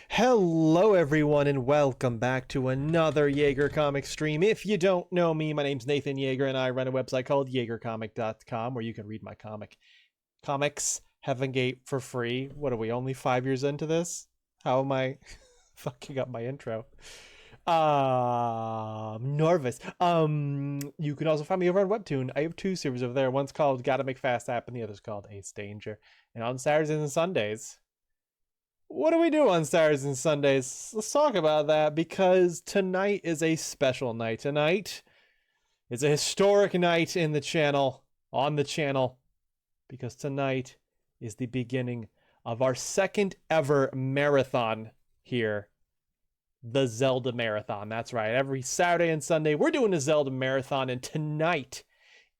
Hello everyone and welcome back to another Jaeger comic stream. If you don't know me, my name's Nathan Jaeger and I run a website called jaegercomic.com where you can read my comics Heaven Gate for free. What are we, only 5 years into this? How am I fucking up my intro? Nervous. You can also find me over on Webtoon. I have 2 series over there. One's called Gotta Make Fast App and the other's called Ace Danger. And on Saturdays and Sundays, what do we do on Saturdays and Sundays? Let's talk about that because tonight is a special night. Tonight is a historic night in the channel, on the channel, because tonight is the beginning of our second ever marathon here. The Zelda Marathon. That's right. Every Saturday and Sunday, we're doing a Zelda Marathon, and tonight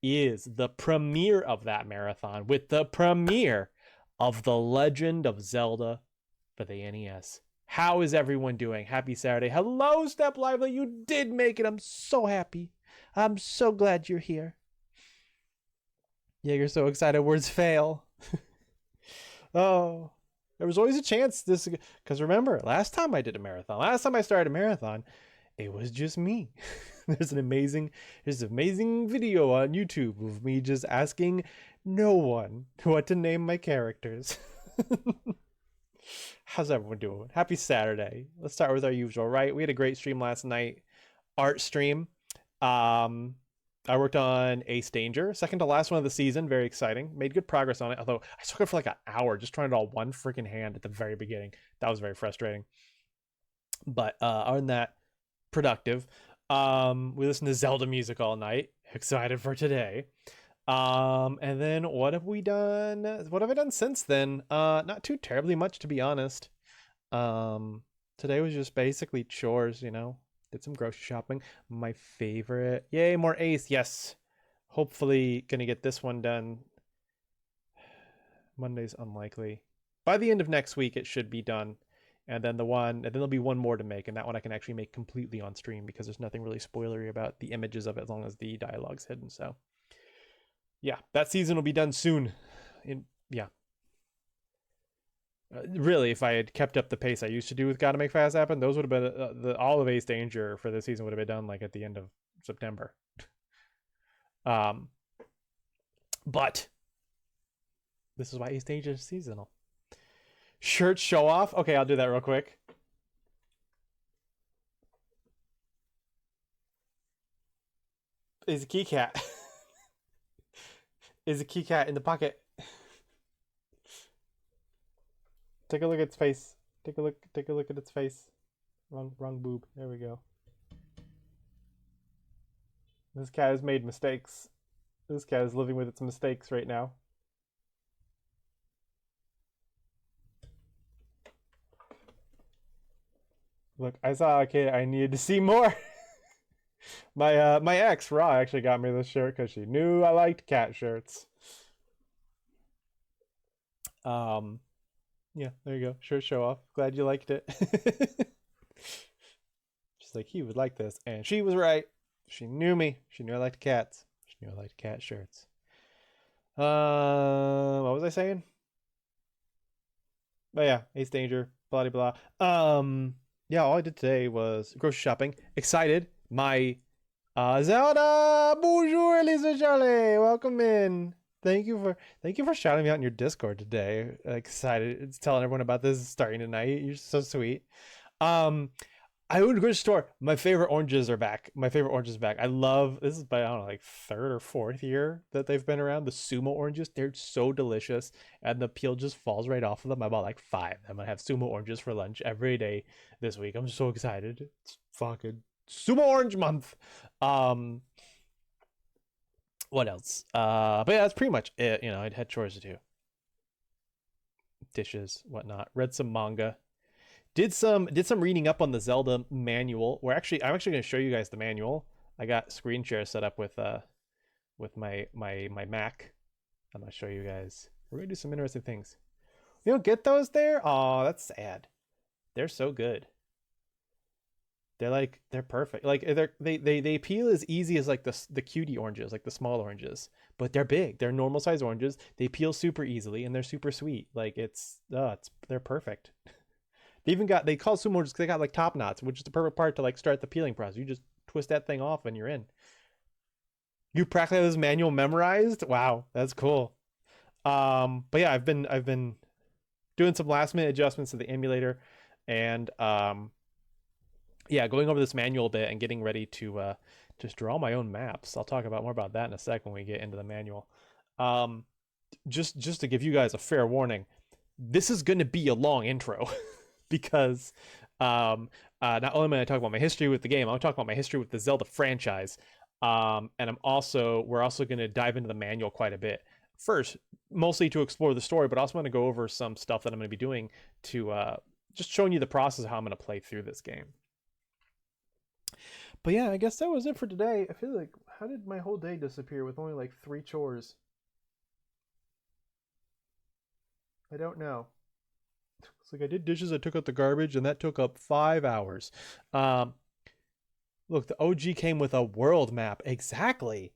is the premiere of that marathon with the premiere of The Legend of Zelda for the NES. How is everyone doing? Happy Saturday. Hello, Step Lively. You did make it. I'm so happy. I'm so glad you're here. Jaeger's so excited. Words fail. Oh, there was always a chance this, because remember, last time I started a marathon, it was just me. There's an amazing video on YouTube of me just asking no one what to name my characters. How's everyone doing? Happy Saturday. Let's start with our usual, right? We had a great stream last night. Art stream. I worked on Ace Danger, second to last one of the season. Very exciting. Made good progress on it, although I took it for like an hour just trying it all one freaking hand at the very beginning. That was very frustrating. But other than that, productive. We listened to Zelda music all night. Excited for today. And then what have we done? What have I done since then? Not too terribly much, to be honest. Today was just basically chores, you know. Did some grocery shopping. My favorite. Yay, more Ace. Yes. Hopefully gonna get this one done. Monday's unlikely. By the end of next week, it should be done. And then there'll be one more to make, and that one I can actually make completely on stream because there's nothing really spoilery about the images of it as long as the dialogue's hidden. So yeah, that season will be done soon. Really, if I had kept up the pace I used to do with Gotta Make Fast Happen, those would have been all of Ace Danger for this season would have been done like at the end of September. But this is why Ace Danger is seasonal. Shirt show off. Okay, I'll do that real quick. Is a key cat. Is a key cat in the pocket. Take a look at its face. Take a look at its face. Wrong boob. There we go. This cat has made mistakes. This cat is living with its mistakes right now. Look, I saw a kid. I needed to see more. My ex Raw actually got me this shirt because she knew I liked cat shirts. Yeah, there you go. Shirt show off. Glad you liked it. She's like, he would like this. And she was right. She knew me. She knew I liked cats. She knew I liked cat shirts. What was I saying? But yeah, Ace Danger, blah blah. Yeah, all I did today was grocery shopping. Excited. My Zelda! Bonjour, Lisa Charlie! Welcome in. Thank you for shouting me out in your Discord today. Excited. It's telling everyone about this starting tonight. You're so sweet. I would go to the store. My favorite oranges are back. I love this is by I don't know, like 3rd or 4th year that they've been around. The sumo oranges, they're so delicious, and the peel just falls right off of them. I bought like 5. I'm gonna have sumo oranges for lunch every day this week. I'm so excited. It's fucking sumo orange month. What else? But yeah, that's pretty much it. You know, I'd had chores to do. Dishes, whatnot. Read some manga. Did some reading up on the Zelda manual. I'm actually going to show you guys the manual. I got screen share set up with my Mac. I'm going to show you guys. We're going to do some interesting things. You don't get those there? Oh, that's sad. They're so good. They're perfect. Like they peel as easy as like the cutie oranges, like the small oranges, but they're big. They're normal size oranges. They peel super easily and they're super sweet. Like they're perfect. They call sumo just because they got like top knots, which is the perfect part to like start the peeling process. You just twist that thing off and you're in. You practically have this manual memorized. Wow, that's cool. But yeah, I've been doing some last minute adjustments to the emulator, and yeah, going over this manual bit and getting ready to just draw my own maps. I'll talk about more about that in a sec when we get into the manual. Um, just to give you guys a fair warning, this is going to be a long intro because not only am I going to talk about my history with the game, I'm going to talk about my history with the Zelda franchise. And we're also going to dive into the manual quite a bit. First, mostly to explore the story, but also want to go over some stuff that I'm going to be doing to just showing you the process of how I'm going to play through this game. But yeah, I guess that was it for today. I feel like, how did my whole day disappear with only like 3 chores? I don't know. It's like I did dishes, I took out the garbage, and that took up 5 hours. Look, the OG came with a world map. Exactly.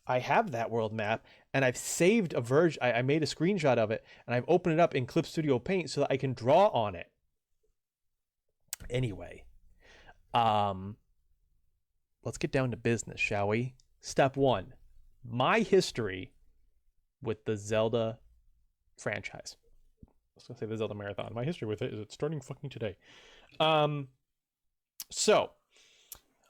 I have that world map, and I've saved a version. I made a screenshot of it, and I've opened it up in Clip Studio Paint so that I can draw on it. Anyway, let's get down to business, shall we? Step 1, my history with the Zelda franchise. I was gonna say the Zelda marathon. My history with it is it's starting fucking today. So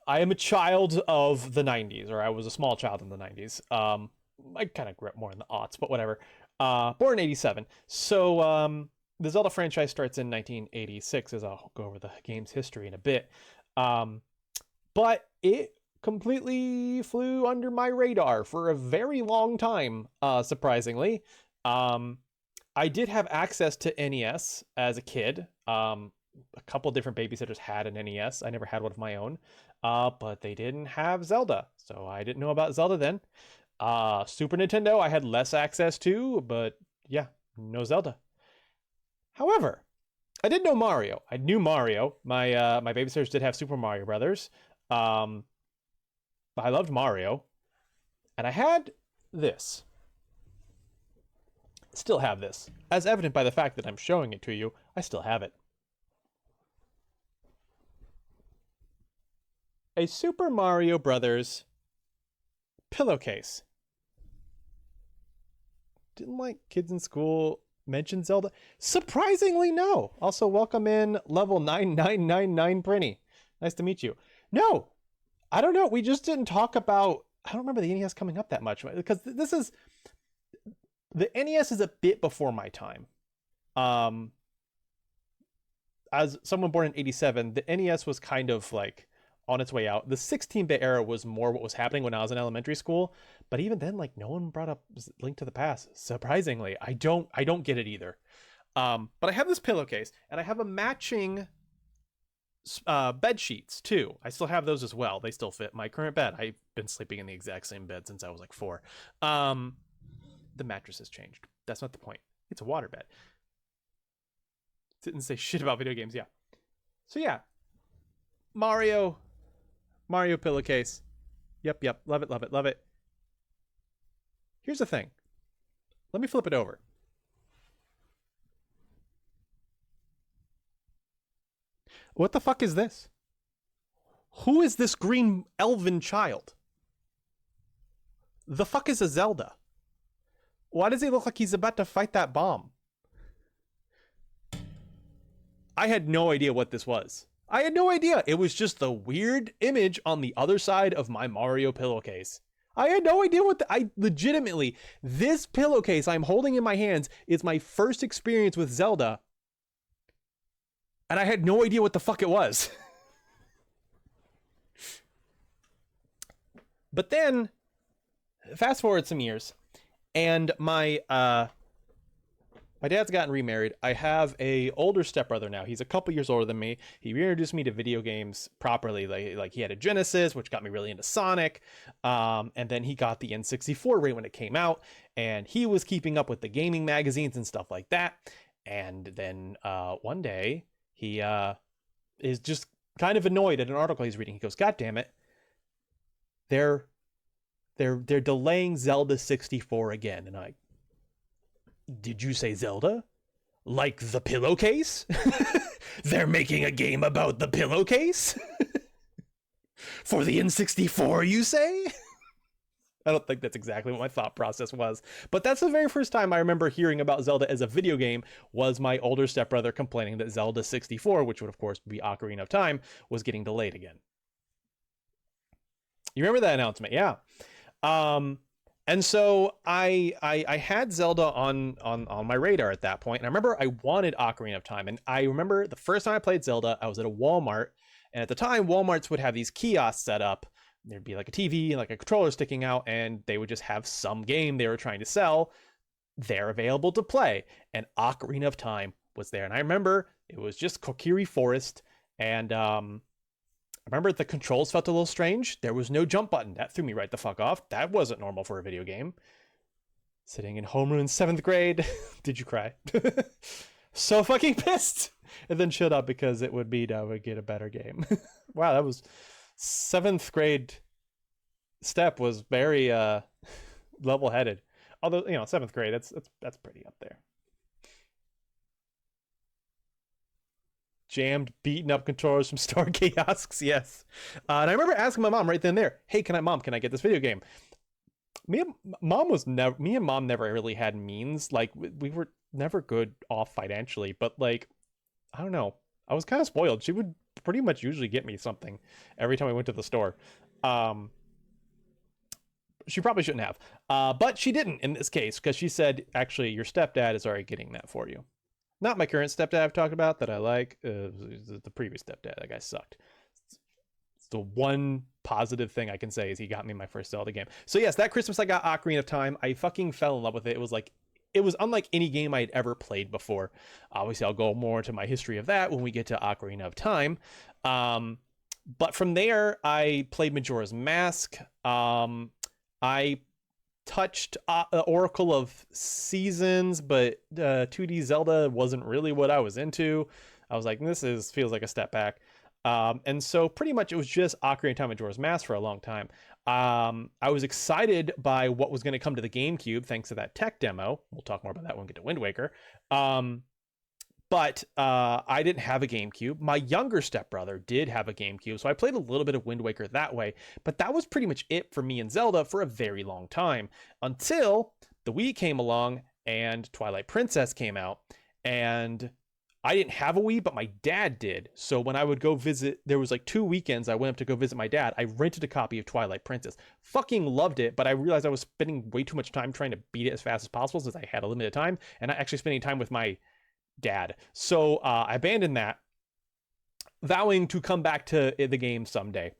I am a child of the 90s, or I was a small child in the 90s. I kind of grew up more in the aughts, but whatever. Born in 87. So the Zelda franchise starts in 1986, as I'll go over the game's history in a bit. But it completely flew under my radar for a very long time, surprisingly. I did have access to NES as a kid. A couple different babysitters had an NES. I never had one of my own. But they didn't have Zelda, so I didn't know about Zelda then. Super Nintendo, I had less access to, but yeah, no Zelda. However, I did know Mario. I knew Mario. My babysitters did have Super Mario Brothers. I loved Mario, and I had this. Still have this, as evident by the fact that I'm showing it to you. I still have it. A Super Mario Brothers pillowcase. Didn't like kids in school mention Zelda? Surprisingly, no. Also, welcome in level 9999 Prinny. Nice to meet you. No, I don't know. We just didn't talk about. I don't remember the NES coming up that much because this is the NES is a bit before my time. As someone born in 87, the NES was kind of like on its way out. The 16-bit era was more what was happening when I was in elementary school, but even then, like, no one brought up Link to the Past. Surprisingly, I don't get it either. But I have this pillowcase, and I have a matching bed sheets too. I still have those as well. They still fit my current bed. I've been sleeping in the exact same bed since I was like 4. The mattress has changed. That's not the point. It's a waterbed. Didn't say shit about video games. Yeah. So yeah, Mario pillowcase. Yep. Love it. Here's the thing. Let me flip it over. What the fuck is this? Who is this green elven child? The fuck is a Zelda? Why does he look like he's about to fight that bomb? I had no idea what this was. I had no idea. It was just the weird image on the other side of my Mario pillowcase. I had no idea I legitimately, this pillowcase I'm holding in my hands is my first experience with Zelda. And I had no idea what the fuck it was. But then, fast forward some years, and my dad's gotten remarried. I have a older stepbrother now. He's a couple years older than me. He reintroduced me to video games properly. Like he had a Genesis, which got me really into Sonic. And then he got the N64 right when it came out, and he was keeping up with the gaming magazines and stuff like that. And then one day he is just kind of annoyed at an article he's reading. He goes, "God damn it. They're delaying Zelda 64 again." And did you say Zelda? Like the pillowcase? They're making a game about the pillowcase? For the N64, you say? I don't think that's exactly what my thought process was. But that's the very first time I remember hearing about Zelda as a video game, was my older stepbrother complaining that Zelda 64, which would of course be Ocarina of Time, was getting delayed again. You remember that announcement? Yeah. And so I had Zelda on my radar at that point, and I remember I wanted Ocarina of Time, and I remember the first time I played Zelda, I was at a Walmart, and at the time Walmarts would have these kiosks set up. There'd be like a TV and like a controller sticking out, and they would just have some game they were trying to sell there available to play, and Ocarina of Time was there. And I remember it was just Kokiri Forest, and I remember the controls felt a little strange. There was no jump button. That threw me right the fuck off. That wasn't normal for a video game. Sitting in homeroom in 7th grade. Did you cry? So fucking pissed. And then shut up because it would mean I would get a better game. Wow, that was 7th grade step was very level-headed. Although, 7th grade, that's pretty up there. Jammed, beaten up controllers from store kiosks, yes. And I remember asking my mom right then and there, hey, Mom, can I get this video game? Me and mom never really had means. Like, we were never good off financially, but like, I don't know. I was kind of spoiled. She would pretty much usually get me something every time I went to the store. She probably shouldn't have. But she didn't in this case, because she said, actually, your stepdad is already getting that for you. Not my current stepdad I've talked about that I like. The previous stepdad. That guy sucked. It's the one positive thing I can say is he got me my first Zelda game. So yes, that Christmas I got Ocarina of Time. I fucking fell in love with it. It was unlike any game I had ever played before. Obviously, I'll go more into my history of that when we get to Ocarina of Time. But from there, I played Majora's Mask. I touched Oracle of Seasons, but 2D Zelda wasn't really what I was into. I was like, this feels like a step back. And so pretty much it was just Ocarina of Time and Majora's Mask for a long time. I was excited by what was going to come to the GameCube thanks to that tech demo. We'll talk more about that when we get to Wind Waker. But I didn't have a GameCube. My younger stepbrother did have a GameCube, so I played a little bit of Wind Waker that way. But that was pretty much it for me and Zelda for a very long time, until the Wii came along and Twilight Princess came out. And I didn't have a Wii, but my dad did. So when I would go visit, there was like 2 weekends I went up to go visit my dad. I rented a copy of Twilight Princess. Fucking loved it, but I realized I was spending way too much time trying to beat it as fast as possible since I had a limited time, and not actually spending time with my dad. So I abandoned that, vowing to come back to the game someday.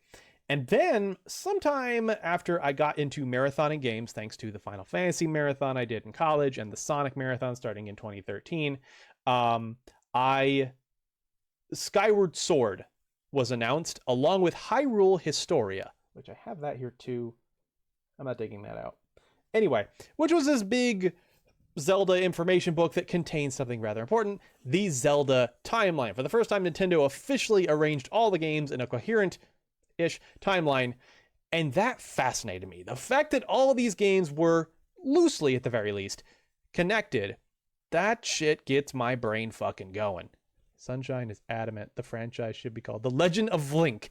And then sometime after I got into marathoning games, thanks to the Final Fantasy marathon I did in college and the Sonic marathon starting in 2013, Skyward Sword was announced along with Hyrule Historia, which I have that here too. I'm not taking that out. Anyway, which was this big Zelda information book that contains something rather important, the Zelda timeline. For the first time, Nintendo officially arranged all the games in a coherent-ish timeline, and that fascinated me. The fact that all of these games were, loosely at the very least, connected, that shit gets my brain fucking going. Sunshine is adamant the franchise should be called The Legend of Link.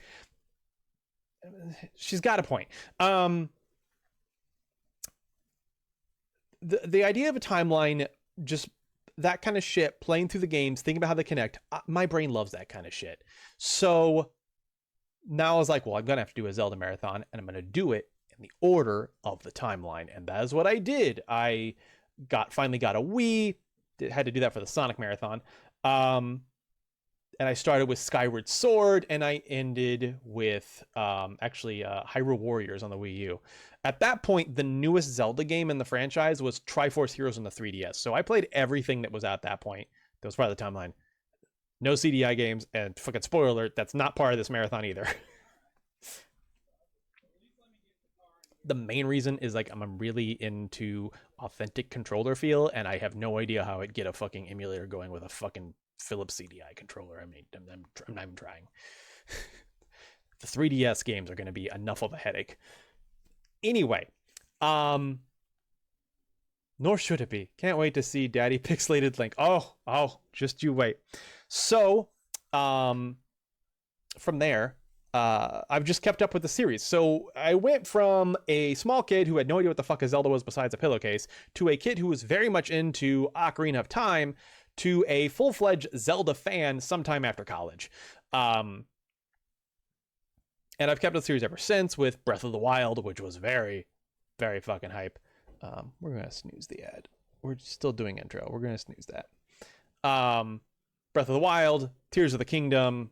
She's got a point. The idea of a timeline, just that kind of shit, playing through the games, thinking about how they connect, my brain loves that kind of shit. So now I was like, well, I'm going to have to do a Zelda marathon, and I'm going to do it in the order of the timeline. And that is what I did. I finally got a Wii, had to do that for the Sonic marathon. And I started with Skyward Sword, and I ended with Hyrule Warriors on the Wii U. At that point, the newest Zelda game in the franchise was Triforce Heroes on the 3DS. So I played everything that was at that point. That was part of the timeline. No CDI games, and fucking spoiler alert, that's not part of this marathon either. The main reason is like I'm really into authentic controller feel, and I have no idea how I'd get a fucking emulator going with a fucking Philips CDI controller. I mean, I'm not even trying. The 3DS games are going to be enough of a headache. Anyway, Nor should it be. Can't wait to see Daddy Pixelated Link. Oh, just you wait. So, from there, I've just kept up with the series. So I went from a small kid who had no idea what the fuck a Zelda was besides a pillowcase to a kid who was very much into Ocarina of Time to a full-fledged Zelda fan sometime after college. And I've kept up the series ever since with Breath of the Wild, which was very, very fucking hype. We're going to snooze the ad. We're still doing intro. We're going to snooze that. Breath of the Wild, Tears of the Kingdom,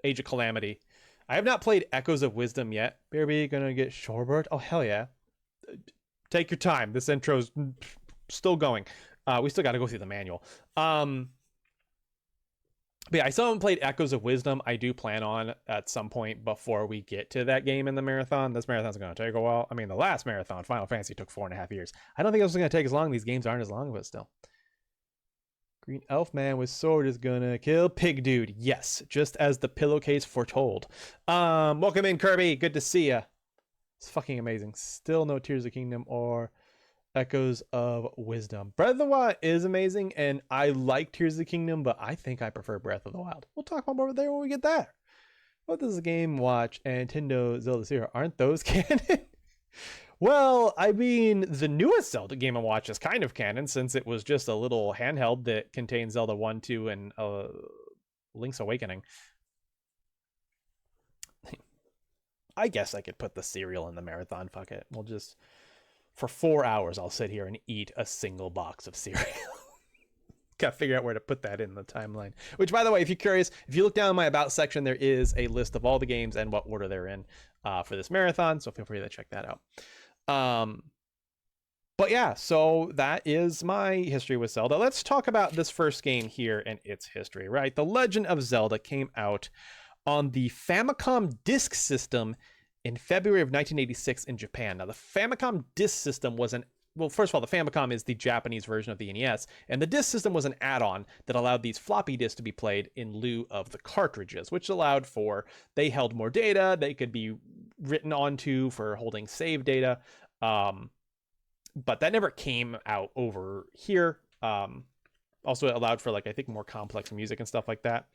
Age of Calamity. I have not played Echoes of Wisdom yet. Baby, gonna get Shorebird? Oh, hell yeah. Take your time. This intro's still going. We still got to go through the manual. But yeah, I still haven't played Echoes of Wisdom. I do plan on at some point before we get to that game in the marathon. This marathon's going to take a while. I mean, the last marathon, Final Fantasy, took 4.5 years. I don't think this is going to take as long. These games aren't as long, but still. Green elf man with sword is gonna kill pig dude. Yes, just as the pillowcase foretold. Welcome in, Kirby. Good to see ya. It's fucking amazing. Still no Tears of the Kingdom or Echoes of Wisdom. Breath of the Wild is amazing, and I like Tears of the Kingdom, but I think I prefer Breath of the Wild. We'll talk about more there when we get there. What does the Game Watch and Nintendo Zelda Zero? Aren't those canon? Well, I mean, the newest Zelda Game & Watch is kind of canon since it was just a little handheld that contains Zelda 1, 2, and Link's Awakening. I guess I could put the cereal in the marathon. Fuck it. We'll just... For 4 hours, I'll sit here and eat a single box of cereal. Gotta figure out where to put that in the timeline. Which, by the way, if you're curious, if you look down in my About section, there is a list of all the games and what order they're in for this marathon. So feel free to check that out. But yeah, so that is my history with Zelda. Let's talk about this first game here and its history, right? The Legend of Zelda came out on the Famicom Disk System in February of 1986 in Japan. Now, the Famicom Disk System was well, first of all, the Famicom is the Japanese version of the NES, and the disc system was an add-on that allowed these floppy disks to be played in lieu of the cartridges, which allowed for, they held more data, they could be written onto for holding save data, but that never came out over here. Also, it allowed for, like, I think more complex music and stuff like that.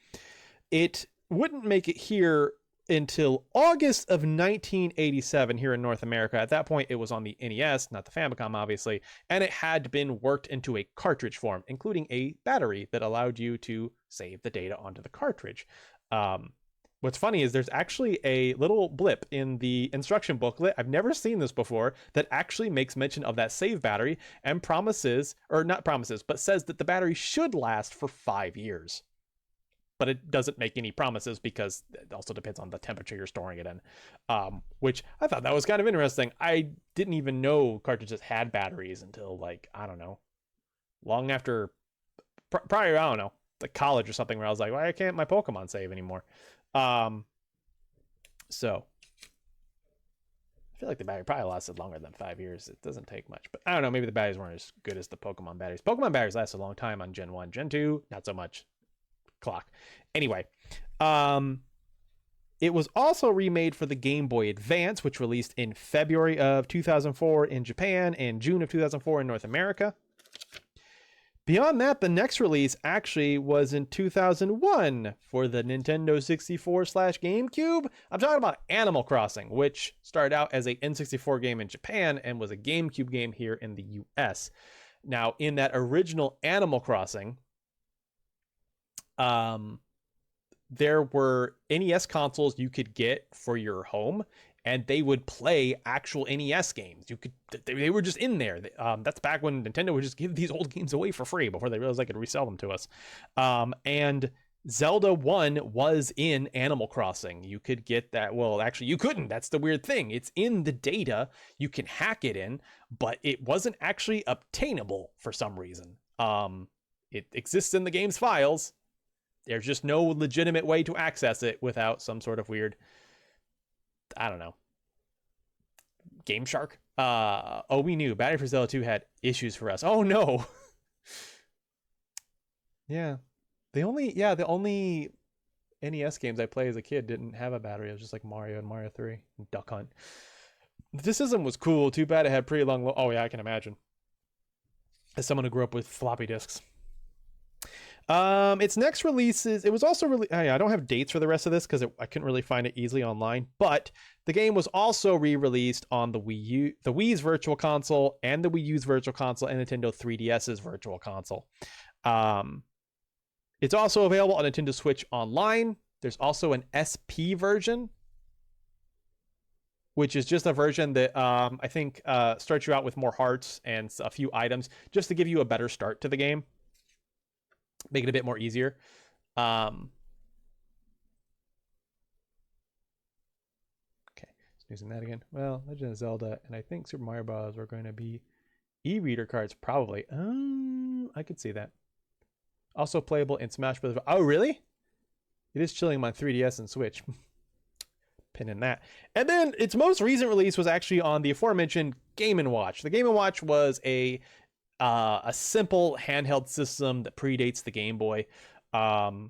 It wouldn't make it here until August of 1987 here in North America. At that point, it was on the NES, not the Famicom, obviously, and it had been worked into a cartridge form, including a battery that allowed you to save the data onto the cartridge. What's funny is there's actually a little blip in the instruction booklet, I've never seen this before, that actually makes mention of that save battery and promises, or not promises, but says that the battery should last for 5 years. But it doesn't make any promises because it also depends on the temperature you're storing it in, which I thought that was kind of interesting. I didn't even know cartridges had batteries until, like, I don't know, long after, prior, I don't know, like college or something, where I was like, why can't my Pokemon save anymore? So I feel like the battery probably lasted longer than 5 years. It doesn't take much, but I don't know, maybe the batteries weren't as good as the Pokemon batteries. Pokemon batteries last a long time on Gen 1. Gen 2, not so much. Clock. Anyway, it was also remade for the Game Boy Advance, which released in February of 2004 in Japan and June of 2004 in North America. Beyond that, the next release actually was in 2001 for the Nintendo 64/GameCube. I'm talking about Animal Crossing, which started out as a N64 game in Japan and was a GameCube game here in the US. Now, in that original Animal Crossing, there were NES consoles you could get for your home, and they would play actual NES games. They were just in there. That's back when Nintendo would just give these old games away for free before they realized they could resell them to us. And Zelda 1 was in Animal Crossing. You could get that. Well, actually, you couldn't. That's the weird thing. It's in the data. You can hack it in, but it wasn't actually obtainable for some reason. It exists in the game's files. There's just no legitimate way to access it without some sort of weird, I don't know, Game Shark. We knew Battery for Zelda 2 had issues for us. Oh no. Yeah. The only NES games I played as a kid didn't have a battery. It was just like Mario and Mario 3 and Duck Hunt. The system was cool. Too bad it had pretty long. Oh yeah, I can imagine. as someone who grew up with floppy disks. Its next releases, it was also I don't have dates for the rest of this because I couldn't really find it easily online, but the game was also re-released on the Wii U, the Wii's Virtual Console, and the Wii U's Virtual Console, and Nintendo 3DS's Virtual Console. It's also available on Nintendo Switch Online. There's also an SP version, which is just a version that I think starts you out with more hearts and a few items just to give you a better start to the game. Make it a bit more easier. Okay, using that again. Well, Legend of Zelda and I think Super Mario Bros. Are going to be e-reader cards, probably. I could see that. Also playable in Smash Bros. Oh, really? It is chilling my 3DS and Switch. Pinning that. And then its most recent release was actually on the aforementioned Game & Watch. The Game & Watch was a simple handheld system that predates the Game Boy. There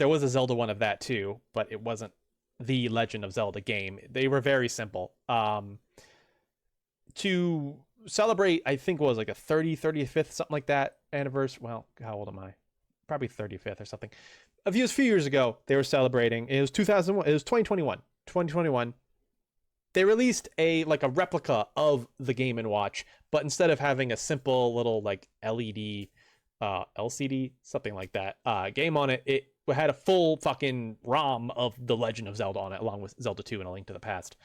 was a Zelda one of that too, but it wasn't the Legend of Zelda game. They were very simple. To celebrate, I think it was like a 35th, something like that anniversary. Well, how old am I? Probably 35th or something. A few years ago, they were celebrating. It was 2001. It was 2021. 2021. They released a replica of the Game & Watch, but instead of having a simple little like LED, LCD, something like that, game on it, it had a full fucking ROM of The Legend of Zelda on it, along with Zelda 2 and A Link to the Past.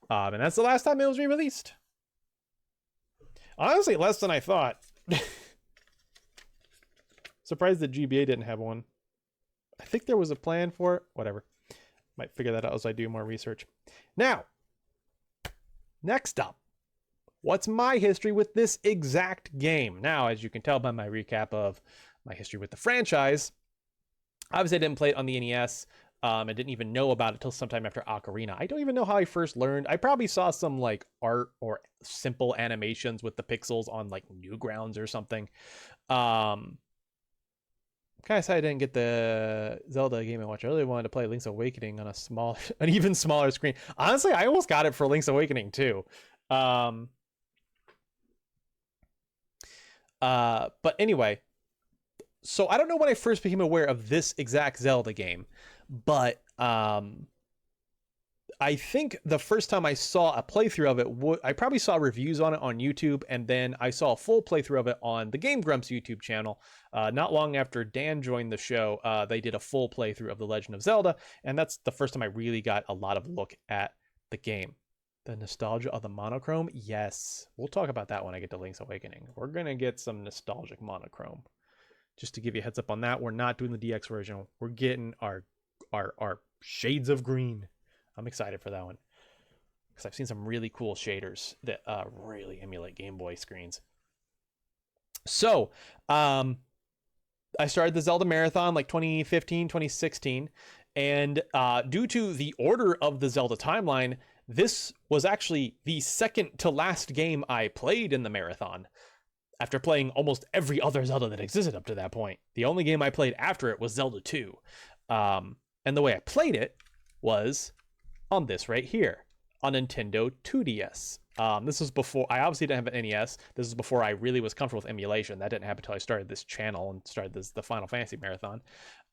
And that's the last time it was re-released. Honestly, less than I thought. Surprised that GBA didn't have one. I think there was a plan for it. Whatever. Might figure that out as I do more research. Now, next up, what's my history with this exact game? Now, as you can tell by my recap of my history with the franchise, obviously I didn't play it on the NES. I didn't even know about it till sometime after Ocarina. I don't even know how I first learned. I probably saw some like art or simple animations with the pixels on like Newgrounds or something. Kind of sad I didn't get the Zelda Game & Watch. I really wanted to play Link's Awakening on an even smaller screen. Honestly, I almost got it for Link's Awakening too. But anyway, so I don't know when I first became aware of this exact Zelda game, but I think the first time I saw a playthrough of it, I probably saw reviews on it on YouTube, and then I saw a full playthrough of it on the Game Grumps YouTube channel. Not long after Dan joined the show, they did a full playthrough of The Legend of Zelda, and that's the first time I really got a lot of look at the game. The nostalgia of the monochrome? Yes. We'll talk about that when I get to Link's Awakening. We're going to get some nostalgic monochrome. Just to give you a heads up on that, we're not doing the DX version. We're getting our shades of green. I'm excited for that one because I've seen some really cool shaders that really emulate Game Boy screens. So I started the Zelda Marathon like 2015, 2016, and due to the order of the Zelda timeline, this was actually the second to last game I played in the marathon. After playing almost every other Zelda that existed up to that point, the only game I played after it was Zelda 2. And the way I played it was on this right here, on Nintendo 2DS. This was before, I obviously didn't have an NES. This is before I really was comfortable with emulation. That didn't happen until I started this channel and started the Final Fantasy Marathon.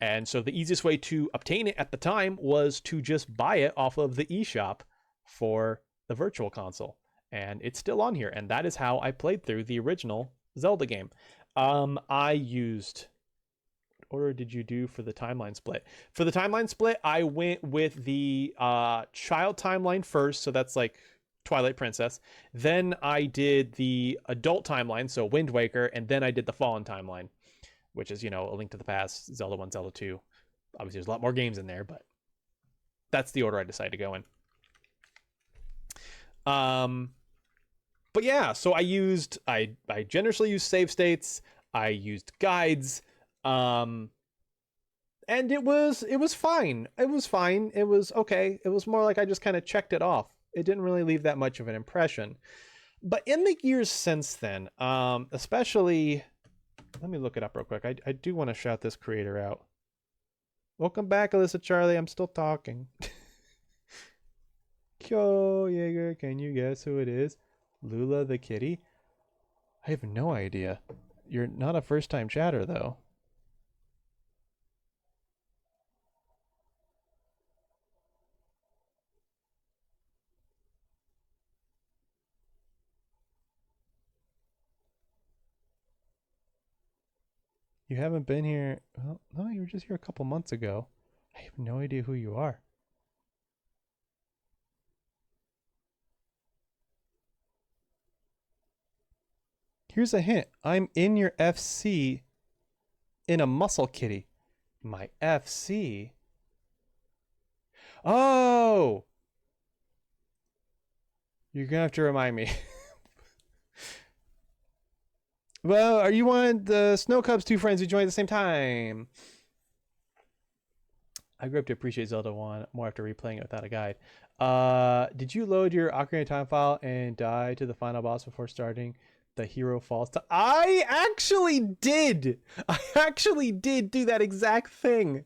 And so the easiest way to obtain it at the time was to just buy it off of the eShop for the Virtual Console. And it's still on here. And that is how I played through the original Zelda game. I used... order did you do for the timeline split? For the timeline split, I went with the child timeline first, so that's like Twilight Princess. Then I did the adult timeline, so Wind Waker, and then I did the Fallen timeline, which is, A Link to the Past, Zelda 1, Zelda 2. Obviously, there's a lot more games in there, but that's the order I decided to go in. But yeah, so I generously used save states. I used guides. And it was fine. It was fine. It was okay. It was more like I just kind of checked it off. It didn't really leave that much of an impression. But in the years since then, especially, let me look it up real quick. I do want to shout this creator out. Welcome back, Alyssa Charlie. I'm still talking. Kyo Jaeger, can you guess who it is? Lula the kitty. I have no idea. You're not a first-time chatter, though. You haven't been here. Well, no, you were just here a couple months ago. I have no idea who you are. Here's a hint. I'm in your FC in a muscle kitty. My FC? Oh! You're gonna have to remind me. Well, are you one of the Snow Cubs 2 friends who joined at the same time? I grew up to appreciate Zelda 1 more after replaying it without a guide. Did you load your Ocarina of Time file and die to the final boss before starting the Hero Falls? I actually did! I actually did do that exact thing.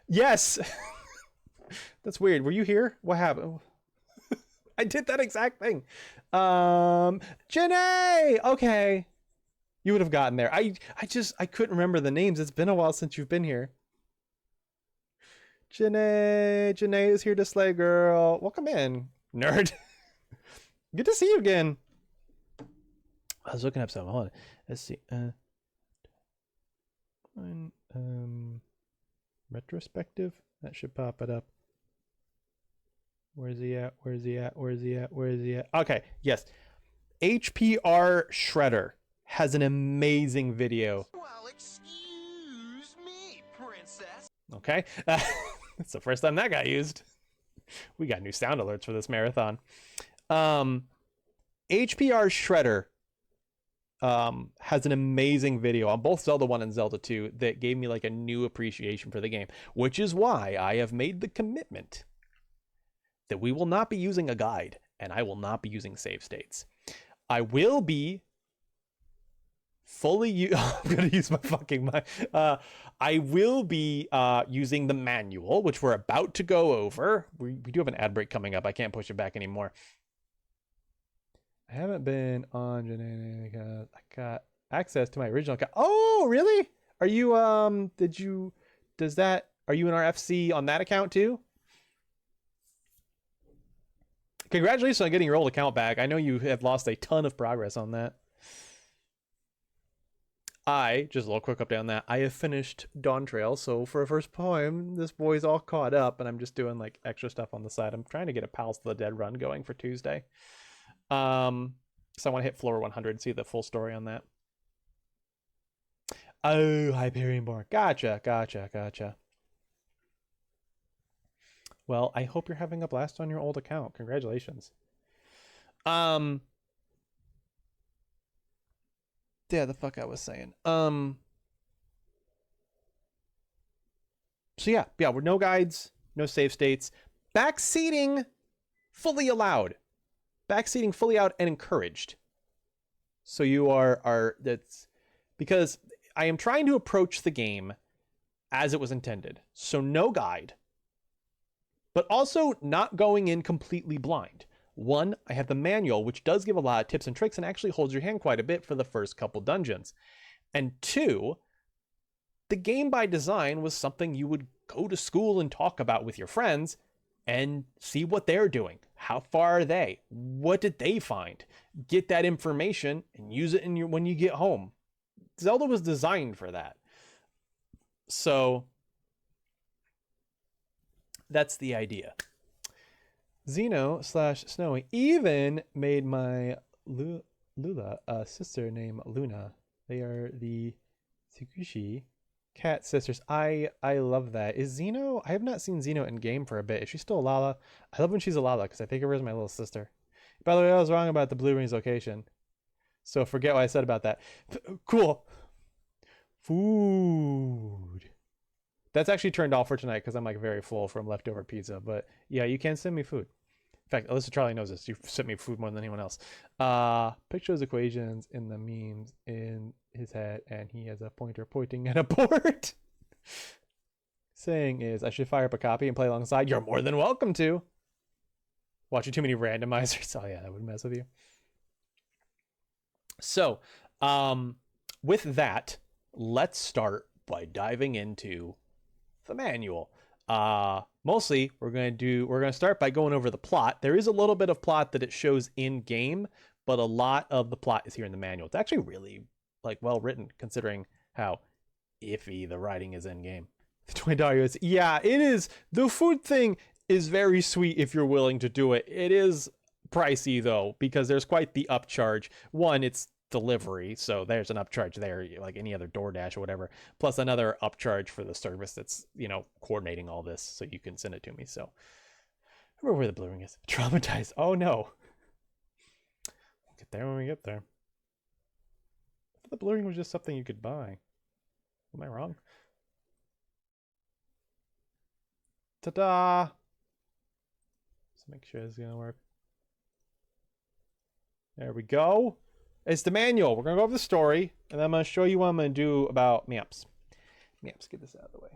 Yes! That's weird. Were you here? What happened? I did that exact thing. Janae! Okay. You would have gotten there. I couldn't remember the names. It's been a while since you've been here. Janae is here to slay, girl. Welcome in, nerd. Good to see you again. I was looking up something. Hold on. Let's see. Retrospective. That should pop it up. Where's he at? Where's he at? Where's he at? Where's he at? Okay, yes. HPR Shredder has an amazing video. Well, excuse me, princess. Okay. That's the first time that got used. We got new sound alerts for this marathon. HPR Shredder has an amazing video on both Zelda 1 and Zelda 2 that gave me like a new appreciation for the game, which is why I have made the commitment that we will not be using a guide and I will not be using save states. I will be fully I'm gonna use my fucking mind. I will be using the manual, which we're about to go over. We do have an ad break coming up. I can't push it back anymore. I haven't been on Janae because I got access to my original account. Oh, really? Are you are you in our FC on that account too? Congratulations on getting your old account back. I know you have lost a ton of progress on that. Just a little quick update on that. I have finished Dawn Trail, so for a first poem, this boy's all caught up, and I'm just doing like extra stuff on the side. I'm trying to get a Pals to the Dead run going for Tuesday. So I want to hit floor 100, see the full story on that. Oh, Hyperion-born. Gotcha. Well, I hope you're having a blast on your old account. Congratulations. Yeah, the fuck I was saying. So yeah, we're no guides, no save states. Backseating fully allowed. Backseating fully out and encouraged. So you that's because I am trying to approach the game as it was intended. So no guide, but also not going in completely blind. One, I have the manual, which does give a lot of tips and tricks and actually holds your hand quite a bit for the first couple dungeons. And two, the game by design was something you would go to school and talk about with your friends and see what they're doing. How far are they? What did they find? Get that information and use it when you get home. Zelda was designed for that. So that's the idea. Xeno/Snowy even made my Lula a sister named Luna. They are the Tsukushi cat sisters. I love that. Is Xeno? I have not seen Xeno in game for a bit. Is she still a Lala? I love when she's a Lala because I think of her as my little sister. By the way, I was wrong about the Blue Rings location. So forget what I said about that. Cool. Food. That's actually turned off for tonight because I'm like very full from leftover pizza. But yeah, you can send me food. In fact, Alyssa Charlie knows this. You've sent me food more than anyone else. Picture those equations in the memes in his head, and he has a pointer pointing at a board. Saying is, I should fire up a copy and play alongside. You're more than welcome to. Watching too many randomizers. Oh yeah, that would mess with you. So, with that, let's start by diving into the manual. Mostly we're gonna start by going over the plot. There is a little bit of plot that it shows in game, but a lot of the plot is here in the manual. It's actually really like well written considering how iffy the writing is in game. The $20 is, yeah, it is. The food thing is very sweet if you're willing to do it. It is pricey though, because there's quite the upcharge. One, it's delivery, so there's an upcharge there, like any other DoorDash or whatever, plus another upcharge for the service that's, you know, coordinating all this so you can send it to me. So I remember where the blue ring is. Traumatized. Oh no. We'll get there when we get there. I thought the blue ring was just something you could buy. Am I wrong? Ta-da! Let's make sure this is gonna work. There we go. It's the manual. We're gonna go over the story, and then I'm gonna show you what I'm gonna do about maps. Maps, get this out of the way.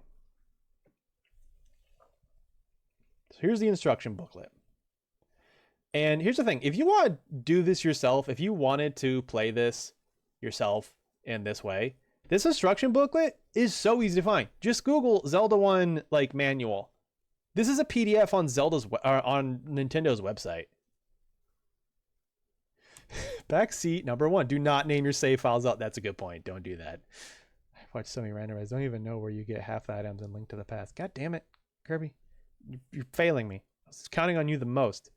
So here's the instruction booklet. And here's the thing. If you want to do this yourself, if you wanted to play this yourself in this way, this instruction booklet is so easy to find. Just Google Zelda 1 like manual. This is a PDF on on Nintendo's website. Backseat number 1. Do not name your save files out. That's a good point. Don't do that. I've watched so many randomized. Don't even know where you get half the items and Link to the Past. God damn it, Kirby. You're failing me. I was counting on you the most.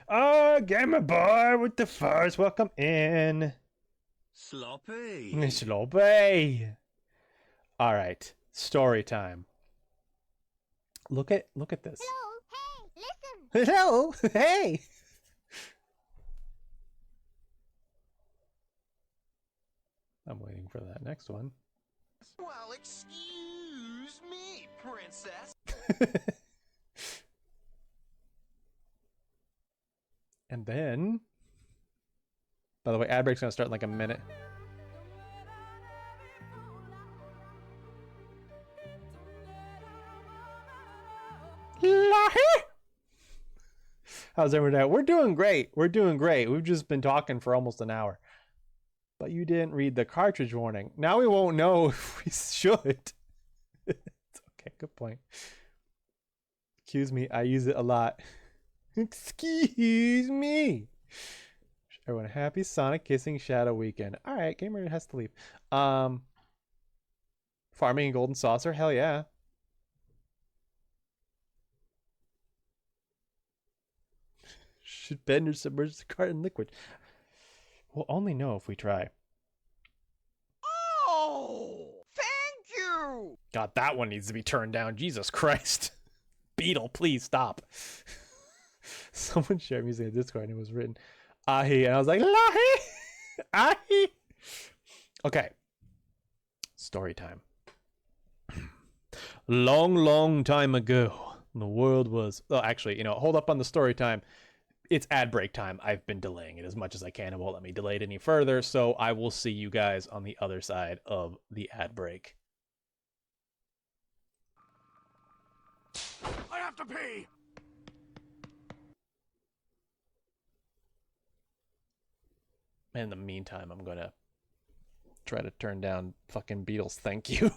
Gamer boy with the furs. Welcome in. Sloppy. Sloppy. All right. Story time. Look at this. Hello, hey, listen. Hello, hey. I'm waiting for that next one. Well, excuse me, princess. And then, by the way, ad break's gonna start in like a minute. How's everyone out? We're doing great. We're doing great. We've just been talking for almost an hour. But you didn't read the cartridge warning. Now we won't know if we should. It's okay, good point. Excuse me, I use it a lot. Excuse me. Everyone, happy Sonic Kissing Shadow weekend. All right, gamer has to leave. Farming and Golden Saucer, hell yeah. Should Bender submerge the cart in liquid? We'll only know if we try. Oh, thank you. God, that one needs to be turned down. Jesus Christ. Beetle, please stop. Someone shared music in Discord and it was written Ahi, and I was like, Lahi! Ahi! Okay. Story time. Long time ago, the world was... Oh, actually, you know, hold up on the story time. It's ad break time. I've been delaying it as much as I can. It won't let me delay it any further, so I will see you guys on the other side of the ad break. I have to pee. In the meantime, I'm gonna try to turn down fucking Beatles. Thank you.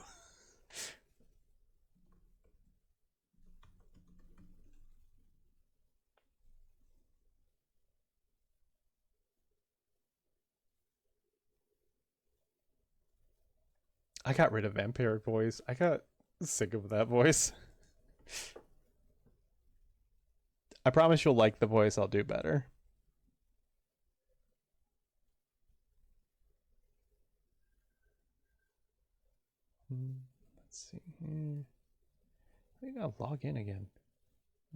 I got rid of vampiric voice. I got sick of that voice. I promise you'll like the voice. I'll do better. Let's see here. I gotta log in again.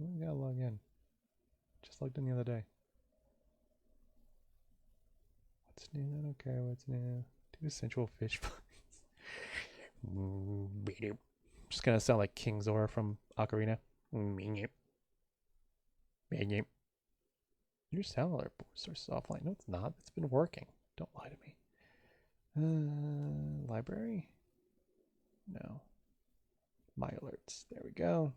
I gotta log in. Just logged in the other day. What's new? I don't care what's new. Do a sensual fish voice. Just gonna sound like King Zora from Ocarina. Your cellular source is offline. No, it's not. It's been working. Don't lie to me. Library? No. My alerts. There we go.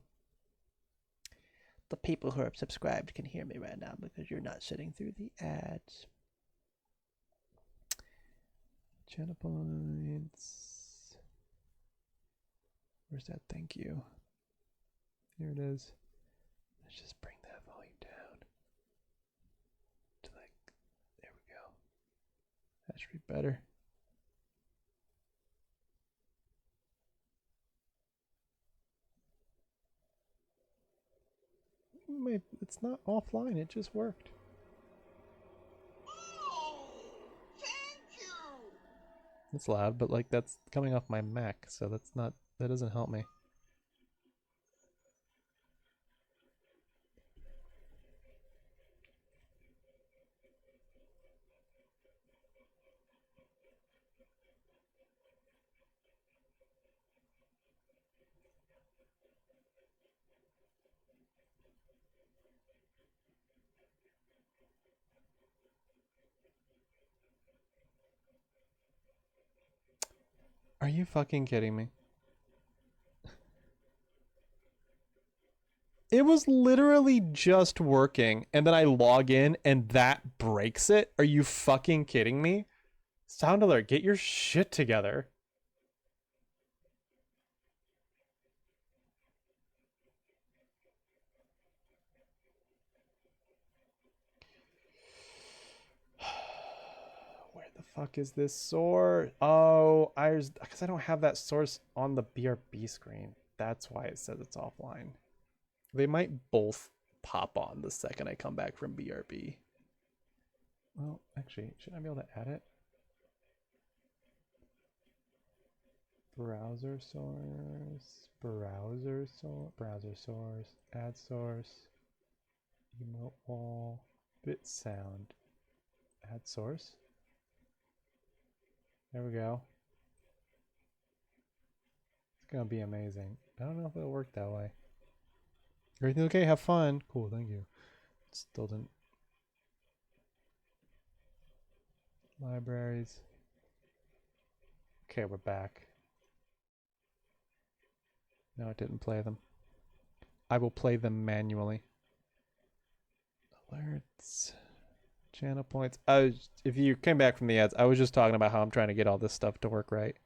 The people who are subscribed can hear me right now because you're not sitting through the ads. Channel points. Where's that thank you? Here it is. Let's just bring that volume down to like, there we go. That should be better. Wait, it's not offline, it just worked. Oh, thank you. It's loud, but like that's coming off my Mac, so that doesn't help me. Are you fucking kidding me? It was literally just working, and then I log in, and that breaks it? Are you fucking kidding me? Sound alert, get your shit together. Where the fuck is this source? Oh, because I don't have that source on the BRB screen. That's why it says it's offline. They might both pop on the second I come back from BRB. Well, actually, should I be able to add it? Browser source, browser source, add source, emote wall, bit sound, add source. There we go. It's gonna be amazing. I don't know if it'll work that way. Everything okay? Have fun. Cool, thank you. Still didn't. Libraries. Okay, we're back. No, it didn't play them. I will play them manually. Alerts. Channel points. If you came back from the ads, I was just talking about how I'm trying to get all this stuff to work right.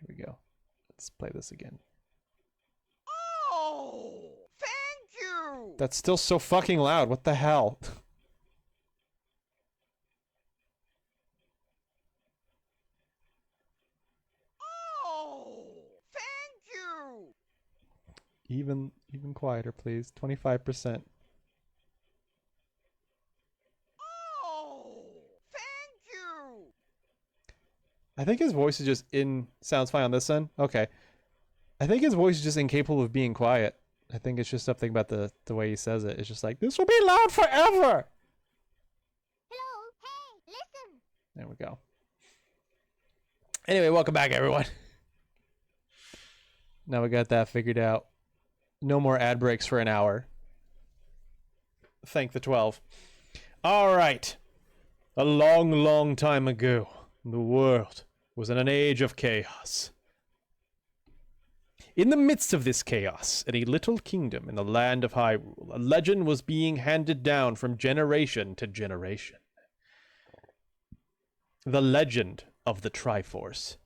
Here we go. Let's play this again. Oh, thank you. That's still so fucking loud. What the hell? Oh, thank you. Even quieter, please. 25%. Oh, thank you. I think his voice is just sounds fine on this end. Okay. I think his voice is just incapable of being quiet. I think it's just something about the way he says it. It's just like, this will be loud forever. Hello, hey, listen. There we go. Anyway, welcome back, everyone. Now we got that figured out. No more ad breaks for an hour. Thank the 12. All right. A long, long time ago, the world was in an age of chaos. In the midst of this chaos, in a little kingdom in the land of Hyrule, a legend was being handed down from generation to generation. The legend of the Triforce.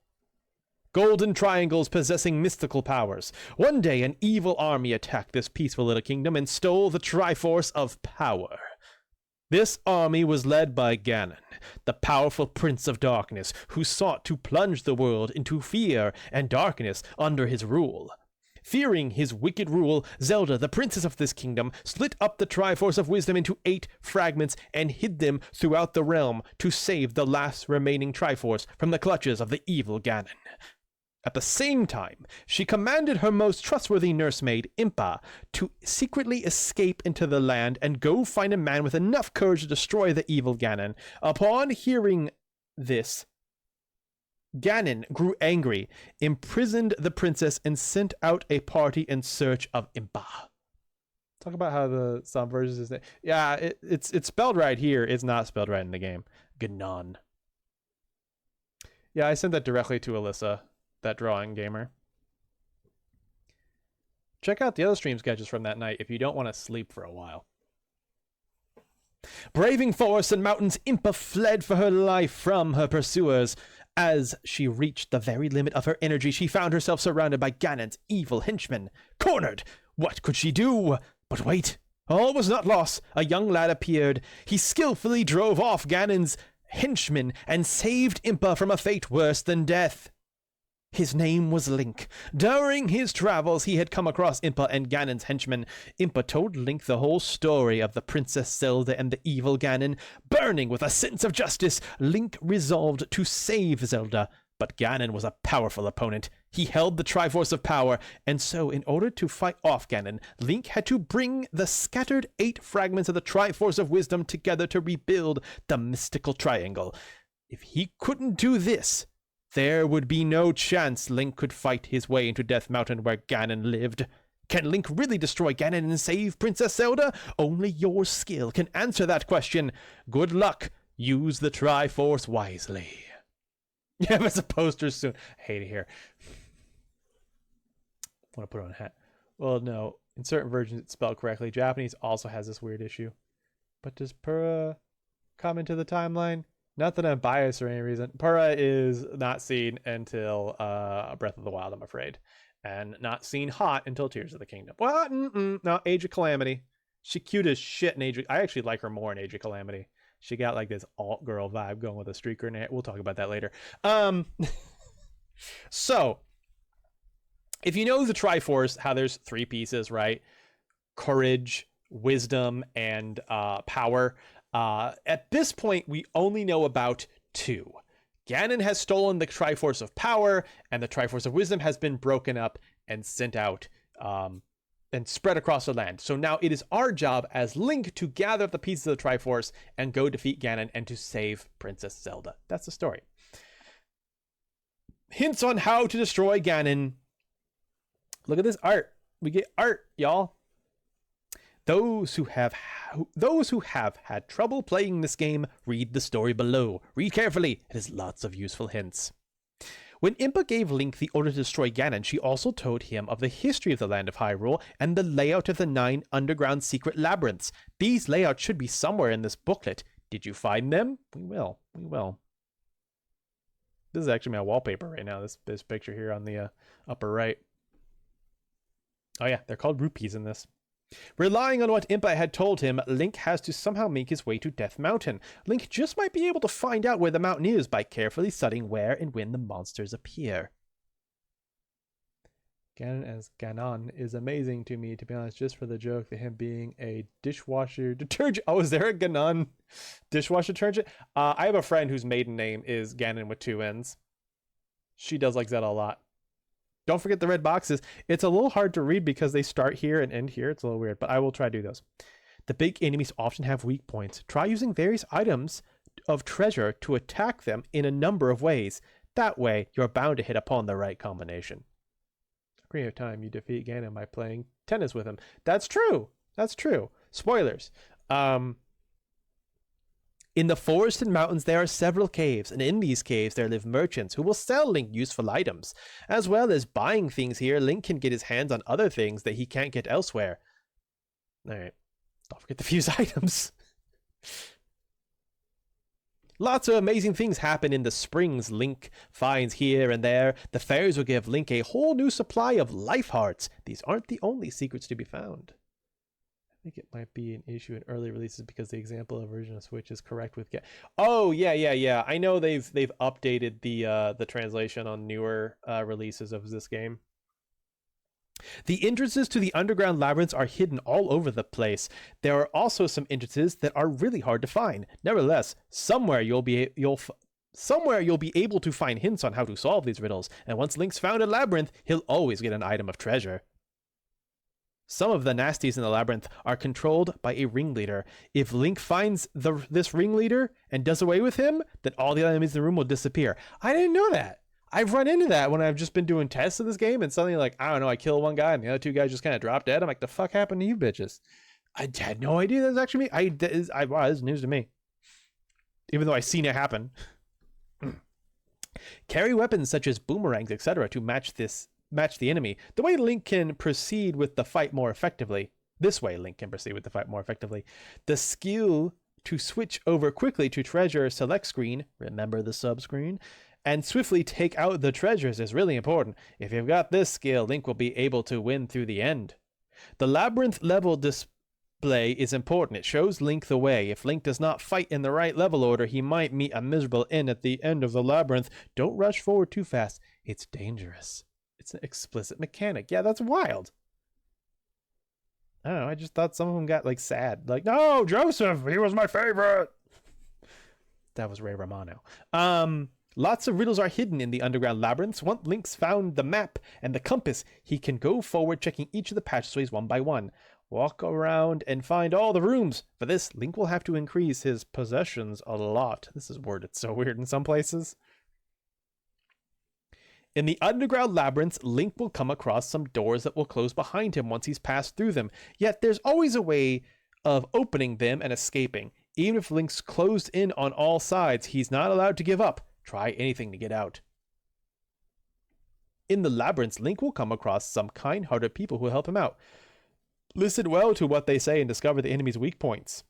Golden triangles possessing mystical powers. One day, an evil army attacked this peaceful little kingdom and stole the Triforce of Power. This army was led by Ganon, the powerful Prince of Darkness, who sought to plunge the world into fear and darkness under his rule. Fearing his wicked rule, Zelda, the princess of this kingdom, split up the Triforce of Wisdom into 8 fragments and hid them throughout the realm to save the last remaining Triforce from the clutches of the evil Ganon. At the same time, she commanded her most trustworthy nursemaid, Impa, to secretly escape into the land and go find a man with enough courage to destroy the evil Ganon. Upon hearing this, Ganon grew angry, imprisoned the princess, and sent out a party in search of Impa. Talk about how the some versions is. Yeah, it's spelled right here. It's not spelled right in the game. Ganon. Yeah, I sent that directly to Alyssa, that drawing gamer. Check out the other stream sketches from that night if you don't want to sleep for a while. Braving forests and mountains, Impa fled for her life from her pursuers. As she reached the very limit of her energy, she found herself surrounded by Ganon's evil henchmen. Cornered! What could she do? But wait, all was not lost. A young lad appeared. He skillfully drove off Ganon's henchmen and saved Impa from a fate worse than death. His name was Link. During his travels, he had come across Impa and Ganon's henchmen. Impa told Link the whole story of the Princess Zelda and the evil Ganon. Burning with a sense of justice, Link resolved to save Zelda. But Ganon was a powerful opponent. He held the Triforce of Power, and so in order to fight off Ganon, Link had to bring the scattered 8 fragments of the Triforce of Wisdom together to rebuild the mystical triangle. If he couldn't do this, there would be no chance Link could fight his way into Death Mountain where Ganon lived. Can Link really destroy Ganon and save Princess Zelda? Only your skill can answer that question. Good luck. Use the Triforce wisely. Yeah, it's a poster soon. I hate it here. I want to put on a hat. Well, no. In certain versions, it's spelled correctly. Japanese also has this weird issue. But does Pura come into the timeline? Not that I'm biased or any reason. Pura is not seen until Breath of the Wild, I'm afraid. And not seen hot until Tears of the Kingdom. Well, no, Age of Calamity. She cute as shit in Age of... I actually like her more in Age of Calamity. She got like this alt-girl vibe going with a streaker in it. We'll talk about that later. So, if you know the Triforce, how there's 3 pieces, right? Courage, wisdom, and power. At this point, we only know about 2. Ganon has stolen the Triforce of Power, and the Triforce of Wisdom has been broken up and sent out and spread across the land. So now it is our job as Link to gather up the pieces of the Triforce and go defeat Ganon and to save Princess Zelda. That's the story. Hints on how to destroy Ganon. Look at this art. We get art, y'all. Those who have had trouble playing this game, read the story below. Read carefully. It has lots of useful hints. When Impa gave Link the order to destroy Ganon, she also told him of the history of the land of Hyrule and the layout of the 9 underground secret labyrinths. These layouts should be somewhere in this booklet. Did you find them? We will. We will. This is actually my wallpaper right now, this picture here on the upper right. Oh yeah, they're called rupees in this. Relying on what Impa had told him, Link has to somehow make his way to Death Mountain. Link just might be able to find out where the mountain is by carefully studying where and when the monsters appear. Ganon as Ganon is amazing to me, to be honest, just for the joke that him being a dishwasher detergent. Oh, is there a Ganon dishwasher detergent? I have a friend whose maiden name is Ganon with 2 N's. She does like Zelda a lot. Don't forget the red boxes. It's a little hard to read because they start here and end here. It's a little weird, but I will try to do those. The big enemies often have weak points. Try using various items of treasure to attack them in a number of ways. That way, you're bound to hit upon the right combination. Agree of time, you defeat Ganon by playing tennis with him. That's true. That's true. Spoilers. In the forest and mountains, there are several caves, and in these caves, there live merchants who will sell Link useful items. As well as buying things here, Link can get his hands on other things that he can't get elsewhere. Alright, don't forget to fuse items. Lots of amazing things happen in the springs Link finds here and there. The fairies will give Link a whole new supply of life hearts. These aren't the only secrets to be found. I think it might be an issue in early releases because the example of version of Switch is correct with Oh yeah. I know they've updated the translation on newer releases of this game. The entrances to the underground labyrinths are hidden all over the place. There are also some entrances that are really hard to find. Nevertheless, somewhere you'll be able to find hints on how to solve these riddles. And once Link's found a labyrinth, he'll always get an item of treasure. Some of the nasties in the labyrinth are controlled by a ringleader. If Link finds this ringleader and does away with him, then all the enemies in the room will disappear. I didn't know that. I've run into that when I've just been doing tests of this game and suddenly, like, I don't know, I kill one guy and the other 2 guys just kind of drop dead. I'm like, the fuck happened to you bitches? I had no idea that was actually me. Wow, this is news to me. Even though I've seen it happen. Carry weapons such as boomerangs, etc. to match the enemy. The way Link can proceed with the fight more effectively. This way Link can proceed with the fight more effectively. The skill to switch over quickly to treasure select screen. Remember the sub screen. and swiftly take out the treasures is really important. If you've got this skill, Link will be able to win through the end. The labyrinth level display is important. It shows Link the way. If Link does not fight in the right level order, he might meet a miserable end at the end of the labyrinth. Don't rush forward too fast. It's dangerous. It's an explicit mechanic. Yeah, that's wild. I don't know. I just thought some of them got like sad. Like, no, Joseph, he was my favorite. That was Ray Romano. Lots of riddles are hidden in the underground labyrinths. Once Link's found the map and the compass, he can go forward, checking each of the passageways one by one. Walk around and find all the rooms. For this, Link will have to increase his possessions a lot. This is worded so weird in some places. In the underground labyrinths, Link will come across some doors that will close behind him once he's passed through them. Yet there's always a way of opening them and escaping. Even if Link's closed in on all sides, he's not allowed to give up. Try anything to get out. In the labyrinths, Link will come across some kind-hearted people who will help him out. Listen well to what they say and discover the enemy's weak points.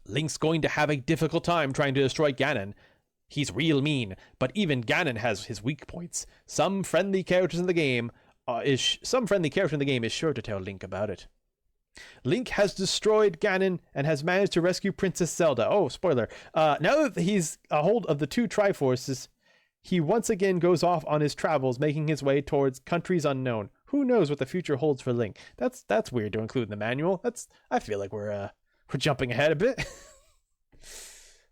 Link's going to have a difficult time trying to destroy Ganon. He's real mean, but even Ganon has his weak points. Some friendly character in the game is sure to tell Link about it. Link has destroyed Ganon and has managed to rescue Princess Zelda. Oh, spoiler. Now that he's a hold of the two Triforces, he once again goes off on his travels, making his way towards countries unknown. Who knows what the future holds for Link? That's weird to include in the manual. I feel like we're jumping ahead a bit.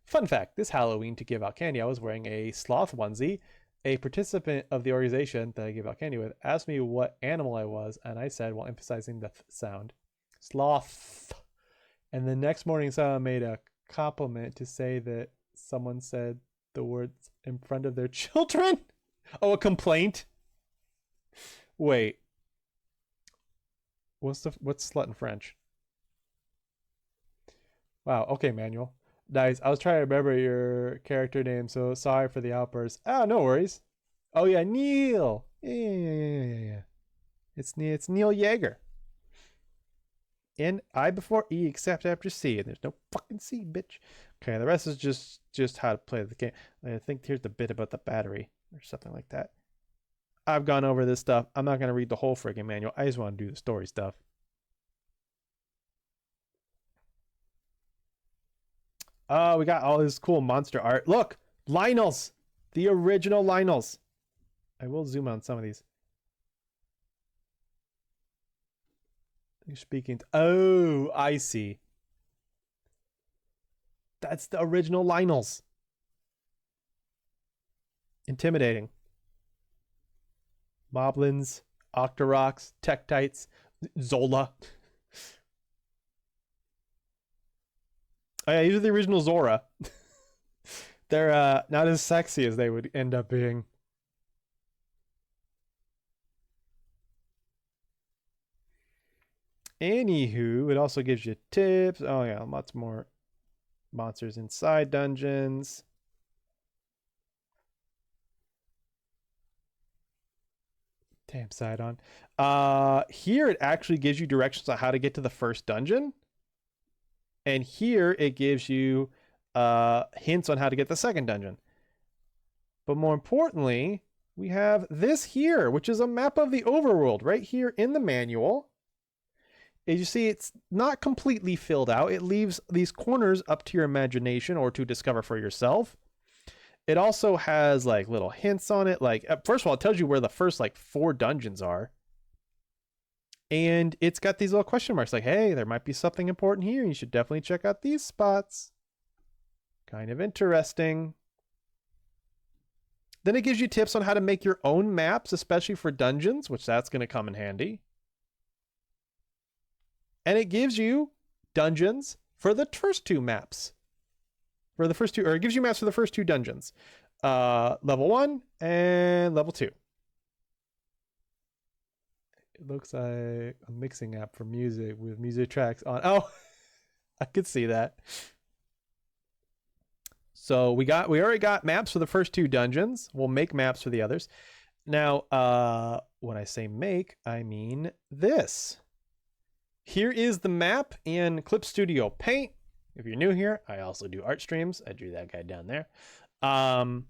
Fun fact, this Halloween to give out candy, I was wearing a sloth onesie. A participant of the organization that I gave out candy with asked me what animal I was, and I said, while emphasizing the sound, sloth. And the next morning, someone made a compliment to say that someone said the words in front of their children. Oh, a complaint? Wait. What's slut in French? Wow, okay, manual. Nice. I was trying to remember your character name, so sorry for the outburst. Oh, no worries. Oh yeah, Neil. Yeah. It's Neil Yeager. N-I before E except after C, and there's no fucking C, bitch. Okay, the rest is just how to play the game. I think here's the bit about the battery or something like that. I've gone over this stuff. I'm not gonna read the whole friggin' manual. I just want to do the story stuff. Oh, we got all this cool monster art. Look, Lionels, the original Lionels. I will zoom on some of these. You're speaking. Oh, I see. That's the original Lionels. Intimidating. Moblins, Octoroks, Tektites, Zola. Oh yeah, these are the original Zora. They're not as sexy as they would end up being. Anywho, it also gives you tips. Oh yeah, lots more monsters inside dungeons. Damn, Sidon. Here it actually gives you directions on how to get to the first dungeon. And here it gives you hints on how to get the second dungeon. But more importantly, we have this here, which is a map of the overworld right here in the manual. As you see, it's not completely filled out. It leaves these corners up to your imagination or to discover for yourself. It also has like little hints on it. Like, first of all, it tells you where the first like 4 dungeons are. And it's got these little question marks like, hey, there might be something important here. You should definitely check out these spots. Kind of interesting. Then it gives you tips on how to make your own maps, especially for dungeons, which that's going to come in handy. And it gives you dungeons for the first 2 maps. For the first 2, or it gives you maps for the first 2 dungeons. Level 1 and level 2. It looks like a mixing app for music with music tracks on. Oh, I could see that. So we already got maps for the first 2 dungeons. We'll make maps for the others. Now, when I say make, I mean this. Here is the map in Clip Studio Paint. If you're new here, I also do art streams. I drew that guy down there. And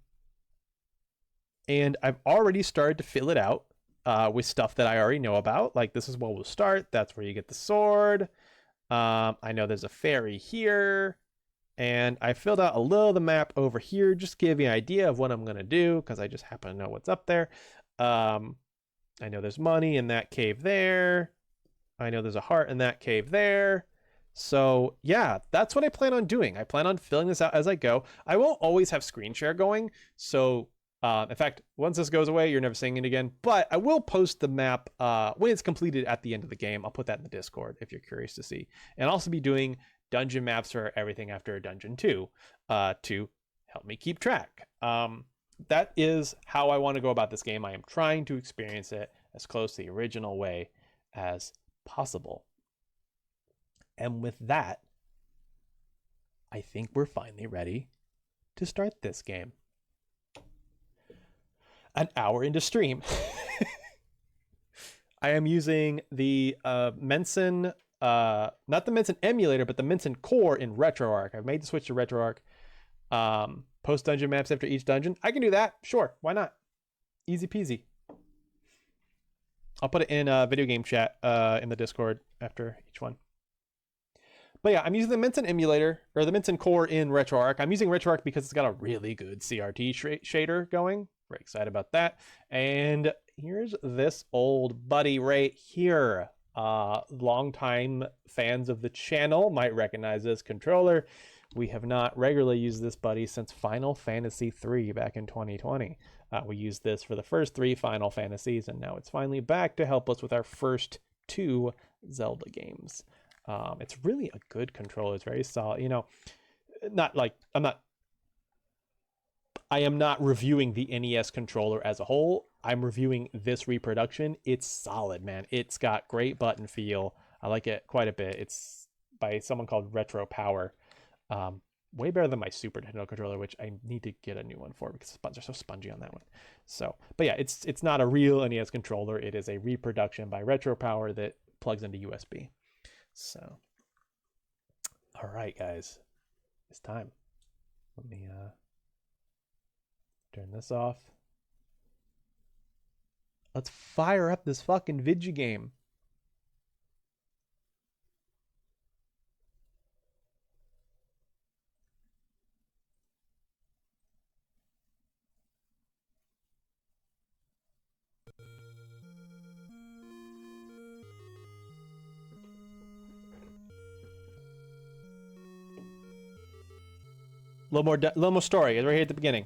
I've already started to fill it out with stuff that I already know about. Like, this is where we'll start. That's where you get the sword. I know there's a ferry here. And I filled out a little of the map over here, just to give you an idea of what I'm going to do, because I just happen to know what's up there. I know there's money in that cave there. I know there's a heart in that cave there. So yeah, that's what I plan on doing. I plan on filling this out as I go. I won't always have screen share going. So in fact, once this goes away, you're never seeing it again. But I will post the map when it's completed at the end of the game. I'll put that in the Discord if you're curious to see. And I'll also be doing dungeon maps for everything after Dungeon 2 to help me keep track. That is how I want to go about this game. I am trying to experience it as close to the original way as possible. And with that, I think we're finally ready to start this game. An hour into stream. I am using the Mesen, not the Mesen emulator, but the Mesen core in RetroArch. I've made the switch to RetroArch. Post dungeon maps after each dungeon. I can do that. Sure. Why not? Easy peasy. I'll put it in video game chat in the Discord after each one. But yeah, I'm using the Mesen emulator, or the Mesen core in RetroArch. I'm using RetroArch because it's got a really good CRT shader going. Very excited about that. And here's this old buddy right here. Longtime fans of the channel might recognize this controller. We have not regularly used this buddy since Final Fantasy III back in 2020. We used this for the first 3 Final Fantasies, and now it's finally back to help us with our first 2 Zelda games. It's really a good controller. It's very solid. You know, I am not reviewing the NES controller as a whole. I'm reviewing this reproduction. It's solid, man. It's got great button feel. I like it quite a bit. It's by someone called Retro Power. Way better than my Super Nintendo controller, which I need to get a new one for because the buttons are so spongy on that one. So, but yeah, it's not a real NES controller. It is a reproduction by Retro Power that plugs into USB. So, all right, guys, it's time. Let me turn this off. Let's fire up this fucking video game. A little more story. It's right here at the beginning.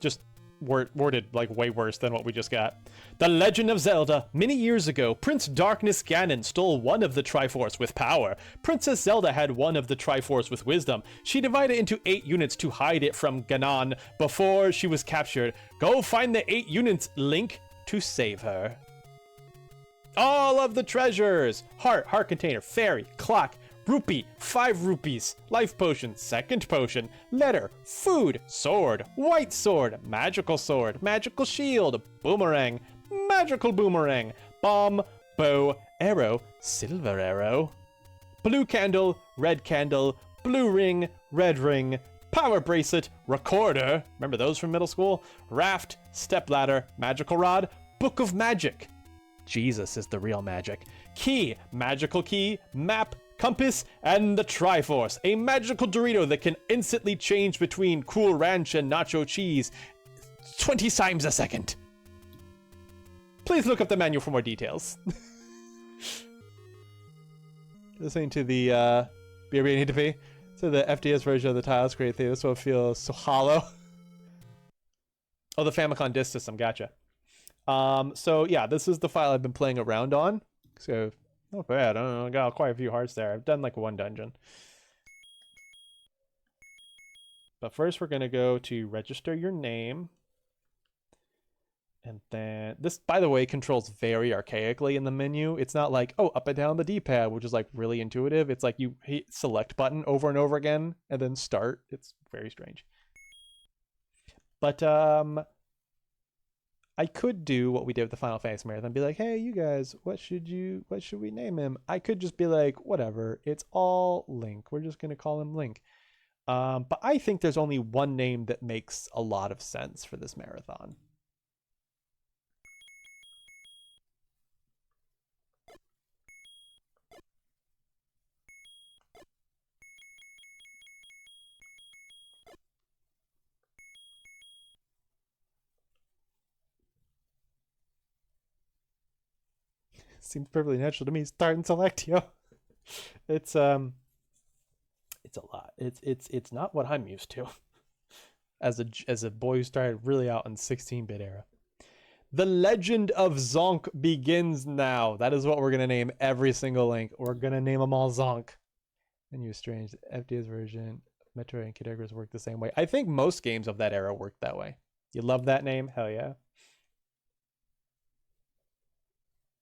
Just worded like way worse than what we just got. The Legend of Zelda. Many years ago, Prince Darkness Ganon stole one of the Triforce with power. Princess Zelda had one of the Triforce with wisdom. She divided into 8 units to hide it from Ganon before she was captured. Go find the 8 units, Link, to save her. All of the treasures. Heart container, fairy, clock, rupee, 5 rupees, life potion, second potion, letter, food, sword, white sword, magical shield, boomerang, magical boomerang, bomb, bow, arrow, silver arrow, blue candle, blue ring, red ring, power bracelet, recorder, remember those from middle school, raft, stepladder, magical rod, book of magic. Jesus is the real magic. Key, magical key, map, compass, and the Triforce, a magical Dorito that can instantly change between Cool Ranch and Nacho Cheese 20 times a second. Please look up the manual for more details. Listening to the BRB need to be. So the FDS version of the tiles create thing. This one feels so hollow. Oh, the Famicom disk system. Gotcha. So yeah, this is the file I've been playing around on. So not bad. I don't know. I got quite a few hearts there. I've done like 1 dungeon. But first we're gonna go to register your name. And then this, by the way, controls very archaically in the menu. It's not like, oh, up and down the D-pad, which is like really intuitive. It's like you hit select button over and over again and then start. It's very strange. But I could do what we did with the Final Fantasy Marathon, be like, hey, you guys, what should we name him? I could just be like, whatever, it's all Link. We're just gonna call him Link. But I think there's only one name that makes a lot of sense for this marathon. Seems perfectly natural to me. Start and select, yo. It's a lot. It's not what I'm used to as a boy who started really out in 16-bit era. The Legend of Zonk begins now. That is what we're gonna name every single Link. We're gonna name them all Zonk. And you strange FDS version, Metro and Kid Icarus work the same way. I think most games of that era worked that way. You love that name? Hell yeah.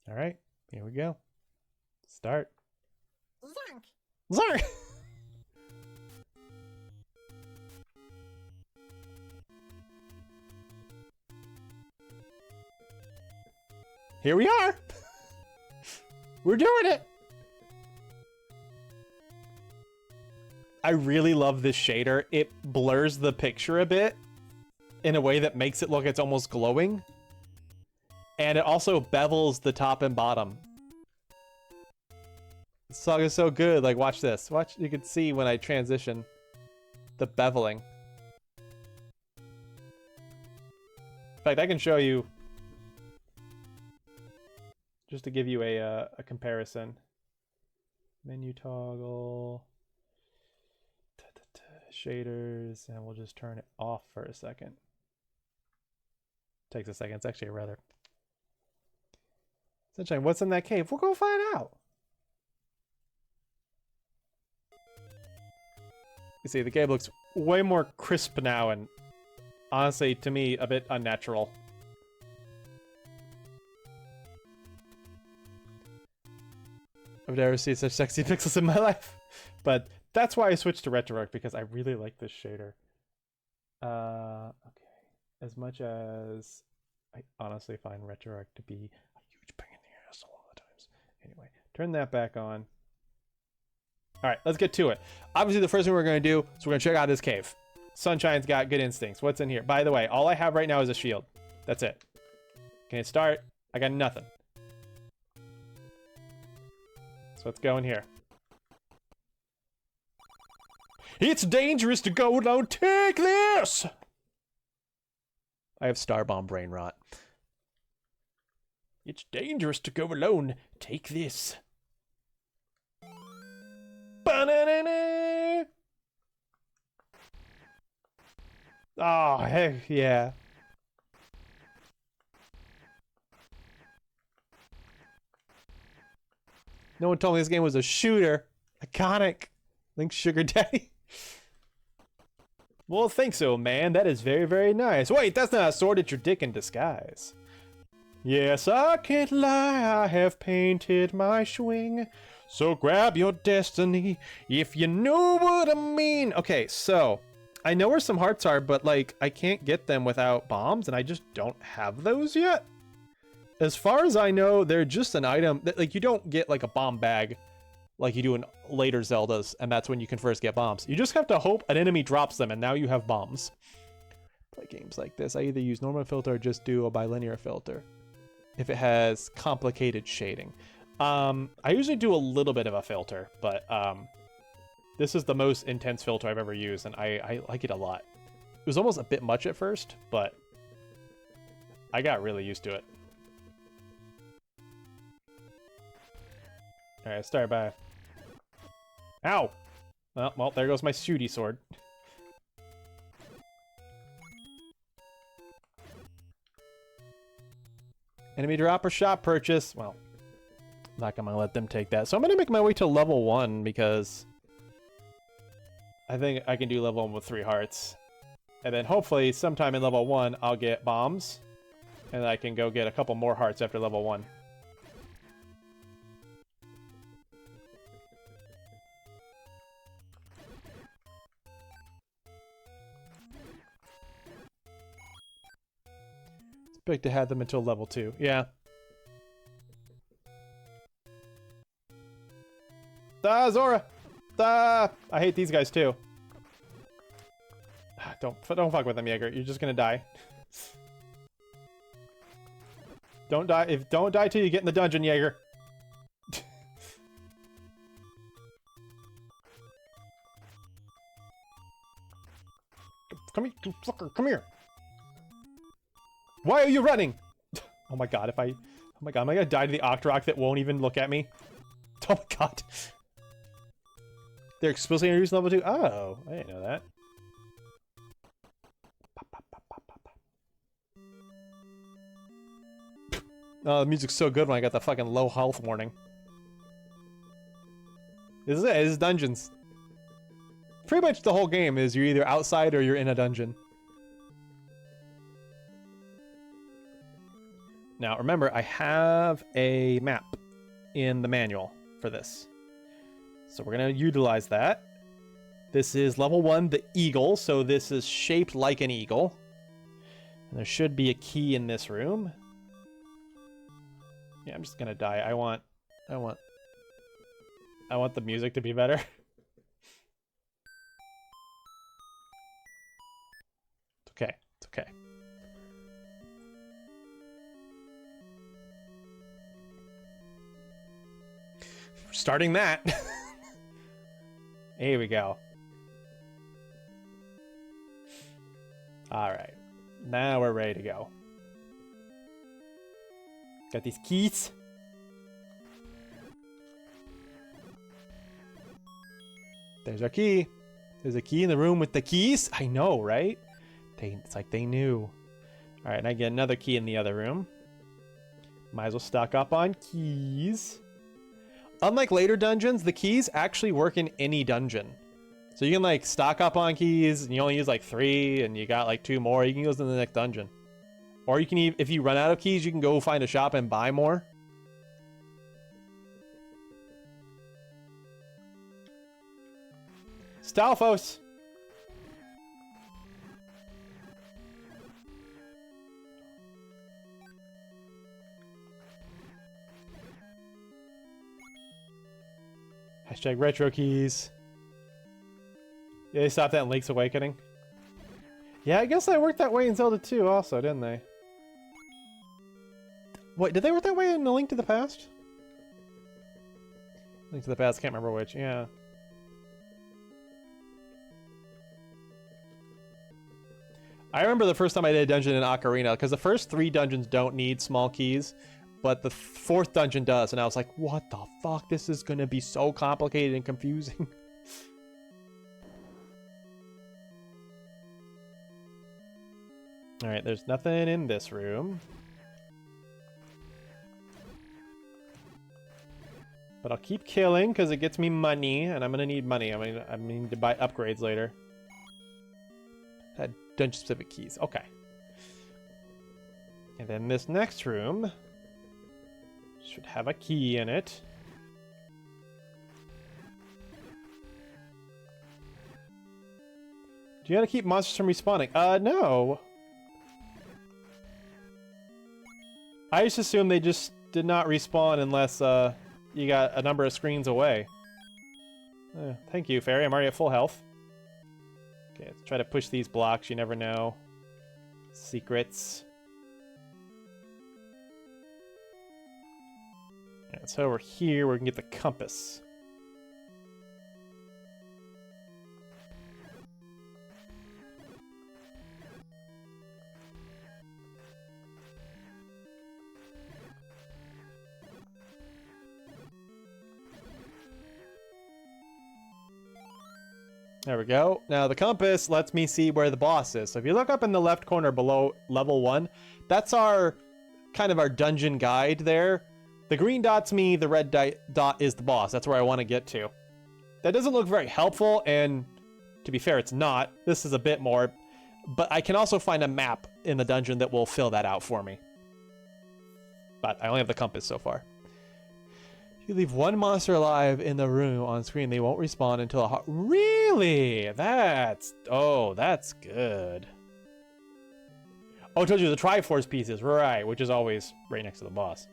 All right, here we go. Start. Zonk. Zonk. Here we are. We're doing it. I really love this shader. It blurs the picture a bit in a way that makes it look it's almost glowing. And it also bevels the top and bottom. This song is so good. Like, watch this. Watch. You can see when I transition the beveling. In fact, I can show you just to give you a comparison. Menu toggle. Shaders, and we'll just turn it off for a second. Takes a second. It's actually a rather... Sunshine, what's in that cave? We'll go find out. You see, the game looks way more crisp now, and honestly, to me, a bit unnatural. I've never seen such sexy pixels in my life. But that's why I switched to RetroArch, because I really like this shader. Okay. As much as I honestly find RetroArch to be a huge pain in the ass a lot of times. Anyway, turn that back on. All right, let's get to it. Obviously, the first thing we're going to do is we're going to check out this cave. Sunshine's got good instincts. What's in here? By the way, all I have right now is a shield. That's it. Can it start? I got nothing. So let's go in here. It's dangerous to go alone. Take this! I have Starbomb brain rot. It's dangerous to go alone. Take this. Ba-na-na-na! Oh, heck yeah. No one told me this game was a shooter. Iconic. Link's sugar daddy. Well, think so, man. That is very, very nice. Wait, that's not a sword. It's your dick in disguise. Yes, I can't lie. I have painted my swing. So grab your destiny if you know what I mean. Okay, so I know where some hearts are, but like I can't get them without bombs, and I just don't have those yet. As far as I know, they're just an item that, like, you don't get like a bomb bag like you do in later Zeldas, and that's when you can first get bombs. You just have to hope an enemy drops them, and now you have bombs. Play games like this, I either use normal filter or just do a bilinear filter if it has complicated shading. I usually do a little bit of a filter, but this is the most intense filter I've ever used, and I like it a lot. It was almost a bit much at first, but I got really used to it. All right, start by... Ow! Well, there goes my shooty sword. Enemy drop or shop purchase. Well, I'm not gonna let them take that. So I'm gonna make my way to level 1 because I think I can do level 1 with 3 hearts. And then hopefully sometime in level 1 I'll get bombs. And I can go get a couple more hearts after level 1. Expect to have them until level 2. Yeah. Ah, Zora! Ah! I hate these guys too. Don't fuck with them, Jaeger. You're just gonna die. Don't die. Don't die till you get in the dungeon, Jaeger. Come here, fucker, come here. Why are you running? Oh my god, oh my god, am I gonna die to the Octorok that won't even look at me? Oh my god. They're explicitly introduced level 2? Oh, I didn't know that. Oh, the music's so good when I got the fucking low health warning. This is it, it's dungeons. Pretty much the whole game is you're either outside or you're in a dungeon. Now, remember, I have a map in the manual for this. So we're going to utilize that. This is level 1, the eagle, so this is shaped like an eagle. And there should be a key in this room. Yeah, I'm just going to die. I want the music to be better. It's okay. It's okay. Starting that. Here we go. All right. Now we're ready to go. Got these keys. There's our key. There's a key in the room with the keys. I know, right? It's like they knew. All right, and I get another key in the other room. Might as well stock up on keys. Unlike later dungeons, the keys actually work in any dungeon. So you can like stock up on keys, and you only use like 3, and you got like 2 more. You can use them in the next dungeon. Or you can, if you run out of keys, you can go find a shop and buy more. Stalfos! Hashtag retro keys. Yeah, they stopped that in Link's Awakening. Yeah, I guess they worked that way in Zelda 2 also, didn't they? Wait, did they work that way in A Link to the Past? Link to the Past, can't remember which, yeah. I remember the first time I did a dungeon in Ocarina, because the first 3 dungeons don't need small keys, but the 4th dungeon does, and I was like, what the fuck? This is gonna be so complicated and confusing. Alright, there's nothing in this room. But I'll keep killing, because it gets me money, and I'm gonna need money. I mean, need to buy upgrades later. Dungeon-specific keys, okay. And then this next room should have a key in it. Do you gotta keep monsters from respawning? No. I just assumed they just did not respawn unless you got a number of screens away. Thank you, Fairy. I'm already at full health. Okay, let's try to push these blocks. You never know. Secrets. Yeah, so over here we can get the compass. There we go. Now the compass lets me see where the boss is. So if you look up in the left corner below level 1, that's our kind of our dungeon guide there. The green dot's me, the red dot is the boss. That's where I want to get to. That doesn't look very helpful, and to be fair, it's not. This is a bit more, but I can also find a map in the dungeon that will fill that out for me. But I only have the compass so far. If you leave one monster alive in the room on screen, they won't respawn until a hot... Really? That's... Oh, that's good. Oh, I told you the Triforce pieces, right? Which is always right next to the boss.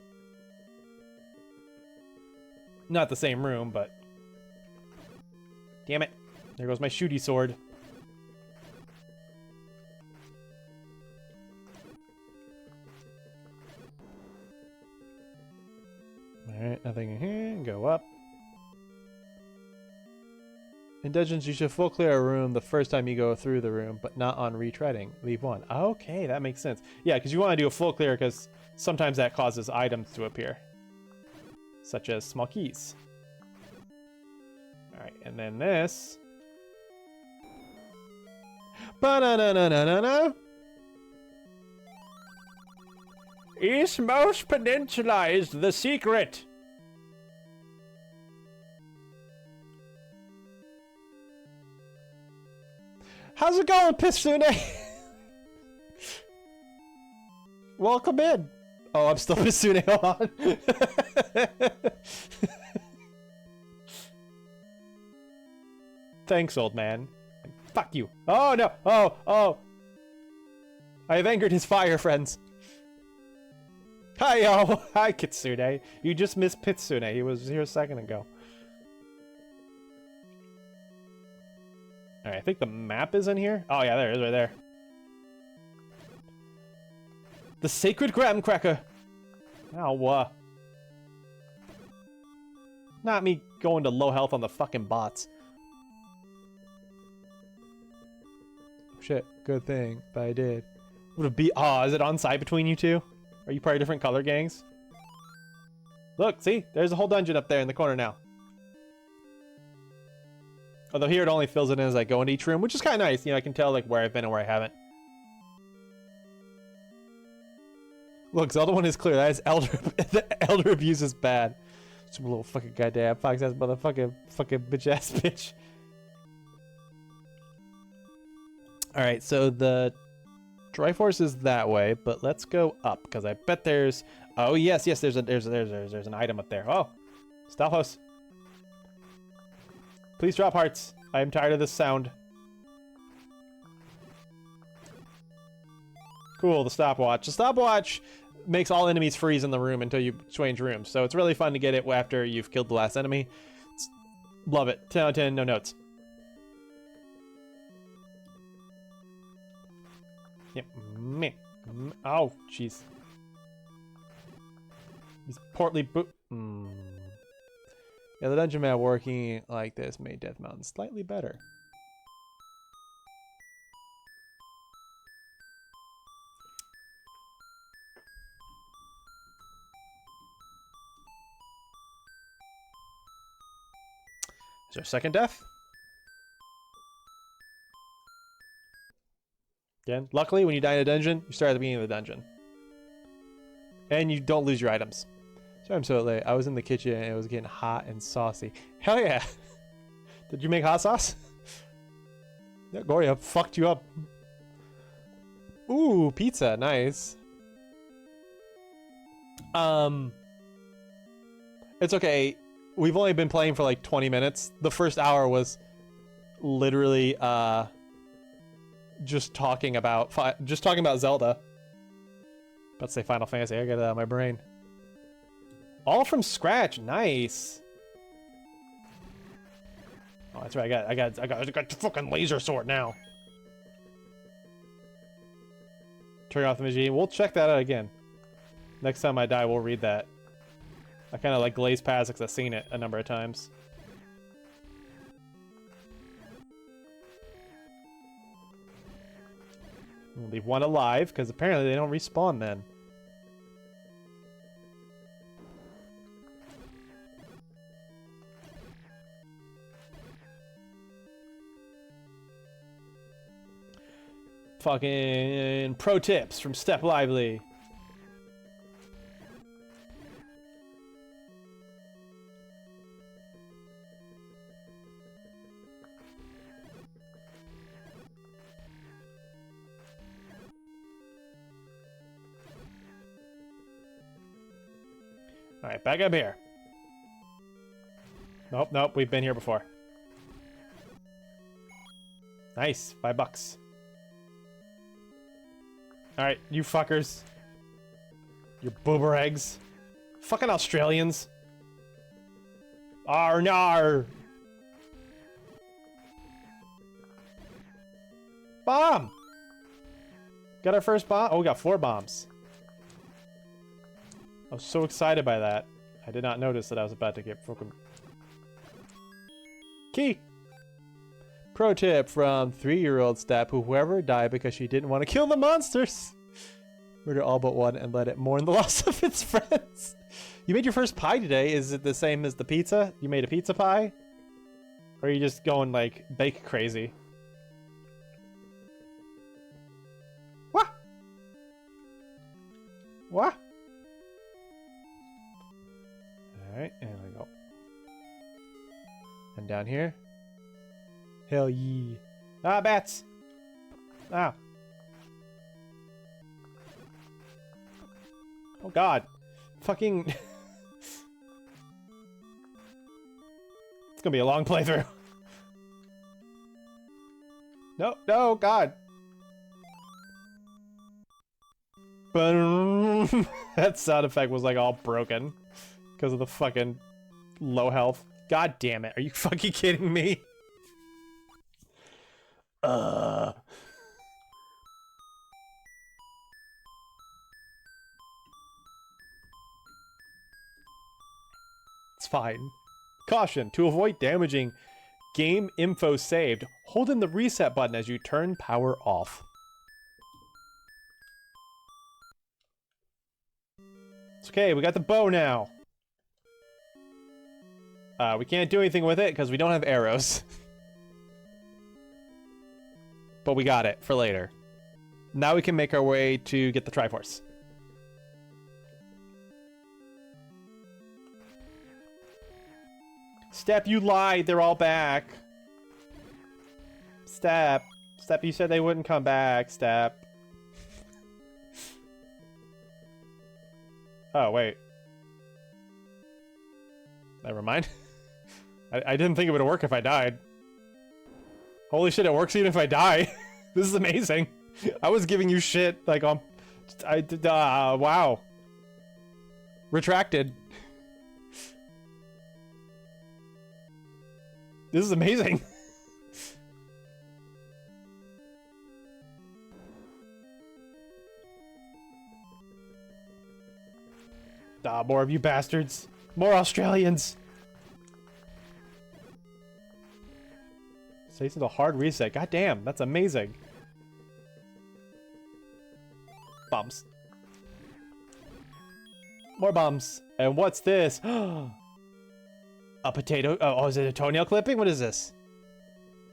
Not the same room, but damn it! There goes my shooty sword. All right, nothing in here. Go up. In dungeons, you should full clear a room the first time you go through the room, but not on retreading. Leave one. Okay, that makes sense. Yeah, because you want to do a full clear because sometimes that causes items to appear. Such as small keys. Alright, and then this. Ba-na-na-na-na-na-na! Eastmost Peninsula is the secret! How's it going, Pitsune? Welcome in. Oh, I'm still Pitsune. Hold on. Thanks, old man. Fuck you. Oh, no. Oh. I have angered his fire friends. Hi, yo. Hi, Kitsune. You just missed Pitsune. He was here a second ago. Alright, I think the map is in here. Oh, yeah, there it is right there. The Sacred Graham Cracker. Ow. Not me going to low health on the fucking bots. Shit, good thing that I did. Would it be? Oh, is it on site between you two? Are you part of different color gangs? Look, see? There's a whole dungeon up there in the corner now. Although here it only fills it in as I go into each room, which is kind of nice. You know, I can tell like where I've been and where I haven't. Look, Zelda 1 is clear. That is elder. The elder abuse is bad. Some little fucking goddamn fox ass motherfucking fucking bitch ass bitch. Alright, so the Triforce is that way, but let's go up because I bet there's. Oh yes, there's an item up there. Oh, Stalhos. Please drop hearts. I am tired of this sound. Cool, the stopwatch. The stopwatch makes all enemies freeze in the room until you change rooms. So it's really fun to get it after you've killed the last enemy. Love it. 10 out of 10, no notes. Yep. Oh, jeez. These portly Yeah, the dungeon map working like this made Death Mountain slightly better. Is there a second death? Again, luckily when you die in a dungeon, you start at the beginning of the dungeon. And you don't lose your items. Sorry I'm so late. I was in the kitchen and it was getting hot and saucy. Hell yeah! Did you make hot sauce? Yeah, Goria fucked you up. Ooh, pizza, nice. It's okay. We've only been playing for like 20 minutes. The first hour was literally just talking about Zelda. About to say Final Fantasy. I got it out of my brain. All from scratch. Nice. Oh, that's right. I got the fucking laser sword now. Turn off the machine. We'll check that out again. Next time I die, we'll read that. I kind of like glaze past because I've seen it a number of times. We'll leave one alive because apparently they don't respawn then. Fucking pro tips from Step Lively. Alright, back up here. Nope, we've been here before. Nice, $5. Alright, you fuckers. Your boober eggs. Fucking Australians. Arnar! Bomb! Got our first bomb? Oh, we got 4 bombs. I was so excited by that. I did not notice that I was about to get fucking... Key! Pro tip from 3-year-old Step, whoever died because she didn't want to kill the monsters. Murder all but one and let it mourn the loss of its friends. You made your first pie today. Is it the same as the pizza? You made a pizza pie? Or are you just going like bake crazy? What? What? Alright, and we go. And down here. Hell yeah. Ah, bats! Ah. Oh god. Fucking... It's gonna be a long playthrough. No, no, god. That sound effect was like all broken. Because of the fucking low health. God damn it. Are you fucking kidding me? It's fine. Caution, to avoid damaging game info saved, hold in the reset button as you turn power off. It's okay, we got the bow now. We can't do anything with it because we don't have arrows. But we got it for later. Now we can make our way to get the Triforce. Step, you lied. They're all back. Step. Step, you said they wouldn't come back. Step. Oh, wait. Never mind. I didn't think it would work if I died. Holy shit, it works even if I die. This is amazing. I was giving you shit, like, on... wow. Retracted. This is amazing. More of you bastards. More Australians. Saves a hard reset. God damn, that's amazing. Bombs. More bombs. And what's this? A potato. Oh, is it a toenail clipping? What is this?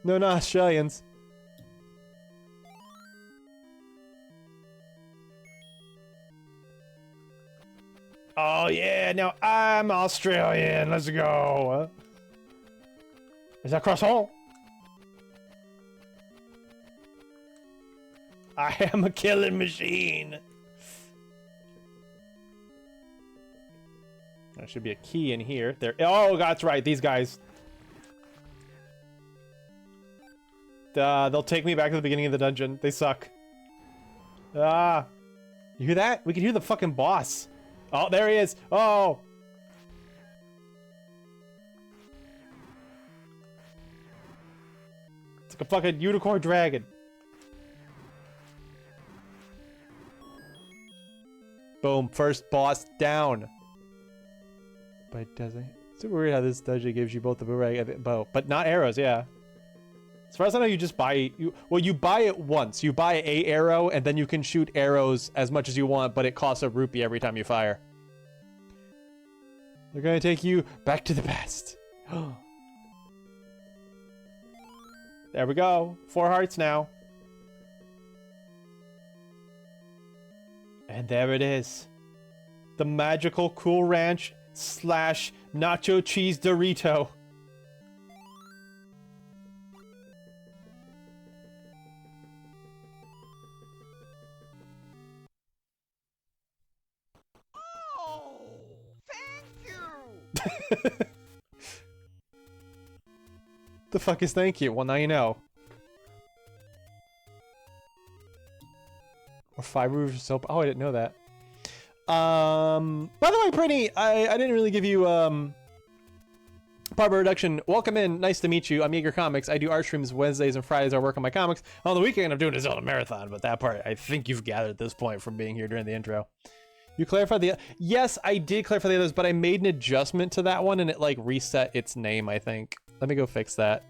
No, not Australians. Oh yeah, now I'm Australian. Let's go. Is that cross hole? I am a killing machine. There should be a key in here. There. Oh, that's right. These guys. They'll take me back to the beginning of the dungeon. They suck. Ah. You hear that? We can hear the fucking boss. Oh, there he is. Oh. It's like a fucking unicorn dragon. Boom. First boss down. But it doesn't. It's super weird how this dungeon gives you both the boomerang and the bow, but not arrows. Yeah. As far as I know, you just buy you buy it once. You buy a arrow and then you can shoot arrows as much as you want, but it costs a rupee every time you fire. They're gonna take you back to the past. There we go. 4 hearts now. And there it is. The magical Cool Ranch / nacho cheese Dorito. Oh, thank you. The fuck is thank you? Well, now you know. We're 5 roofs of soap. Oh, I didn't know that. By the way, Pretty, I didn't really give you part of a reduction. Welcome in. Nice to meet you. I'm Eager Comics. I do art streams Wednesdays and Fridays. I work on my comics. On the weekend, I'm doing a Zelda marathon, but that part I think you've gathered at this point from being here during the intro. You clarified the... Yes, I did clarify the others, but I made an adjustment to that one and it like reset its name, I think. Let me go fix that.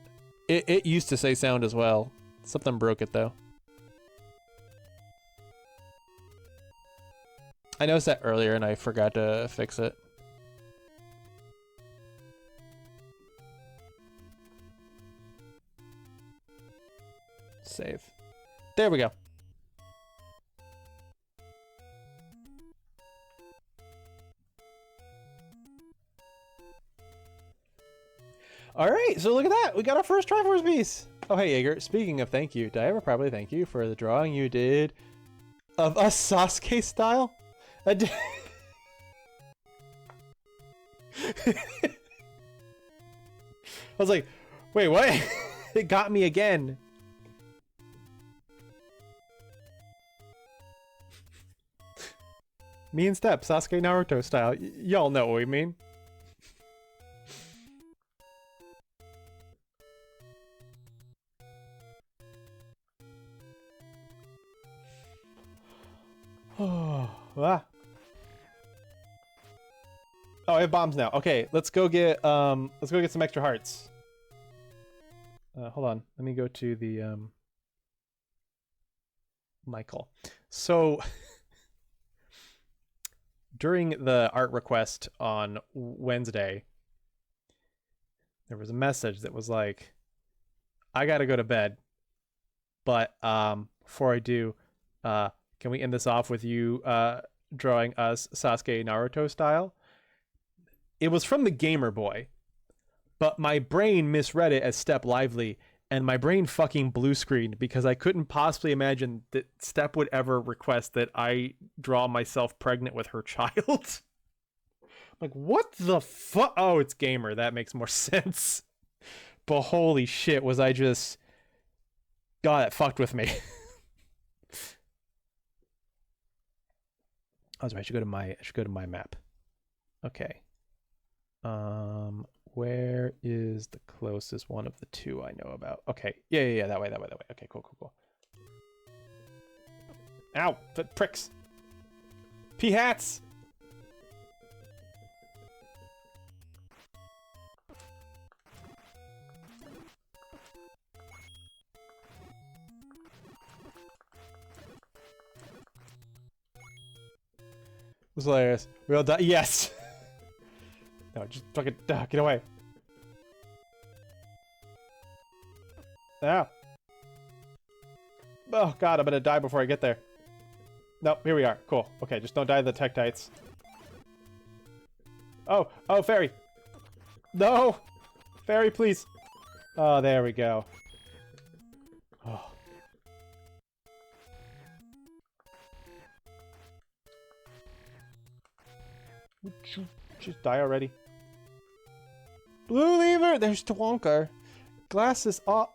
It used to say sound as well. Something broke it though. I noticed that earlier and I forgot to fix it. Save. There we go. All right, so look at that. We got our first Triforce piece. Oh, hey, Jaeger. Speaking of thank you, did I ever probably thank you for the drawing you did of us Sasuke style? I did. I was like, wait, what? It got me again. Me and Step, Sasuke Naruto style. Y'all know what we mean. Oh, ah. Oh, I have bombs now. Okay, let's go get some extra hearts. Hold on. Let me go to the Michael. So during the art request on Wednesday, there was a message that was like, I gotta go to bed, but before I do, can we end this off with you drawing us Sasuke Naruto style? It was from the Gamer Boy, but my brain misread it as Step Lively, and my brain fucking blue screened because I couldn't possibly imagine that Step would ever request that I draw myself pregnant with her child. Like, what the fuck? Oh, it's Gamer. That makes more sense. But holy shit, was I just... God, that fucked with me. Oh, sorry, I should go to my map. Okay. Where is the closest one of the two I know about? Okay. Yeah, that way. Okay, cool. Ow, the pricks. Pea hats. It was hilarious. We all die. Yes. No, just fucking get away. Ah. Oh god, I'm gonna die before I get there. Nope, here we are. Cool. Okay, just don't die to the Tektites. Oh, fairy. No! Fairy, please. Oh, there we go. Oh. Just die already. Blue lever! There's Twonker. Glasses off.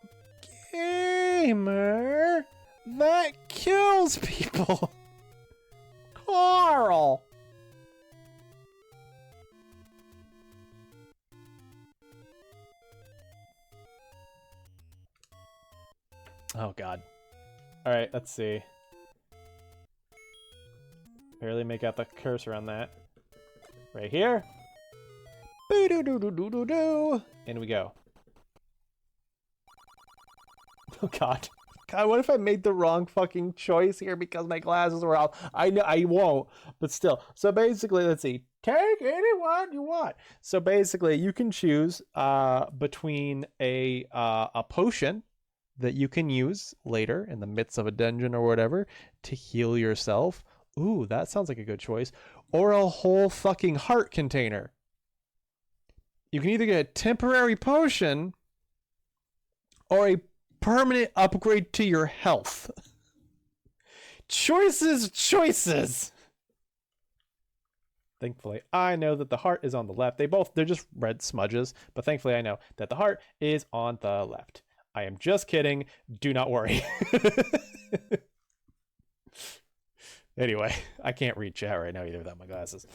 Gamer! That kills people! Carl! Oh god. Alright, let's see. Barely make out the cursor on that. Right here. Boo-doo-doo-doo-doo-doo-doo. In we go. Oh god. God, what if I made the wrong fucking choice here because my glasses were off? I know I won't, but still. So basically, let's see. Take anyone you want. So basically, you can choose between a potion that you can use later in the midst of a dungeon or whatever to heal yourself. Ooh, that sounds like a good choice. Or a whole fucking heart container. You can either get a temporary potion or a permanent upgrade to your health. Choices. Thankfully, I know that the heart is on the left. They're just red smudges, but thankfully I know that the heart is on the left. I am just kidding. Do not worry. Anyway, I can't read chat right now either without my glasses.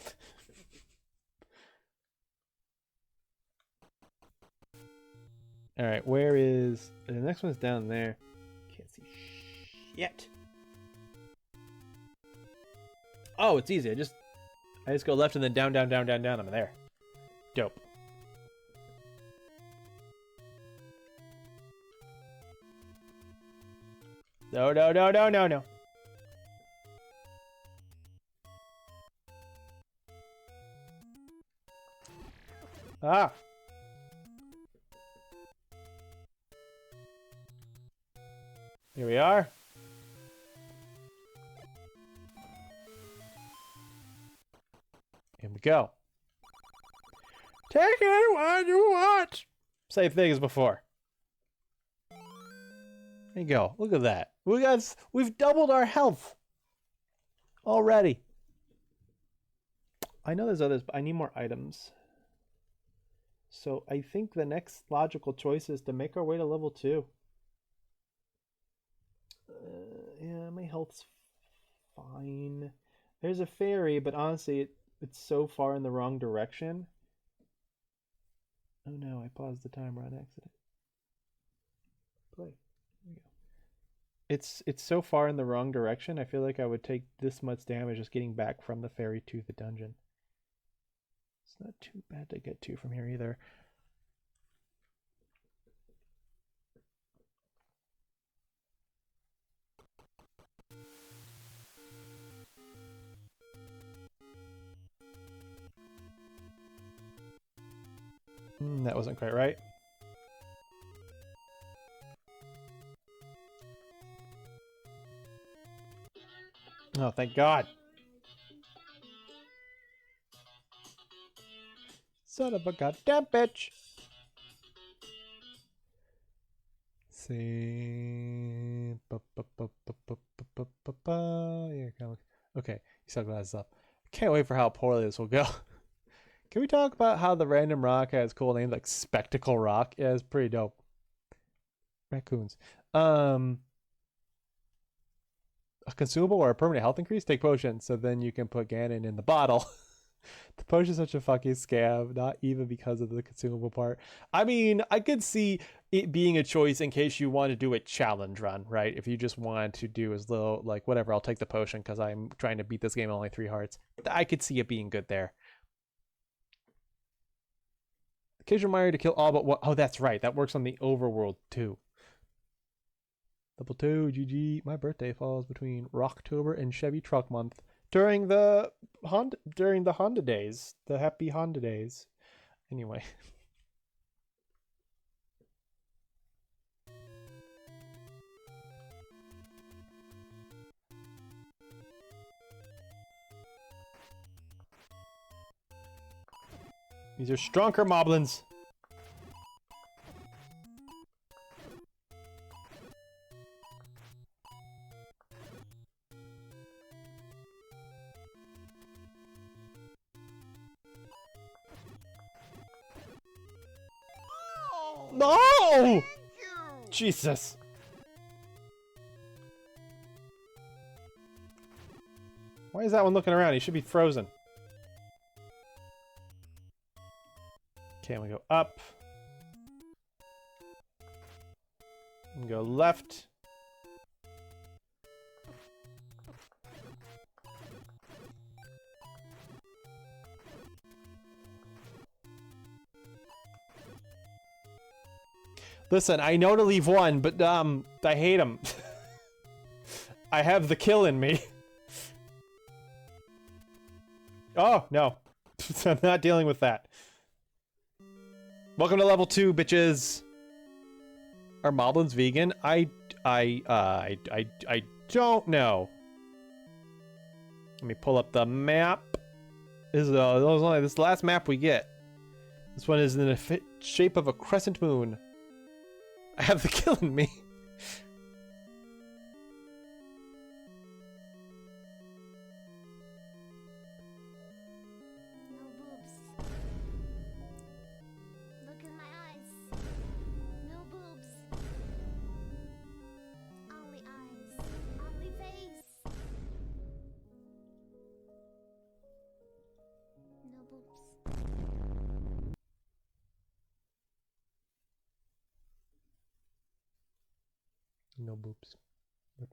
All right, where is the next one's down there? Can't see shit. Oh, it's easy. I just go left and then down, down, down, down, down. I'm there. Dope. No, no, no, no, no, no. Ah. Here we are. Here we go. Take it what you want. Same thing as before. There you go. Look at that. We've doubled our health already. I know there's others, but I need more items. So I think the next logical choice is to make our way to level 2. Yeah, my health's fine. There's a fairy, but honestly, it's so far in the wrong direction. Oh no, I paused the timer on accident. Play. There we go. It's so far in the wrong direction, I feel like I would take this much damage just getting back from the fairy to the dungeon. It's not too bad to get to from here either. That wasn't quite right. Oh, thank God. Son of a goddamn bitch. See. Yeah, okay, you still glasses up. Can't wait for how poorly this will go. Can we talk about how the random rock has cool names like Spectacle Rock? Yeah, it's pretty dope. Raccoons. A consumable or a permanent health increase? Take potion, so then you can put Ganon in the bottle. The potion's such a fucking scam, not even because of the consumable part. I mean, I could see it being a choice in case you want to do a challenge run, right? If you just want to do as little, like, whatever, I'll take the potion because I'm trying to beat this game at only 3 hearts. I could see it being good there. Occasional Mario to kill all but what? Oh, that's right. That works on the overworld too. Level 2, GG. My birthday falls between Rocktober and Chevy Truck Month during the Honda days, the happy Honda days. Anyway. These are stronger moblins. Oh, No! thank you. Jesus. Why is that one looking around? He should be frozen. Okay, we go up. And go left. Listen, I know to leave one, but I hate him. I have the kill in me. Oh, no. I'm not dealing with that. Welcome to level 2, bitches. Are moblins vegan? I don't know. Let me pull up the map. This is the last map we get. This one is in the shape of a crescent moon. I have the kill in me. No boobs. Look in my eyes. No boobs. Only eyes. Only face. No boobs.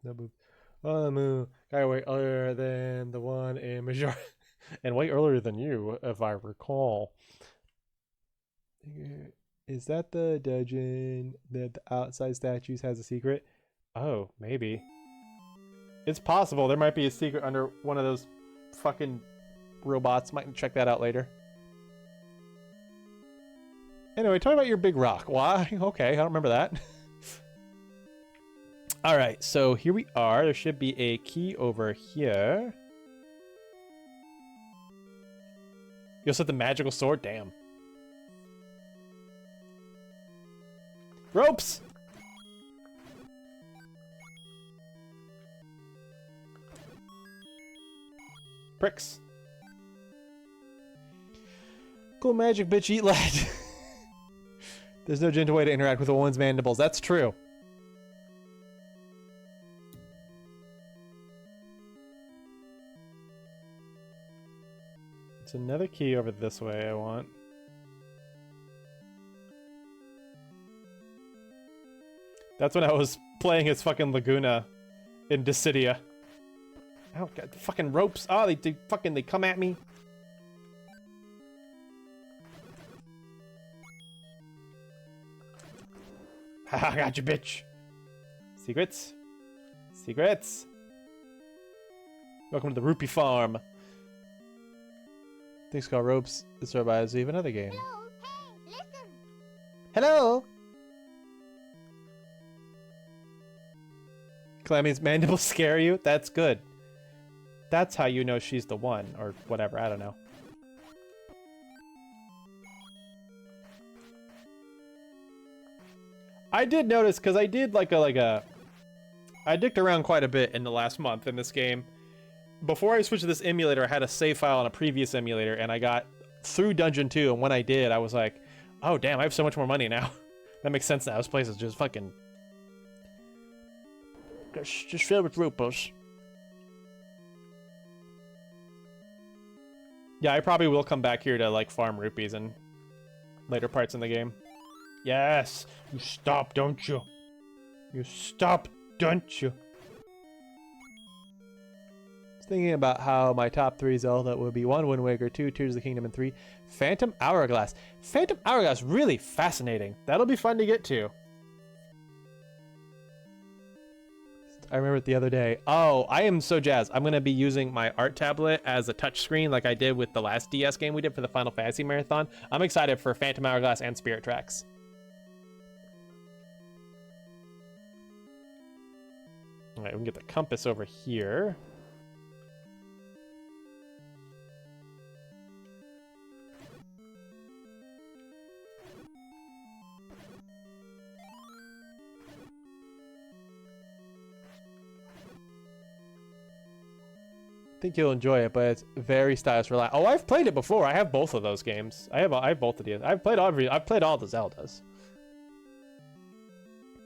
No boobs. Oh, moo. Gotta wait earlier than the one in Major. And way earlier than you, if I recall. Is that the dungeon that the outside statues has a secret? Oh, maybe. It's possible. There might be a secret under one of those fucking robots. Might check that out later. Anyway, tell me about your big rock. Why? Okay, I don't remember that. All right, so here we are. There should be a key over here. You also have the magical sword? Damn. Ropes! Pricks. Cool magic, bitch, eat lead. There's no gentle way to interact with a woman's mandibles. That's true. It's another key over this way I want. That's when I was playing as fucking Laguna in Dissidia. Oh god, the fucking ropes. Oh, they come at me. Haha, got you, bitch. Secrets? Secrets? Welcome to the Rupee Farm. Things called ropes. It's survives even another game. Hello, hey, listen. Hello? Calamy's mandibles scare you? That's good. That's how you know she's the one, or whatever, I don't know. I did notice, because I did I dicked around quite a bit in the last month in this game. Before I switched to this emulator, I had a save file on a previous emulator, and I got through Dungeon 2, and when I did, I was like, oh damn, I have so much more money now. That makes sense now. This place is just fucking... just filled with rupees. Yeah, I probably will come back here to, like, farm rupees in later parts in the game. Yes! You stop, don't you? You stop, don't you? I was thinking about how my top 3 Zelda would be 1, Wind Waker, 2, Tears of the Kingdom, and 3, Phantom Hourglass. Phantom Hourglass, really fascinating. That'll be fun to get to. I remember it the other day. Oh, I am so jazzed. I'm going to be using my art tablet as a touchscreen like I did with the last DS game we did for the Final Fantasy Marathon. I'm excited for Phantom Hourglass and Spirit Tracks. All right, we can get the compass over here. I think you'll enjoy it, but it's very stylus reliant. Oh, I've played it before. I have both of those games. I have both of these. I've played all the Zeldas.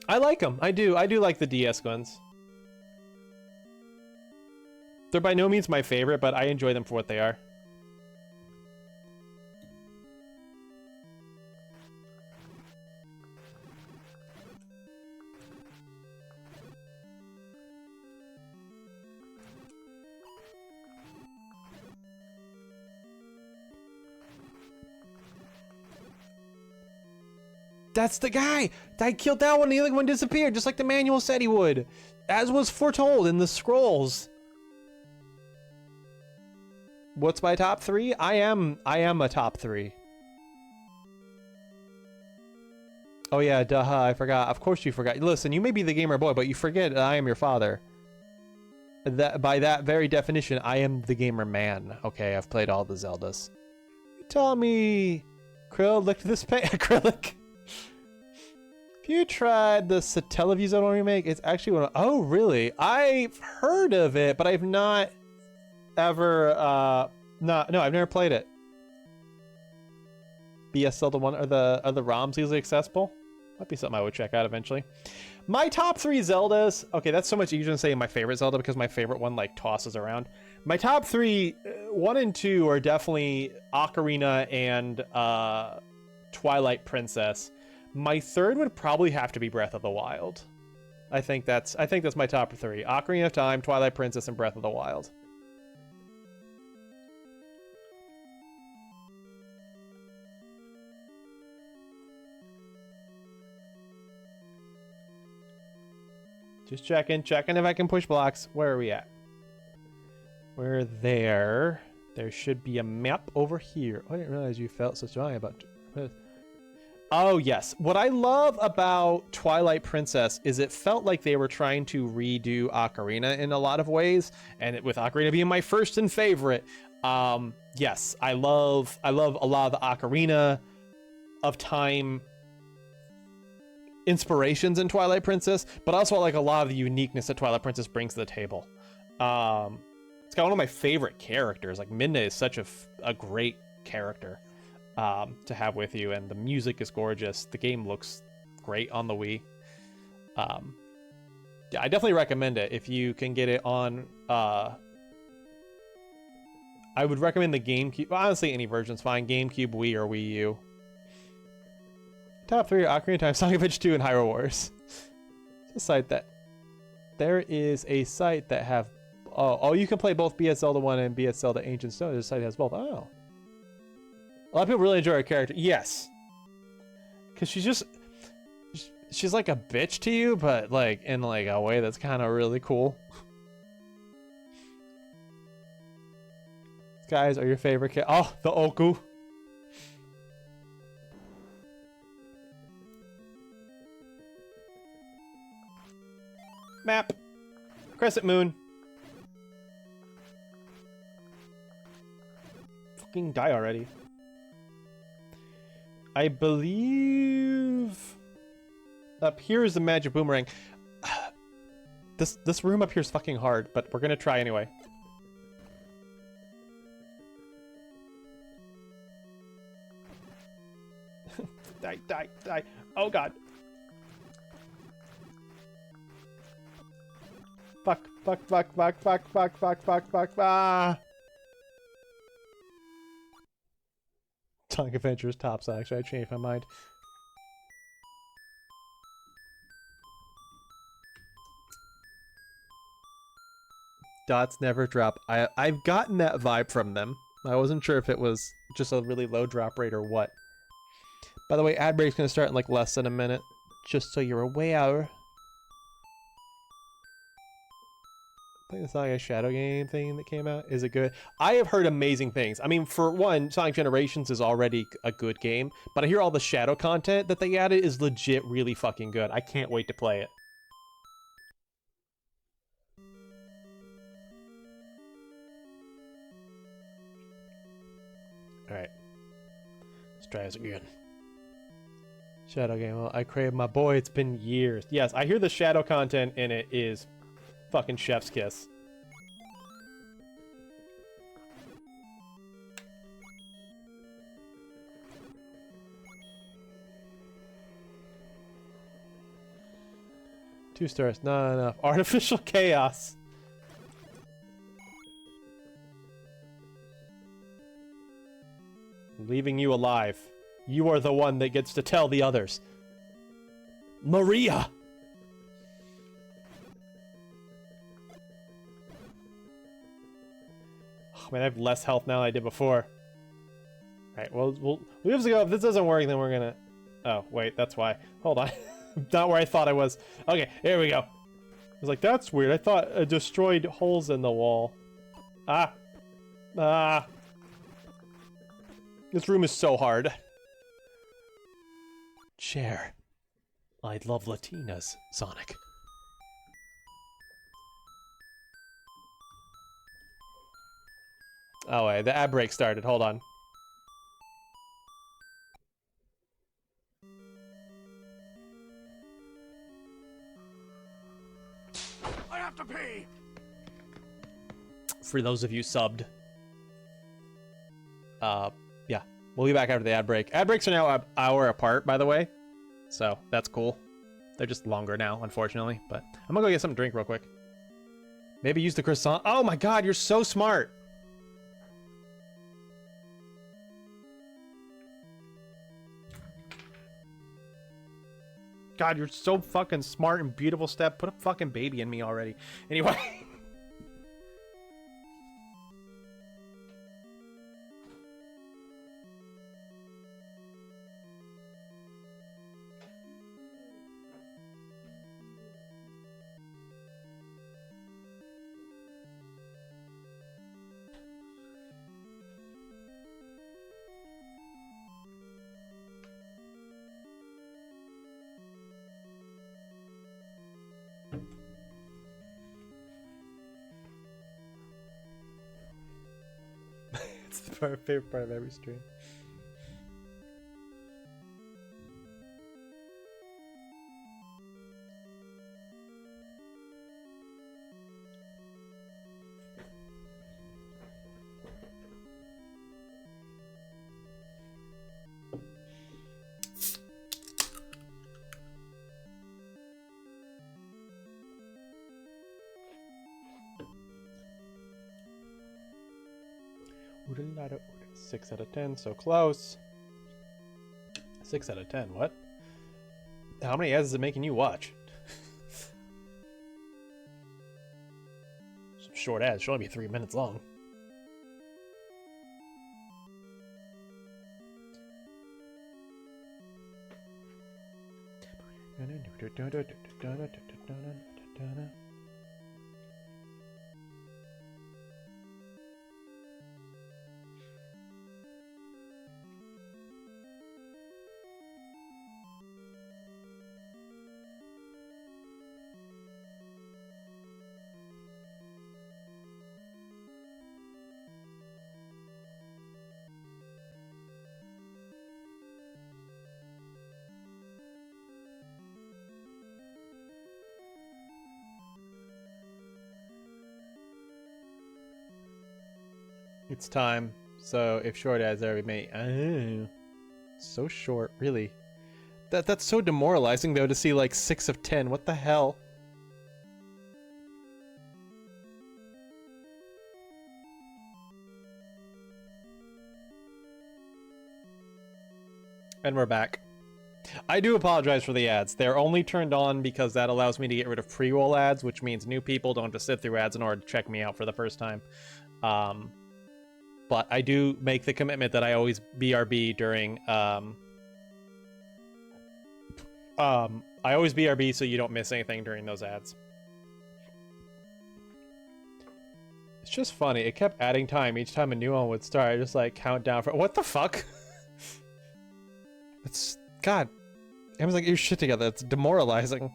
I like them. I do like the DS ones. They're by no means my favorite, but I enjoy them for what they are. That's the guy! I killed that one, the other one disappeared, just like the manual said he would. As was foretold in the scrolls. What's my top 3? I am a top 3. Oh yeah, duh, I forgot. Of course you forgot. Listen, you may be the gamer boy, but you forget that I am your father. That by that very definition, I am the gamer man. Okay, I've played all the Zeldas. Tommy! Krill licked this acrylic. Have you tried the Satellaview Zelda remake? It's actually one of... Oh, really? I've heard of it, but I've not ever... No, I've never played it. BS Zelda 1... Are the ROMs easily accessible? Might be something I would check out eventually. My top 3 Zeldas... Okay, that's so much easier than saying my favorite Zelda because my favorite one, like, tosses around. My top 3, 1 and 2 are definitely Ocarina and Twilight Princess. My third would probably have to be Breath of the Wild. I think that's my top 3. Ocarina of Time, Twilight Princess, and Breath of the Wild. Just checking if I can push blocks. Where are we at? We're there. There should be a map over here. I didn't realize you felt so strong about... Oh, yes. What I love about Twilight Princess is it felt like they were trying to redo Ocarina in a lot of ways. And with Ocarina being my first and favorite, yes, I love a lot of the Ocarina of Time inspirations in Twilight Princess, but also like a lot of the uniqueness that Twilight Princess brings to the table. It's got one of my favorite characters. Like Midna is such a great character to have with you, and the music is gorgeous. The game looks great on the Wii. Yeah, I definitely recommend it if you can get it on. I would recommend the GameCube. Honestly, any version's fine. GameCube, Wii, or Wii U. Top 3 are Ocarina of Time, Sonic Adventure 2, and Hyrule Wars. It's a site that... There is a site that have... Oh, you can play both BS Zelda 1 and BS Zelda Ancient Stone. This site has both. Oh. A lot of people really enjoy her character. Yes. Because she's just... She's like a bitch to you, but like in like a way that's kind of really cool. Guys, are your favorite kid? Oh, the Oku. Map. Crescent Moon. Fucking die already. I believe up here is the magic boomerang. This room up here is fucking hard, but we're gonna try anyway. Die. Oh god. Fuck. Ah. Sonic Adventure is tops, actually. I changed my mind. Dots never drop. I've gotten that vibe from them. I wasn't sure if it was just a really low drop rate or what. By the way, ad break's gonna start in like less than a minute. Just so you're aware. I think it's like a Shadow game thing that came out. Is it good? I have heard amazing things. I mean, for one, Sonic Generations is already a good game, but I hear all the Shadow content that they added is legit really fucking good. I can't wait to play it. Alright. Let's try this again. Shadow game. Well, I crave my boy. It's been years. Yes, I hear the Shadow content in it is fucking chef's kiss. Two stars, not enough. Artificial chaos. Leaving you alive. You are the one that gets to tell the others. Maria! Oh, man, I have less health now than I did before. Alright, well, we have to go. If this doesn't work, then we're gonna... Oh, wait, that's why. Hold on. Not where I thought I was. Okay, here we go. I was like, that's weird. I thought I destroyed holes in the wall. Ah. This room is so hard. Chair. I love Latinas, Sonic. Oh, wait, the ad break started. Hold on. I have to pee. For those of you subbed. Yeah. We'll be back after the ad break. Ad breaks are now an hour apart, by the way. So, that's cool. They're just longer now, unfortunately. But I'm gonna go get something to drink real quick. Maybe use the croissant. Oh my god, you're so smart! God, you're so fucking smart and beautiful, Step. Put a fucking baby in me already. Anyway. It's the favorite part of every stream. Oodalada, 6 out of 10, so close. 6 out of 10, what? How many ads is it making you watch? Some short ads should only be 3 minutes long. It's time. So if short ads are made, oh, so short, really. That's so demoralizing though to see like 6 of 10. What the hell? And we're back. I do apologize for the ads. They're only turned on because that allows me to get rid of pre-roll ads, which means new people don't have to sit through ads in order to check me out for the first time. But I do make the commitment that I always BRB during, I always BRB so you don't miss anything during those ads. It's just funny. It kept adding time each time a new one would start. I just like count down for, what the fuck? It's, God. I was like, get your shit together. It's demoralizing.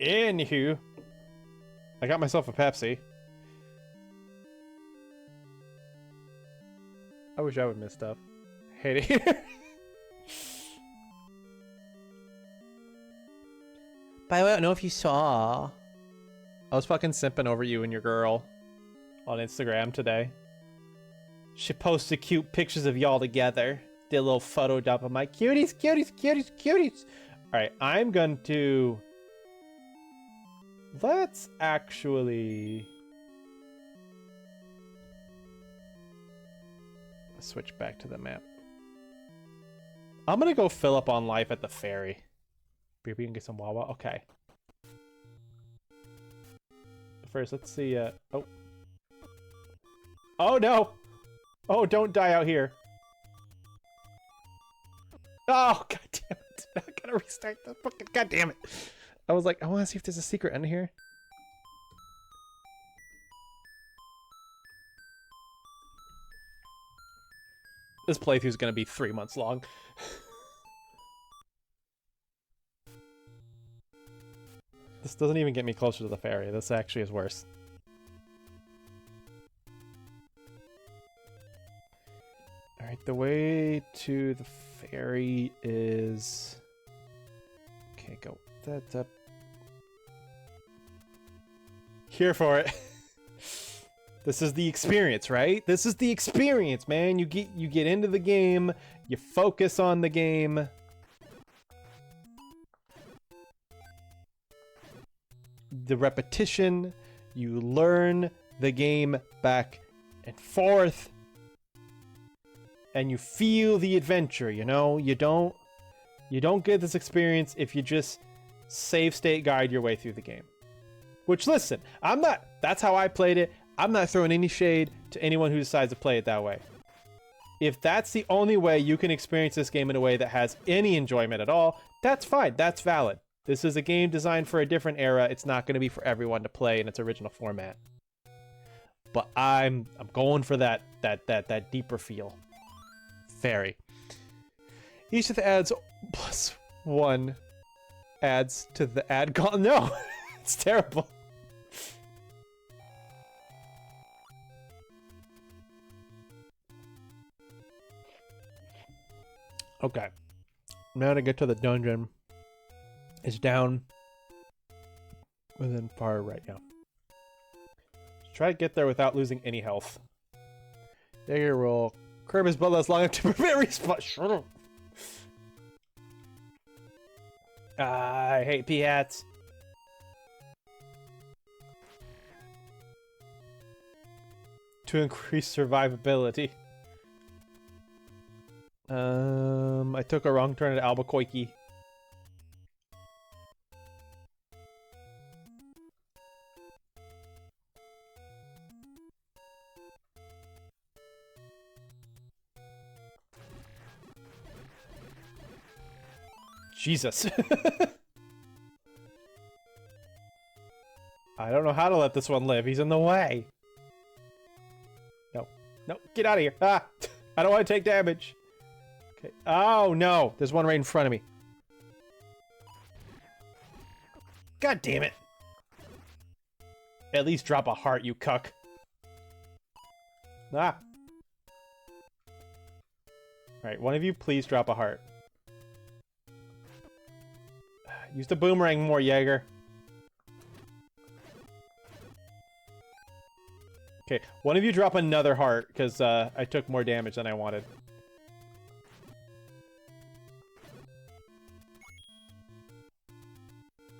Anywho, I got myself a Pepsi. I wish I would miss stuff. Hate it here. By the way, I don't know if you saw. I was fucking simping over you and your girl on Instagram today. She posted cute pictures of y'all together. Did a little photo dump of my cuties, cuties, cuties, cuties. Alright, I'm going to... Let's actually switch back to the map. I'm gonna go fill up on life at the ferry. Maybe we can get some Wawa. Okay. But first, let's see. Oh. Oh no! Oh, don't die out here. Oh, god damn it! I gotta restart the fucking. God damn it! I was like, I want to see if there's a secret in here. This playthrough's gonna be 3 months long. This doesn't even get me closer to the ferry. This actually is worse. Alright, the way to the ferry is... Okay, go. That's up. Here for it. This is the experience, right? This is the experience, man. You get into the game, you focus on the game. The repetition, you learn the game back and forth. And you feel the adventure, you know? You don't get this experience if you just save state guide your way through the game. Which, listen, that's how I played it. I'm not throwing any shade to anyone who decides to play it that way. If that's the only way you can experience this game in a way that has any enjoyment at all, that's fine, that's valid. This is a game designed for a different era. It's not going to be for everyone to play in its original format. But I'm going for that deeper feel. Very. Each of the ads +1 adds to the ad gauntlet. No, it's terrible. Okay. Now to get to the dungeon. It's down within far right now. Try to get there without losing any health. There you roll. Curb his bloodlust long enough to prevent respawn. Shut up. I hate pee-hats. To increase survivability. I took a wrong turn at Albuquerque. Jesus. I don't know how to let this one live. He's in the way. No. No, get out of here. Ah! I don't want to take damage. Okay. Oh, no. There's one right in front of me. God damn it. At least drop a heart, you cuck. Ah. Alright, one of you please drop a heart. Use the boomerang more, Jaeger. Okay, one of you drop another heart, because I took more damage than I wanted.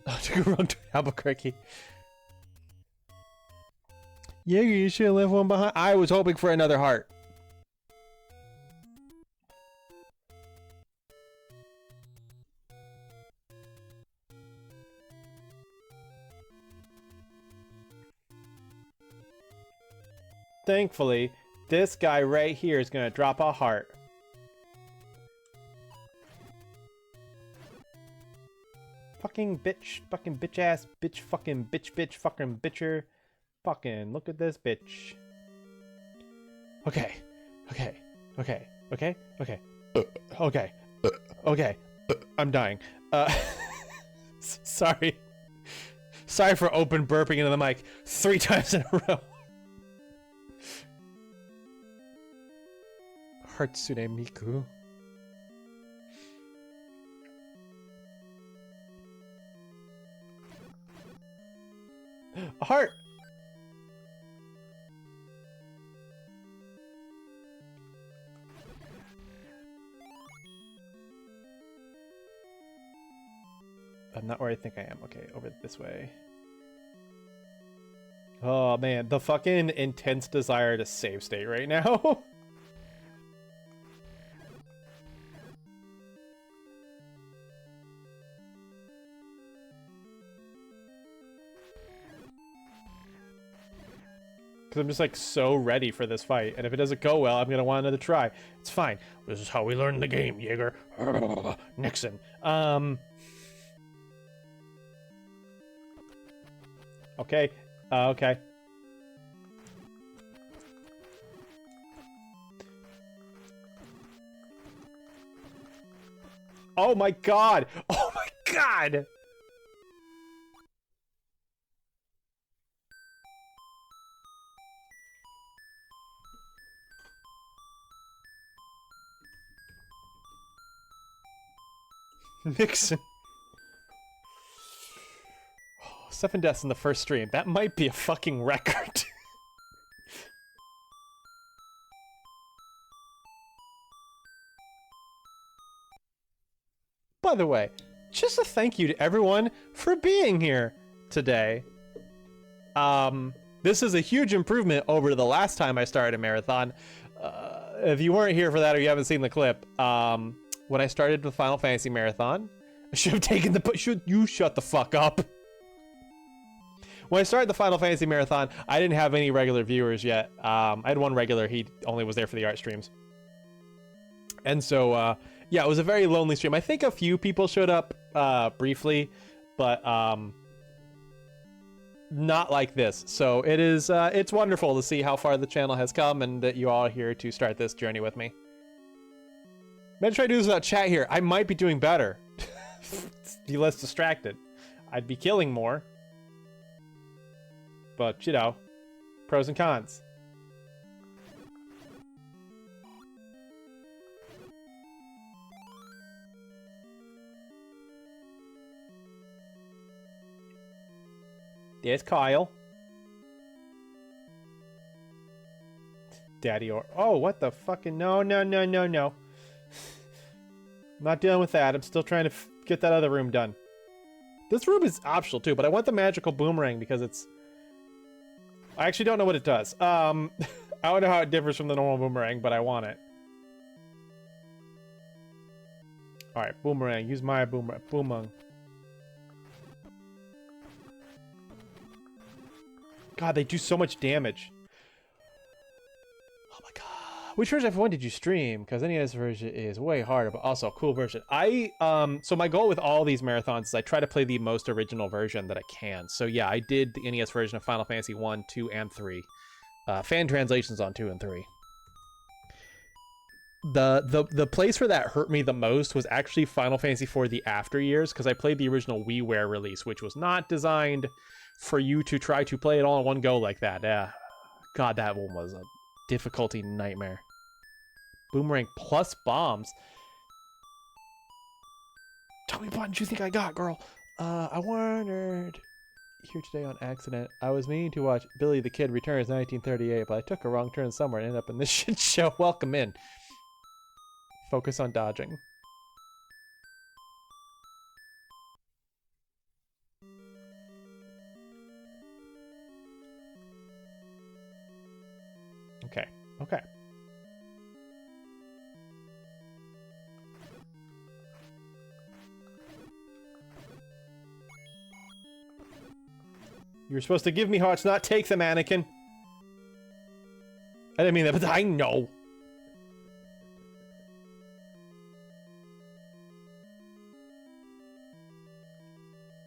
I took a wrong turn, Albuquerque. Jaeger, you should have left one behind. I was hoping for another heart. Thankfully, this guy right here is gonna drop a heart. Fucking bitch, fucking bitch ass, bitch, fucking bitcher. Fucking look at this bitch. Okay, okay, okay, okay, okay, okay, okay. I'm dying. Sorry. Sorry for open burping into the mic 3 times in a row. Hatsune Miku. A heart! I'm not where I think I am. Okay, over this way. Oh man, the fucking intense desire to save state right now. Because I'm just like so ready for this fight, and if it doesn't go well, I'm gonna want another try. It's fine. This is how we learn the game, Jaeger. Nixon. Okay. Okay. Oh my god! Oh my god! Nixon. 7 deaths in the first stream. That might be a fucking record. By the way, just a thank you to everyone for being here today. This is a huge improvement over the last time I started a marathon. If you weren't here for that or you haven't seen the clip, when I started the Final Fantasy marathon, I should have taken the... You shut the fuck up. When I started the Final Fantasy marathon, I didn't have any regular viewers yet. I had one regular. He only was there for the art streams. And so, yeah, it was a very lonely stream. I think a few people showed up briefly, but not like this. So it is, it's wonderful to see how far the channel has come and that you all are here to start this journey with me. I'm gonna try to do this without chat here. I might be doing better. Be less distracted. I'd be killing more. But, you know, pros and cons. There's Kyle. Daddy or... Oh, what the fucking... No, no, no, no, no. I'm not dealing with that. I'm still trying to get that other room done. This room is optional too, but I want the magical boomerang because it's... I actually don't know what it does. I don't know how it differs from the normal boomerang, but I want it. Alright, boomerang. Use my boomerang. Boomang. God, they do so much damage. Oh my god. Which version of F1 did you stream? Because NES version is way harder, but also a cool version. So my goal with all these marathons is I try to play the most original version that I can. So yeah, I did the NES version of Final Fantasy 1, 2, and 3. Fan translations on 2 and 3. The place where that hurt me the most was actually Final Fantasy 4 The After Years, because I played the original WiiWare release, which was not designed for you to try to play it all in one go like that. God, that one was a difficulty nightmare. Boomerang plus bombs. Tell me what buttons you think I got, girl. I wandered here today on accident. I was meaning to watch Billy the Kid Returns 1938, but I took a wrong turn somewhere and ended up in this shit show. Welcome in. Focus on dodging. Okay, okay. You were supposed to give me hearts, not take them, Anakin. I didn't mean that, but I know.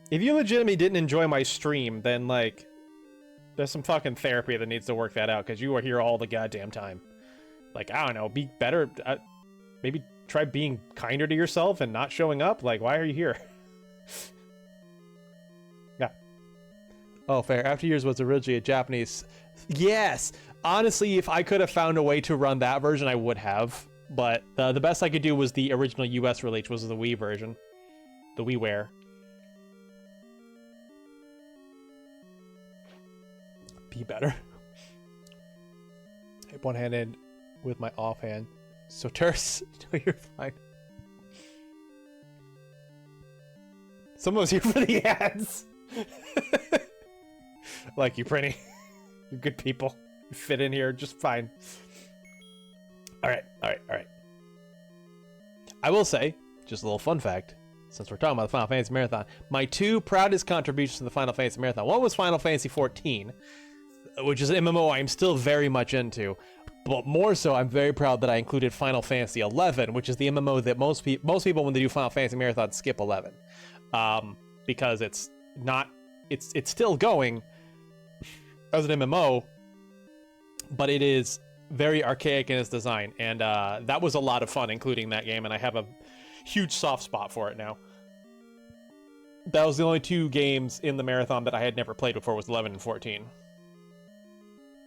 If you legitimately didn't enjoy my stream, then, like, there's some fucking therapy that needs to work that out, because you are here all the goddamn time. Like, I don't know, be better. Maybe try being kinder to yourself and not showing up. Like, why are you here? Yeah. Oh, fair. After Years was originally a Japanese... Yes! Honestly, if I could have found a way to run that version, I would have. But the best I could do was the original US release, was the Wii version. The WiiWare. Be better. Hit one-handed with my offhand. So terse. No, you're fine. Someone's here for the ads. Like you, Prinny. You're good people. You fit in here just fine. Alright, alright, alright. I will say, just a little fun fact, since we're talking about the Final Fantasy Marathon, my two proudest contributions to the Final Fantasy Marathon. One was Final Fantasy 14, which is an MMO I'm still very much into. But more so, I'm very proud that I included Final Fantasy 11, which is the MMO that most people, when they do Final Fantasy Marathon, skip 11. Because it's still going as an MMO, but it is very archaic in its design. And that was a lot of fun, including that game, and I have a huge soft spot for it now. That was the only two games in the marathon that I had never played before, was 11 and 14.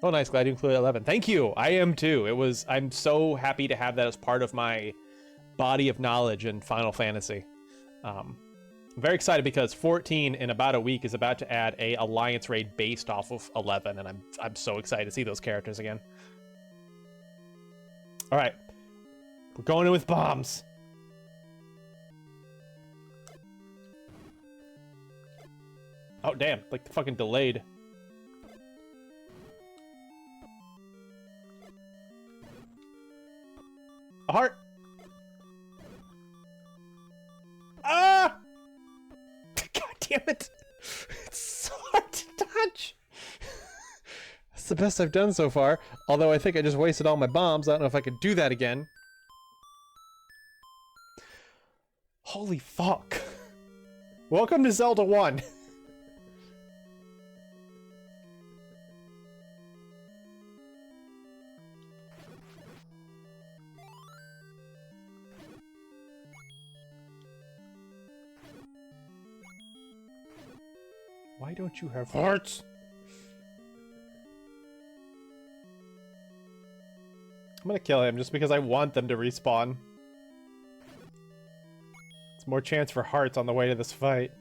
Oh, nice. Glad you included 11. Thank you. I am too. I'm so happy to have that as part of my body of knowledge in Final Fantasy. I'm very excited because 14 in about a week is about to add a alliance raid based off of 11, and I'm so excited to see those characters again. All right, we're going in with bombs. Oh damn! Like fucking delayed. shit! It's so hard to touch! That's the best I've done so far. Although I think I just wasted all my bombs. I don't know if I could do that again. Holy fuck. Welcome to Zelda 1. Why don't you have hearts? I'm gonna kill him just because I want them to respawn. It's more chance for hearts on the way to this fight.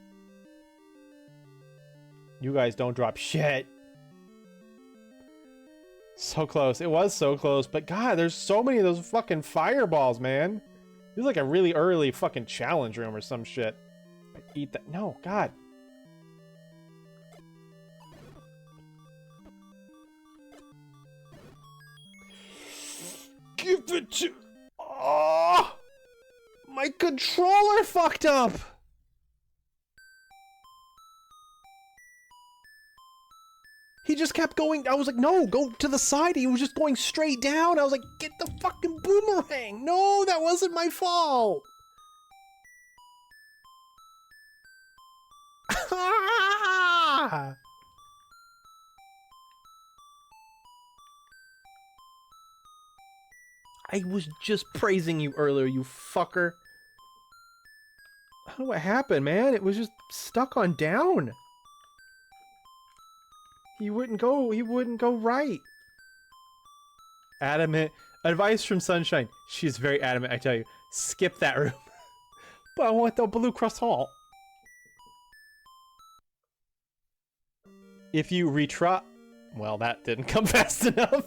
You guys don't drop shit. So close. It was so close, but God, there's so many of those fucking fireballs, man. This is like a really early fucking challenge room or some shit. Eat that. No, God. Give it to... Oh! My controller fucked up! He just kept going. I was like, no, go to the side. He was just going straight down. I was like, get the fucking boomerang. No, that wasn't my fault. I was just praising you earlier, you fucker. I don't know what happened, man. It was just stuck on down. He wouldn't go right. Adamant. Advice from Sunshine. She's very adamant, I tell you. Skip that room. But I want the blue croissant. If you retry... Well, that didn't come fast enough.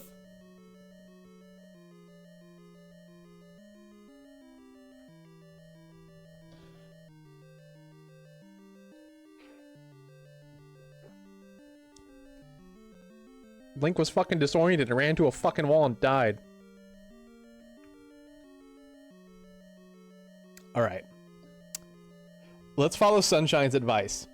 Link was fucking disoriented and ran into a fucking wall and died. Alright. Let's follow Sunshine's advice.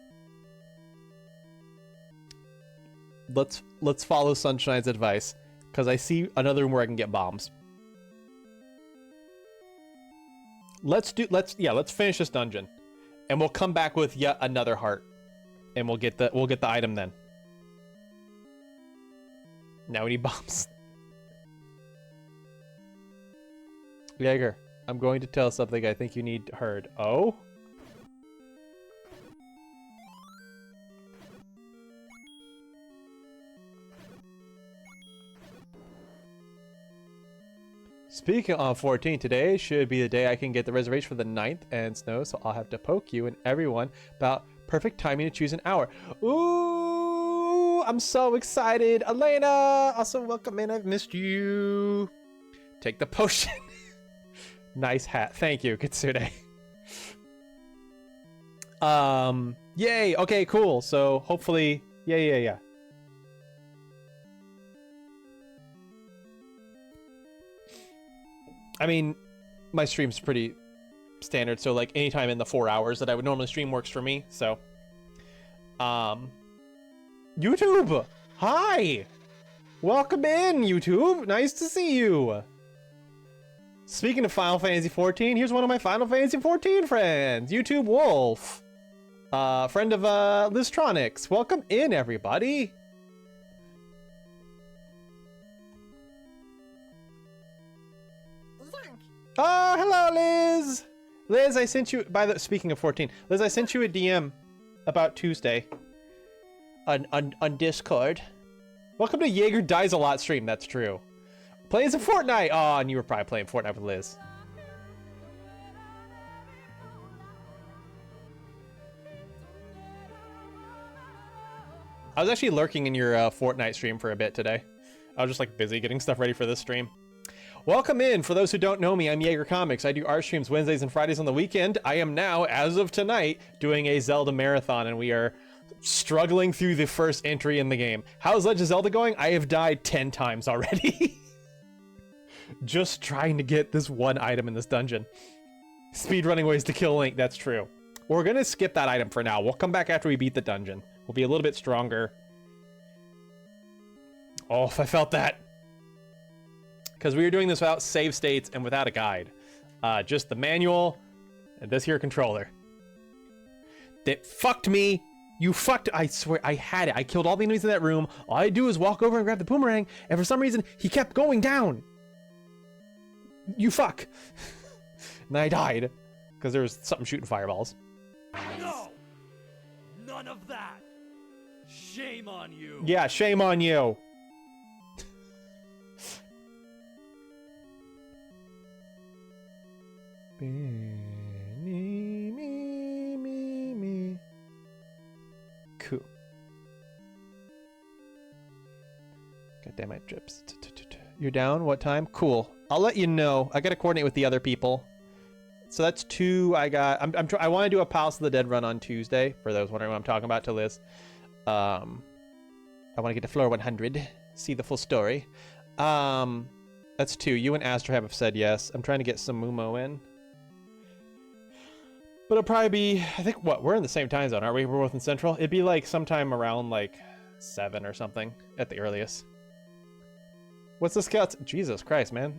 Let's follow Sunshine's advice. Because I see another room where I can get bombs. Let's finish this dungeon. And we'll come back with yet another heart. And we'll get the item then. Now we need bombs. Jaeger, I'm going to tell something I think you need heard. Oh? Speaking on 14, today should be the day I can get the reservation for the 9th and snow, so I'll have to poke you and everyone about perfect timing to choose an hour. Ooh, I'm so excited. Elena, also welcome in. I've missed you. Take the potion. Nice hat. Thank you, Kitsune. Yay. Okay, cool. So hopefully, yeah. I mean, my stream's pretty standard, so like anytime in the 4 hours that I would normally stream works for me, so. YouTube! Hi! Welcome in, YouTube! Nice to see you! Speaking of Final Fantasy XIV, here's one of my Final Fantasy XIV friends, YouTube Wolf. Friend of Liztronics. Welcome in, everybody! Oh, hello, Liz! Liz, I sent you, speaking of 14, Liz, I sent you a DM about Tuesday on Discord. Welcome to Jaeger Dies a Lot stream, that's true. Playing some Fortnite! Oh, and you were probably playing Fortnite with Liz. I was actually lurking in your Fortnite stream for a bit today. I was just like busy getting stuff ready for this stream. Welcome in. For those who don't know me, I'm Jaeger Comics. I do art streams Wednesdays and Fridays on the weekend. I am now, as of tonight, doing a Zelda marathon, and we are struggling through the first entry in the game. How's Legend of Zelda going? I have died 10 times already. Just trying to get this one item in this dungeon. Speedrunning ways to kill Link, that's true. We're gonna skip that item for now. We'll come back after we beat the dungeon. We'll be a little bit stronger. Oh, if I felt that. Because we were doing this without save states and without a guide. Just the manual and this here controller. That fucked me. You fucked. I swear, I had it. I killed all the enemies in that room. All I do is walk over and grab the boomerang, and for some reason, he kept going down. You fuck. And then I died because there was something shooting fireballs. No! None of that! Shame on you! Yeah, shame on you. Cool. God damn it, Drips. You're down? What time? Cool. I'll let you know. I gotta coordinate with the other people. So that's 2. I want to do a Palace of the Dead run on Tuesday. For those wondering what I'm talking about, to Liz. I want to get to floor 100. See the full story. That's 2. You and Astra have said yes. I'm trying to get some Mumo in. But it'll probably be, I think, what? We're in the same time zone, aren't we? We're both in Central. It'd be like sometime around like 7 or something at the earliest. What's the scouts? Jesus Christ, man.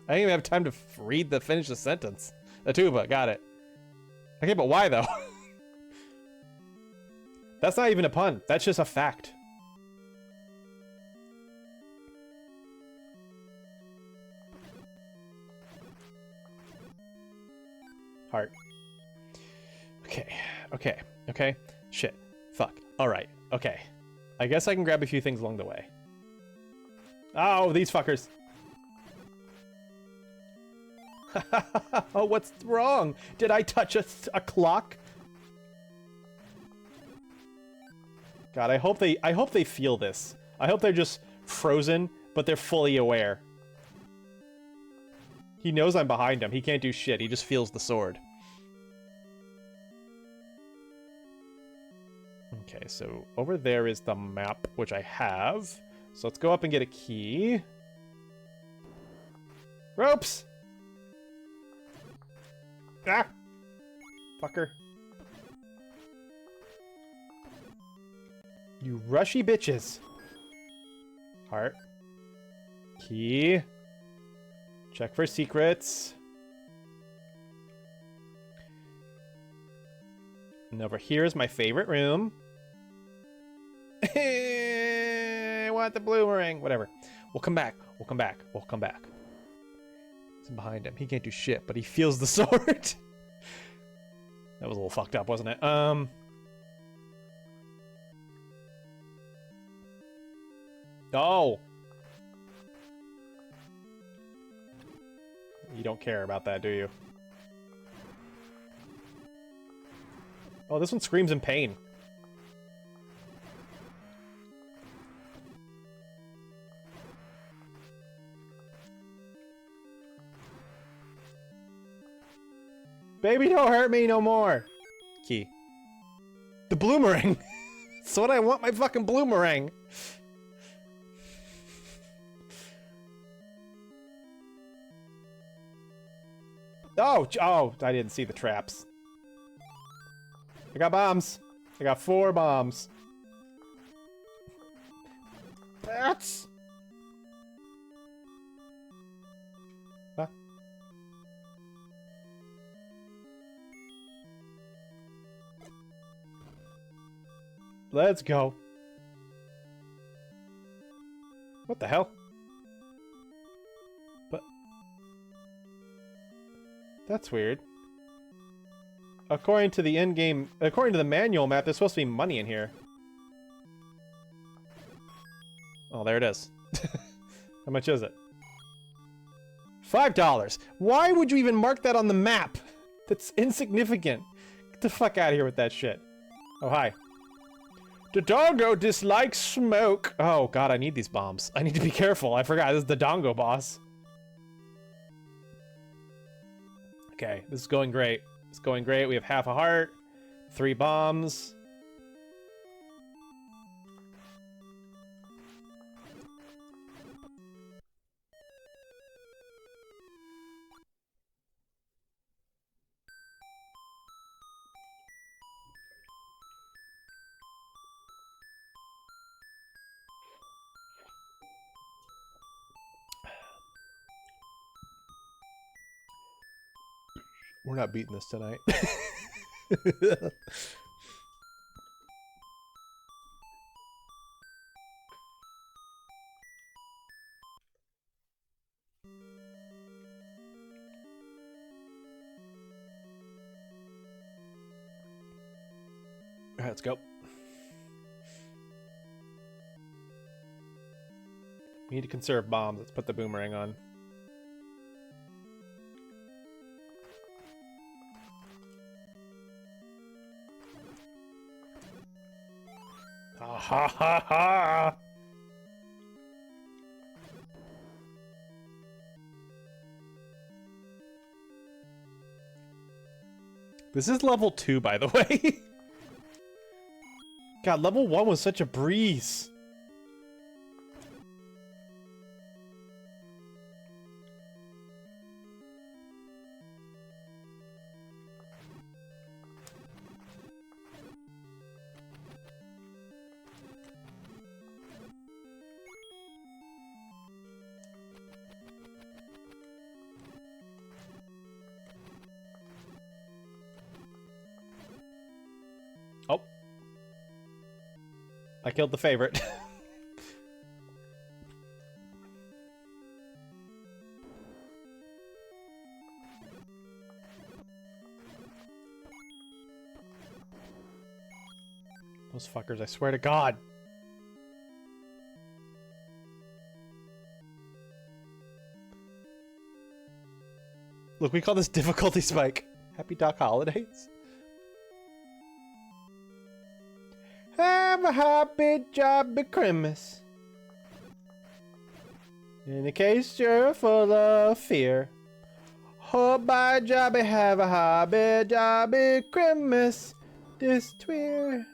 I didn't even have time to finish the sentence. Atuba, got it. Okay, but why though? That's not even a pun. That's just a fact. Heart. Okay. Shit. Fuck. Alright. Okay. I guess I can grab a few things along the way. Oh, these fuckers. Oh, what's wrong? Did I touch a clock? God, I hope they feel this. I hope they're just frozen, but they're fully aware. He knows I'm behind him. He can't do shit. He just feels the sword. Okay, so over there is the map, which I have. So let's go up and get a key. Ropes! Ah! Fucker. You rushy bitches. Heart. Key. Check for secrets. And over here is my favorite room. I want the boomerang. Whatever. We'll come back. We'll come back. It's behind him. He can't do shit, but he feels the sword. That was a little fucked up, wasn't it? Oh. You don't care about that, do you? Oh, this one screams in pain. Baby, don't hurt me no more. Key. The boomerang. That's what I want, my fucking boomerang. Oh, I didn't see the traps. I got bombs. I got 4 bombs. Bats. Huh? Let's go. What the hell? But that's weird. According to the according to the manual map, there's supposed to be money in here. Oh, there it is. How much is it? $5. Why would you even mark that on the map? That's insignificant. Get the fuck out of here with that shit. Oh, hi. The Dongo dislikes smoke. Oh, God, I need these bombs. I need to be careful. I forgot. This is the Dongo boss. Okay, this is going great. It's going great. We have half a heart. 3 bombs. We're not beating this tonight. Alright, let's go. We need to conserve bombs. Let's put the boomerang on. Ha ha ha ha! This is level 2, by the way. God, level 1 was such a breeze. Oh. I killed the favorite. Those fuckers, I swear to God. Look, we call this difficulty spike. Happy Doc Holidays. Have a happy jolly Christmas. In the case you're full of fear. Hope by jobby have a happy jolly Christmas this year.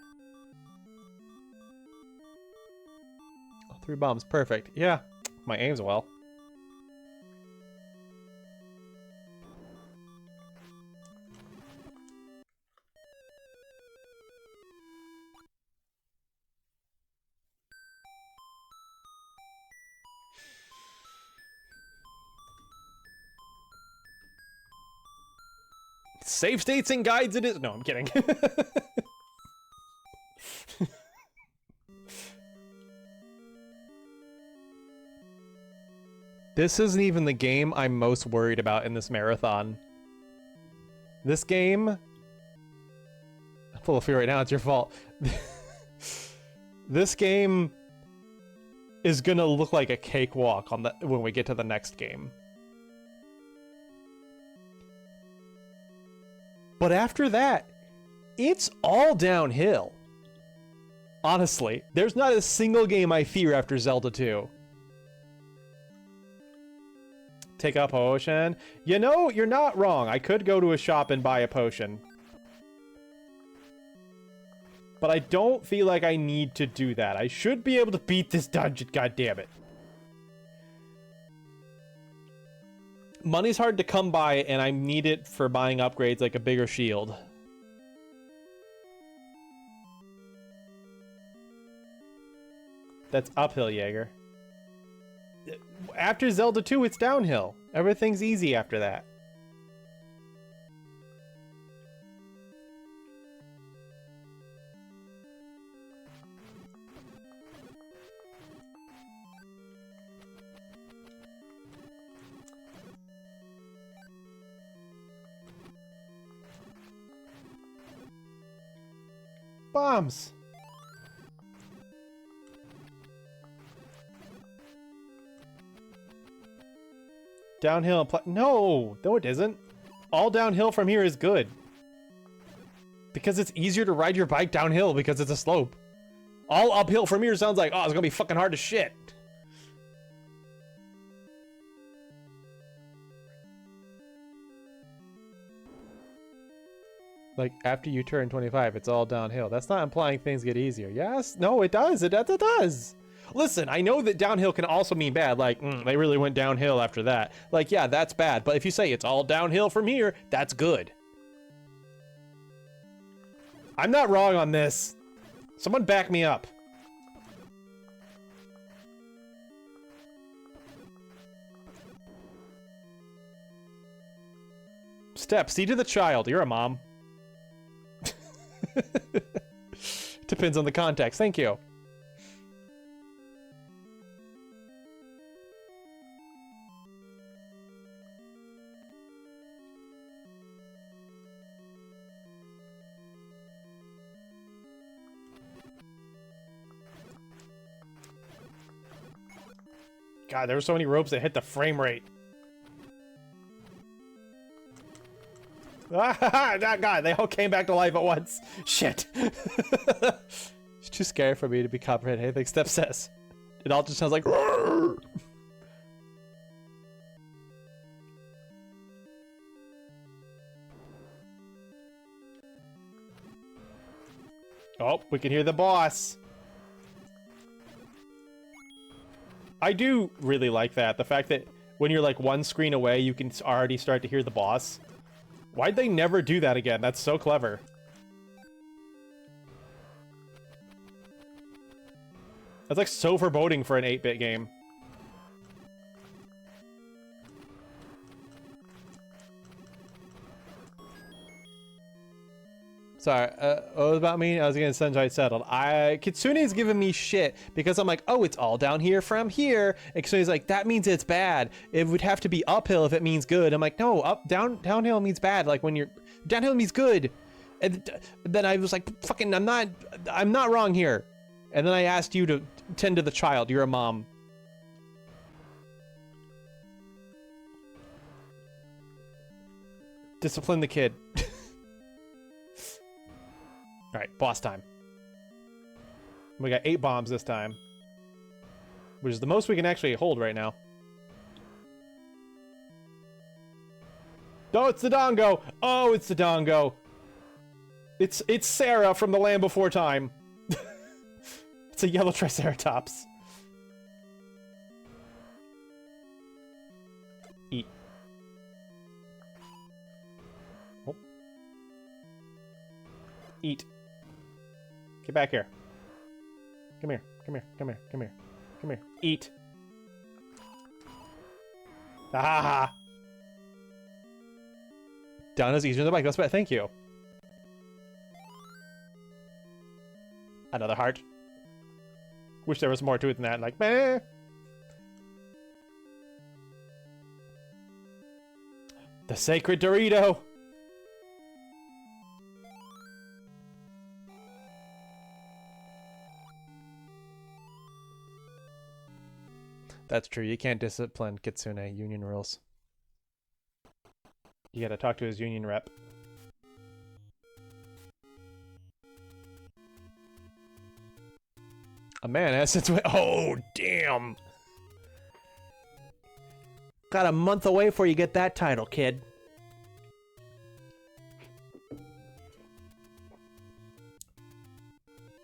Oh, 3 bombs, perfect. Yeah, my aim's well. Save states and guides it is. No, I'm kidding. This isn't even the game I'm most worried about in this marathon. This game... I'm full of fear right now, it's your fault. This game is gonna look like a cakewalk on the when we get to the next game. But after that, it's all downhill. Honestly, there's not a single game I fear after Zelda 2. Take a potion. You know, you're not wrong. I could go to a shop and buy a potion. But I don't feel like I need to do that. I should be able to beat this dungeon, goddammit. Money's hard to come by, and I need it for buying upgrades like a bigger shield. That's uphill, Jaeger. After Zelda 2, it's downhill. Everything's easy after that. Bombs. Downhill. No, it isn't. All downhill from here is good. Because it's easier to ride your bike downhill because it's a slope. All uphill from here sounds like, oh, it's gonna be fucking hard as shit. Like, after you turn 25, it's all downhill. That's not implying things get easier. Yes? No, it does. It does. Listen, I know that downhill can also mean bad. Like, they really went downhill after that. Like, yeah, that's bad. But if you say it's all downhill from here, that's good. I'm not wrong on this. Someone back me up. Step, see to the child. You're a mom. Depends on the context. Thank you. God, there were so many ropes that hit the frame rate. Ah, God, they all came back to life at once. Shit. It's too scary for me to be comprehend anything Step says. It all just sounds like... Roar! Oh, we can hear the boss. I do really like that. The fact that when you're like one screen away, you can already start to hear the boss. Why'd they never do that again? That's so clever. That's like so foreboding for an 8-bit game. Sorry, what was about me? I was getting Sunshine settled. Kitsune's giving me shit because I'm like, oh, it's all down here from here. And Kitsune's like, that means it's bad. It would have to be uphill if it means good. I'm like, no, downhill means bad. Like when you're, downhill means good. And then I was like, fucking, I'm not wrong here. And then I asked you to tend to the child. You're a mom. Discipline the kid. All right, boss time. We got 8 bombs this time, which is the most we can actually hold right now. Oh, it's the Dongo. Oh, it's the Dongo. It's Sarah from The Land Before Time. It's a yellow Triceratops. Eat. Oh. Eat. Get back here. Come here. Come here. Come here. Come here. Come here. Eat. Ah! Down is easier than the bike. That's bad. Thank you. Another heart. Wish there was more to it than that. Like, meh. The sacred Dorito. That's true. You can't discipline Kitsune. Union rules. You gotta talk to his union rep. A man has its way. Oh, damn. Got a month away before you get that title, kid.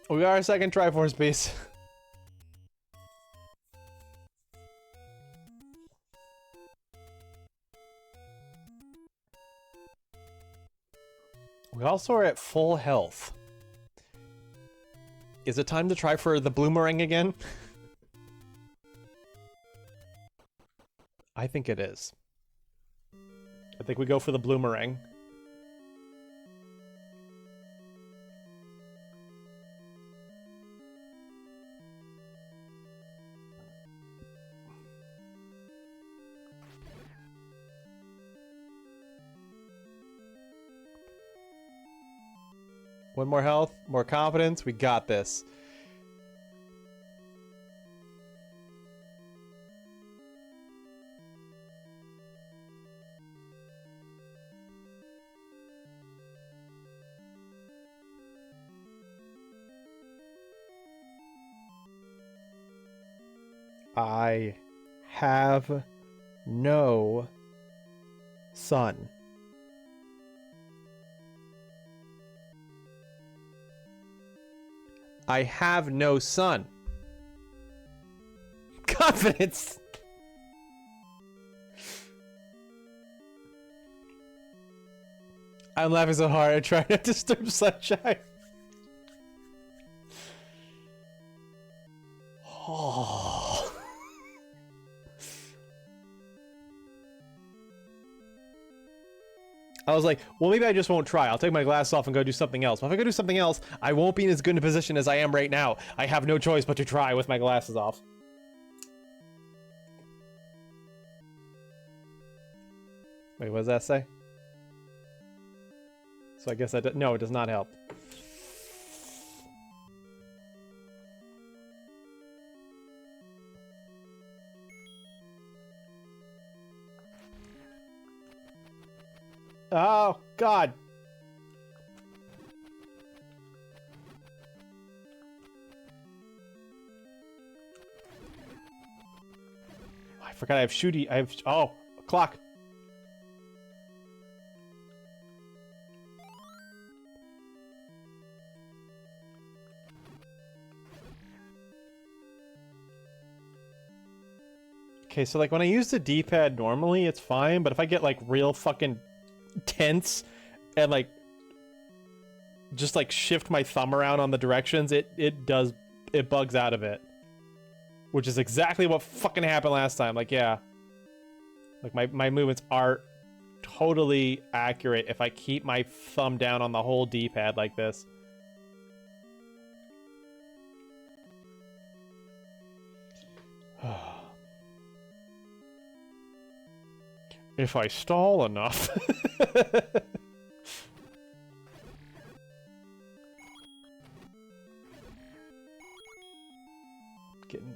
We got our second Triforce piece. We also are at full health. Is it time to try for the Bloomerang again? I think it is. I think we go for the Bloomerang. One more health, more confidence. We got this. I have no son. I have no son. Confidence. I'm laughing so hard I try not to disturb Sunshine. Oh. I was like, well, maybe I just won't try. I'll take my glasses off and go do something else. But if I go do something else, I won't be in as good a position as I am right now. I have no choice but to try with my glasses off. Wait, what does that say? So I guess that no, it does not help. Oh, God. I forgot I have shooty. I have, oh, a clock. Okay, so like when I use the D-pad normally, it's fine, but if I get like real fucking tense and like just like shift my thumb around on the directions, it bugs out of it, which is exactly what fucking happened last time. Like, yeah, like my movements are totally accurate if I keep my thumb down on the whole D-pad like this. If I stall enough.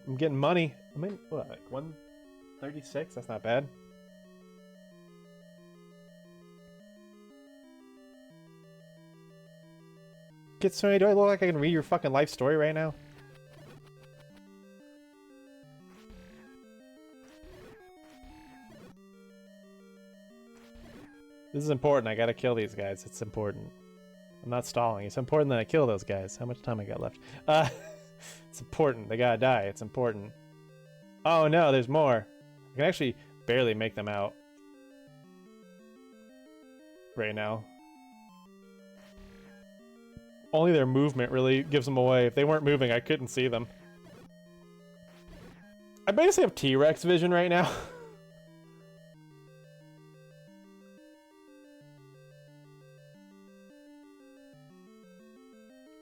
I'm getting money. I mean, what, like 136? That's not bad. Kitsune, do I look like I can read your fucking life story right now? This is important. I gotta kill these guys. It's important. I'm not stalling. It's important that I kill those guys. How much time I got left? It's important. They gotta die. It's important. Oh no, there's more. I can actually barely make them out right now. Only their movement really gives them away. If they weren't moving, I couldn't see them. I basically have T-Rex vision right now.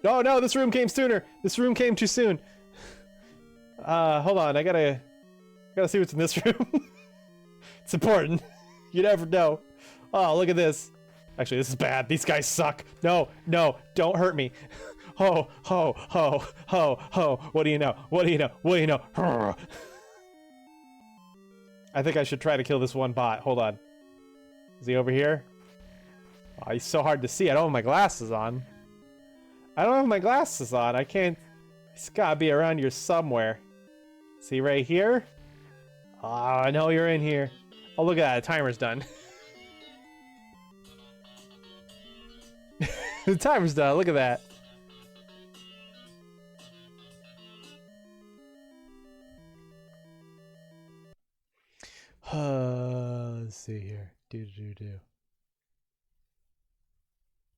Oh no, this room came sooner. This room came too soon. Hold on, I gotta see what's in this room. It's important. You never know. Oh, look at this. Actually, this is bad. These guys suck. No, no, don't hurt me. Ho, ho, ho, ho, ho. What do you know? What do you know? What do you know? I think I should try to kill this one bot. Hold on. Is he over here? Oh, he's so hard to see. I don't have my glasses on. I don't have my glasses on. I can't. He's gotta be around here somewhere. Is he right here? Oh, I know you're in here. Oh, look at that. The timer's done. The timer's done. Look at that. Let's see here. Do.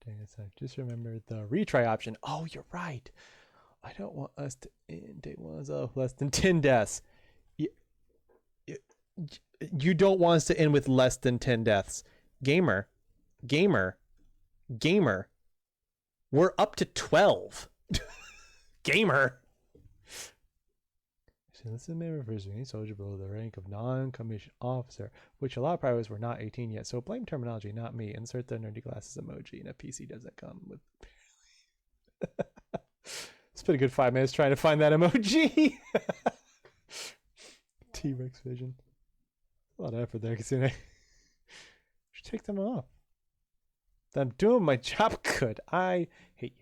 Dang it, just remember the retry option. Oh, you're right. I don't want us to end day ones of less than 10 deaths. You don't want us to end with less than 10 deaths. Gamer. We're up to 12. Gamer. So this is refers to any soldier below the rank of non-commissioned officer, which a lot of privates were not 18 yet. So blame terminology, not me. Insert the nerdy glasses emoji, and a PC doesn't come with. It's been a good 5 minutes trying to find that emoji. T-Rex vision. A lot of effort there, because I should take them off. I'm doing my job good. I hate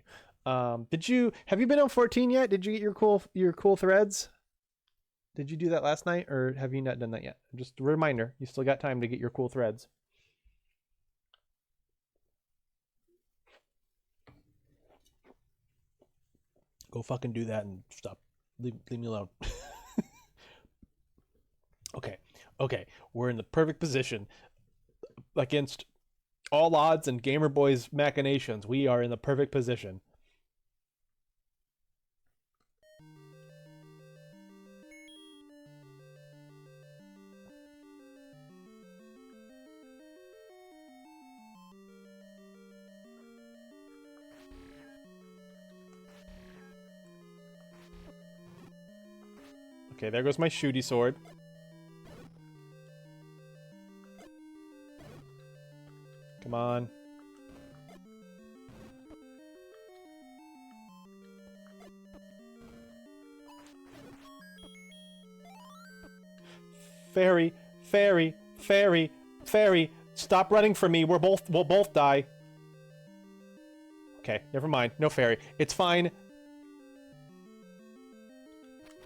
you. Have you been on 14 yet? Did you get your cool threads? Did you do that last night, or have you not done that yet? Just a reminder, you still got time to get your cool threads. Go fucking do that and stop. Leave me alone. Okay. We're in the perfect position against all odds and Gamer Boy's machinations. We are in the perfect position. Okay, there goes my shooty sword. Come on. Fairy, fairy, fairy, fairy. Stop running from me. We'll both die. Okay, never mind. No fairy. It's fine.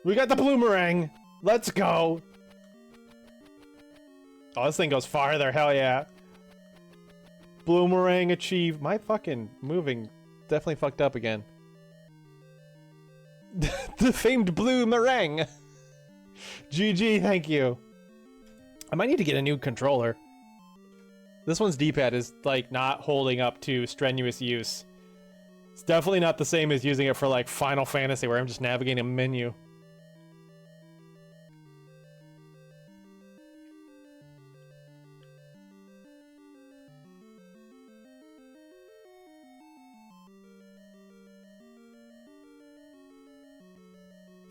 We got the bloomerang. Let's go. Oh, this thing goes farther. Hell yeah. Bloomerang achieved. My fucking moving definitely fucked up again. The famed bloomerang. GG, thank you. I might need to get a new controller. This one's D-pad is, like, not holding up to strenuous use. It's definitely not the same as using it for, like, Final Fantasy, where I'm just navigating a menu.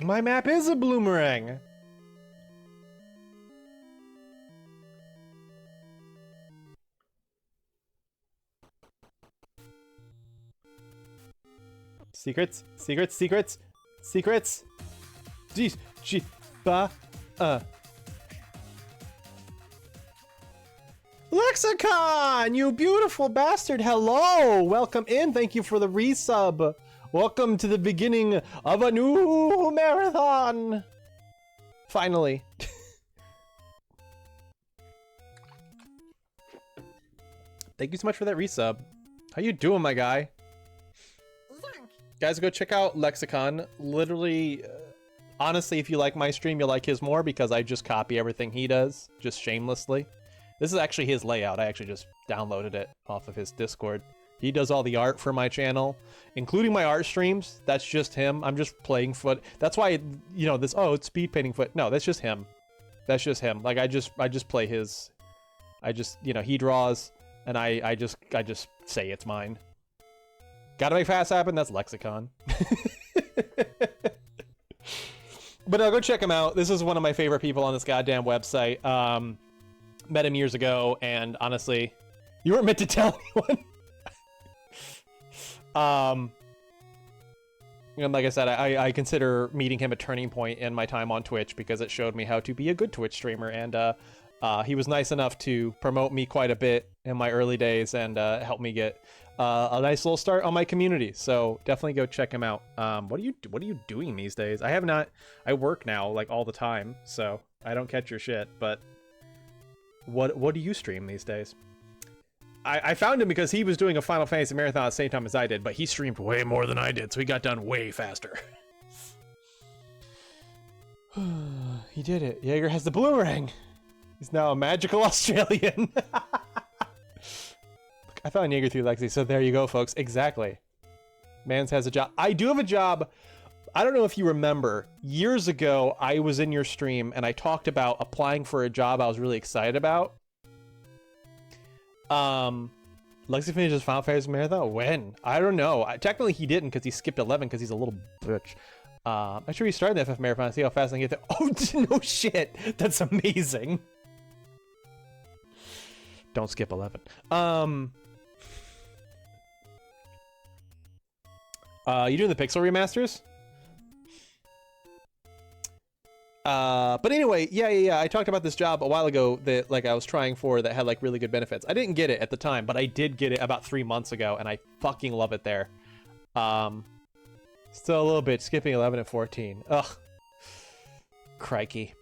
My map is a bloomerang! Secrets, secrets, secrets, secrets. Jeez, gee, ba, Lexicon, you beautiful bastard. Hello, welcome in. Thank you for the resub. Welcome to the beginning of a new marathon. Finally. Thank you so much for that resub. How you doing, my guy? Guys, go check out Lexicon. Literally, honestly, if you like my stream, you'll like his more because I just copy everything he does, just shamelessly. This is actually his layout. I actually just downloaded it off of his Discord. He does all the art for my channel, including my art streams. That's just him. I'm just playing foot. That's why, you know, this, oh, it's speed painting foot. No, that's just him. That's just him. Like, I just play his, you know, he draws, and I just say it's mine. Gotta make fast happen. That's Lexicon. But go check him out. This is one of my favorite people on this goddamn website. Met him years ago, and honestly, you weren't meant to tell anyone. And like I said, I consider meeting him a turning point in my time on Twitch because it showed me how to be a good Twitch streamer, and he was nice enough to promote me quite a bit in my early days and help me get a nice little start on my community. So definitely go check him out. What are you doing these days? I work now like all the time, so I don't catch your shit. But what do you stream these days? I found him because he was doing a Final Fantasy marathon at the same time as I did, but he streamed way more than I did, so he got done way faster. He did it. Jaeger has the bloomerang. He's now a magical Australian. I found Jaeger through Lexi, so there you go, folks. Exactly. Mans has a job. I do have a job. I don't know if you remember. Years ago, I was in your stream, and I talked about applying for a job I was really excited about. Lexi finished his Final Fantasy marathon? When? I don't know. Technically, he didn't because he skipped 11 because he's a little bitch. I'm sure he started the FF marathon. See how fast I can get there. Oh, no shit. That's amazing. Don't skip 11. You doing the Pixel remasters? But anyway, yeah. I talked about this job a while ago that like I was trying for that had like really good benefits. I didn't get it at the time, but I did get it about 3 months ago, and I fucking love it there. Still a little bit skipping 11 and 14. Ugh, crikey.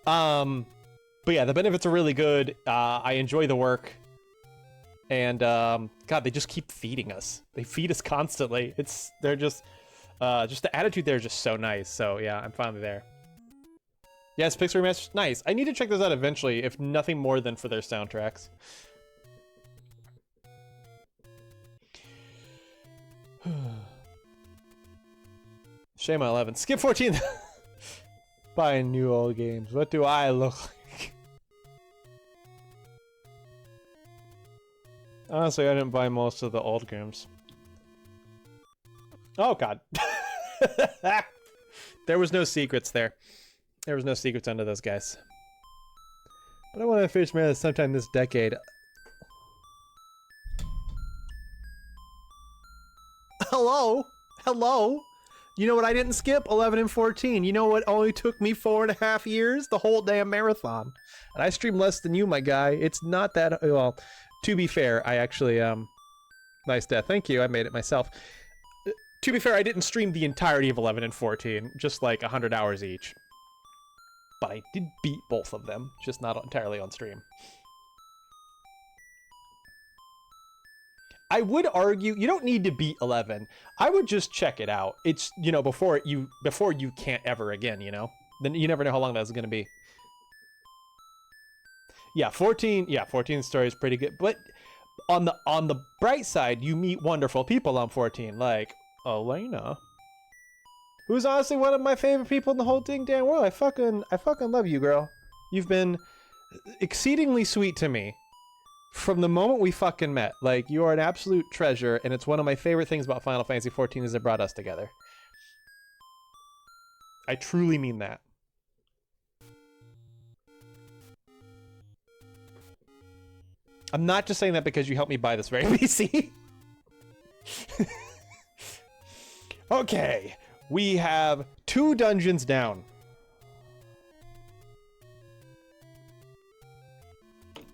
But yeah, the benefits are really good. I enjoy the work, and God, they just keep feeding us. They feed us constantly. They're just the attitude there is just so nice. So yeah, I'm finally there. Yes, Pixel Remasters, nice. I need to check those out eventually, if nothing more than for their soundtracks. Shame on 11. Skip 14. Buying new old games. What do I look like? Honestly, I didn't buy most of the old games. Oh, God. There was no secrets there. There was no secrets under those guys. But I want to finish Marathon sometime this decade. Hello? Hello? You know what I didn't skip? 11 and 14. You know what only took me 4.5 years? The whole damn marathon. And I stream less than you, my guy. It's not that... Well, to be fair, I actually... Nice death. Thank you. I made it myself. To be fair, I didn't stream the entirety of 11 and 14. Just like 100 hours each. But I did beat both of them. Just not entirely on stream. I would argue you don't need to beat 11. I would just check it out. It's, you know, before you can't ever again, you know? Then you never know how long that's going to be. Yeah, 14 story is pretty good. But on the bright side, you meet wonderful people on 14, like Elena, who's honestly one of my favorite people in the whole dang damn world. I fucking love you, girl. You've been exceedingly sweet to me. From the moment we fucking met, like, you are an absolute treasure, and it's one of my favorite things about Final Fantasy XIV is it brought us together. I truly mean that. I'm not just saying that because you helped me buy this very PC. Okay, we have 2 dungeons down.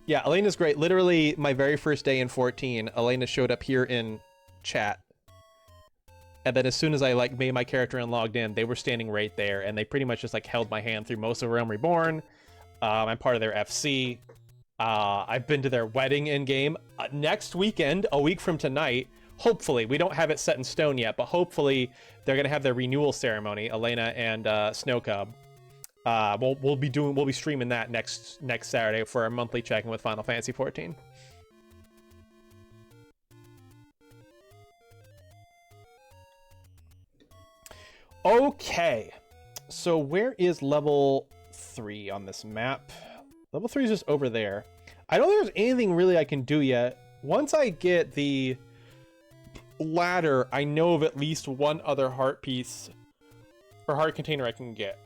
Yeah, Elena's great. Literally, my very first day in 14, Elena showed up here in chat. And then as soon as I like made my character and logged in, they were standing right there, and they pretty much just like held my hand through most of Realm Reborn. I'm part of their FC. I've been to their wedding in game. Next weekend, a week from tonight, hopefully, we don't have it set in stone yet, but hopefully they're gonna have their renewal ceremony, Elena and Snowcub. We'll be streaming that next Saturday for our monthly check-in with Final Fantasy XIV. Okay, so where is level 3 on this map? Level 3 is just over there. I don't think there's anything really I can do yet. Once I get the ladder, I know of at least one other heart piece or heart container I can get.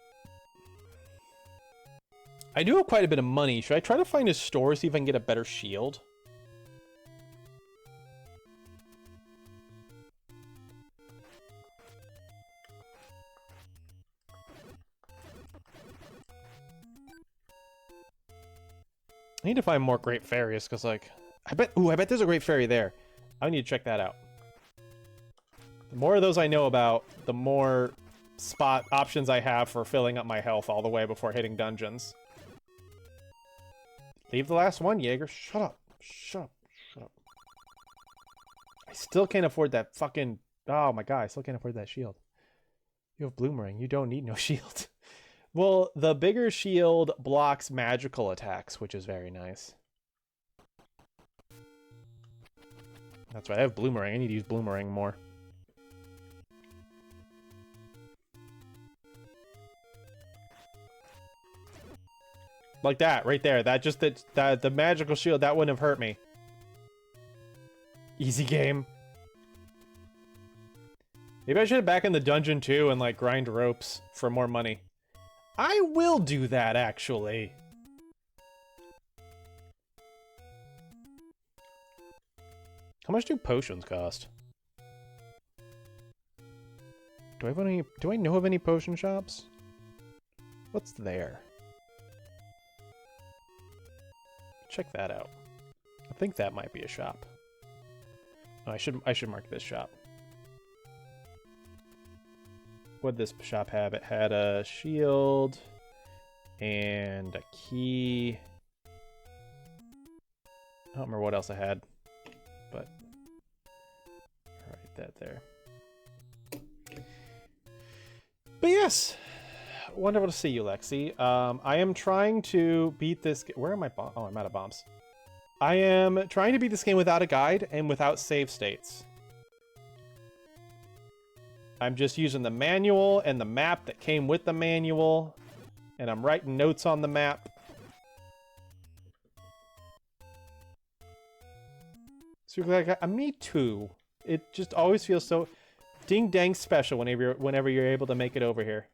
I do have quite a bit of money. Should I try to find a store, see if I can get a better shield? I need to find more Great Fairies, because, like, I bet there's a Great Fairy there. I need to check that out. The more of those I know about, the more spot options I have for filling up my health all the way before hitting dungeons. Leave the last one, Jaeger. Shut up. Shut up. Shut up. I still can't afford that fucking... Oh my god, I still can't afford that shield. You have Bloomerang. You don't need no shield. Well, the bigger shield blocks magical attacks, which is very nice. That's right, I have Bloomerang. I need to use Bloomerang more. Like that, right there. That just the magical shield, that wouldn't have hurt me. Easy game. Maybe I should head back in the dungeon too and like grind ropes for more money. I will do that, actually. How much do potions cost? Do I know of any potion shops? What's there? Check that out. I think that might be a shop. Oh, I should mark this shop. What did this shop have? It had a shield and a key. I don't remember what else I had, but I'll write that there. But yes, wonderful to see you, Lexi. I am trying to beat this. Where are my bombs? Oh, I'm out of bombs. I am trying to beat this game without a guide and without save states. I'm just using the manual and the map that came with the manual, and I'm writing notes on the map. So you're like, me too. It just always feels so ding dang special whenever you're able to make it over here.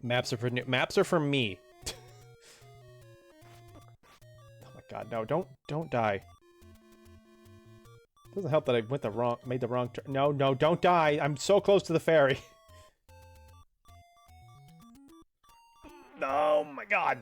Maps are for new. Maps are for me. Oh my god, no! Don't die. Doesn't help that I made the wrong turn. No, no, don't die! I'm so close to the ferry. Oh my god.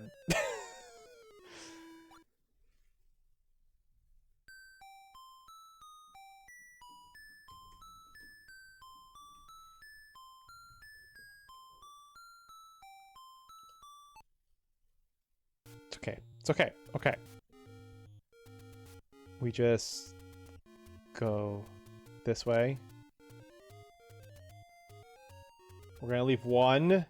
It's okay. It's okay. Okay. We just go this way. We're gonna leave one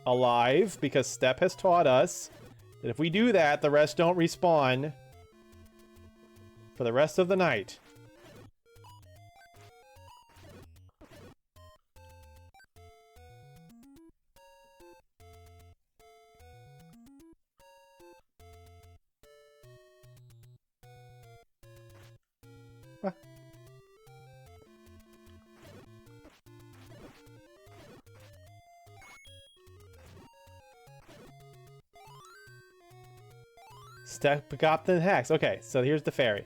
alive because Step has taught us that if we do that, the rest don't respawn for the rest of the night. What? Step got the hacks. Okay, so here's the ferry.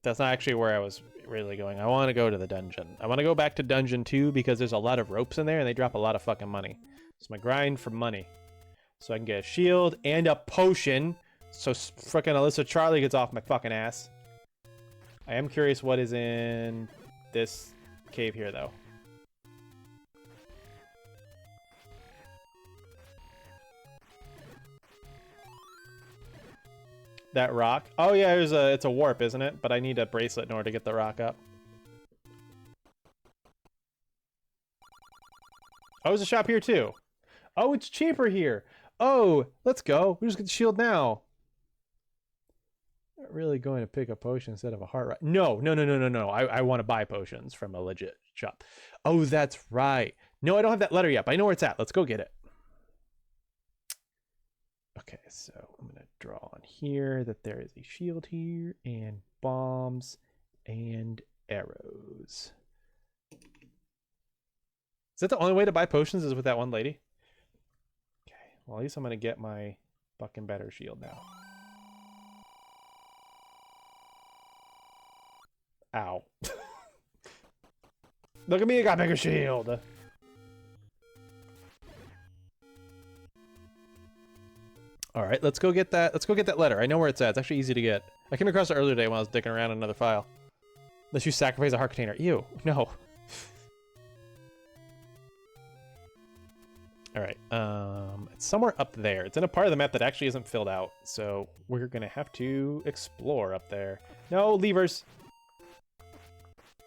That's not actually where I was really going. I want to go to the dungeon. I want to go back to dungeon 2 because there's a lot of ropes in there and they drop a lot of fucking money. It's my grind for money. So I can get a shield and a potion. So frickin' Alyssa Charlie gets off my fucking ass. I am curious what is in this cave here, though. That rock? Oh yeah, it's a warp, isn't it? But I need a bracelet in order to get the rock up. Oh, there's a shop here too. Oh, it's cheaper here. Oh, let's go. We just get the shield now. Not really going to pick a potion instead of a heart right. No. I want to buy potions from a legit shop. Oh, that's right. No, I don't have that letter yet, but I know where it's at. Let's go get it. Okay, so I'm going to draw on here that there is a shield here and bombs and arrows. Is that the only way to buy potions is with that one lady? Okay, well, at least I'm going to get my fucking better shield now. Ow. Look at me, I got a bigger shield. All right, let's go get that. Let's go get that letter. I know where it's at. It's actually easy to get. I came across it earlier today when I was digging around in another file. Unless you sacrifice a heart container. Ew, no. All right, it's somewhere up there. It's in a part of the map that actually isn't filled out, so we're gonna have to explore up there. No, levers.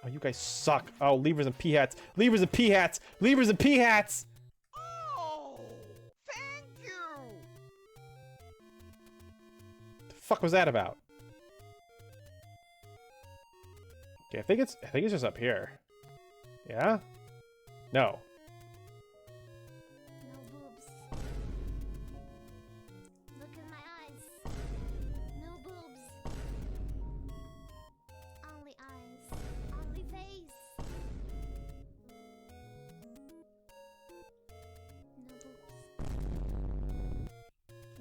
Oh, you guys suck. Oh, levers and pea hats. Levers and pea hats. Levers and pea hats. Oh, thank you. The fuck was that about? Okay, I think it's just up here. Yeah? No. No boobs. Look in my eyes. No boobs. Only eyes. Only face.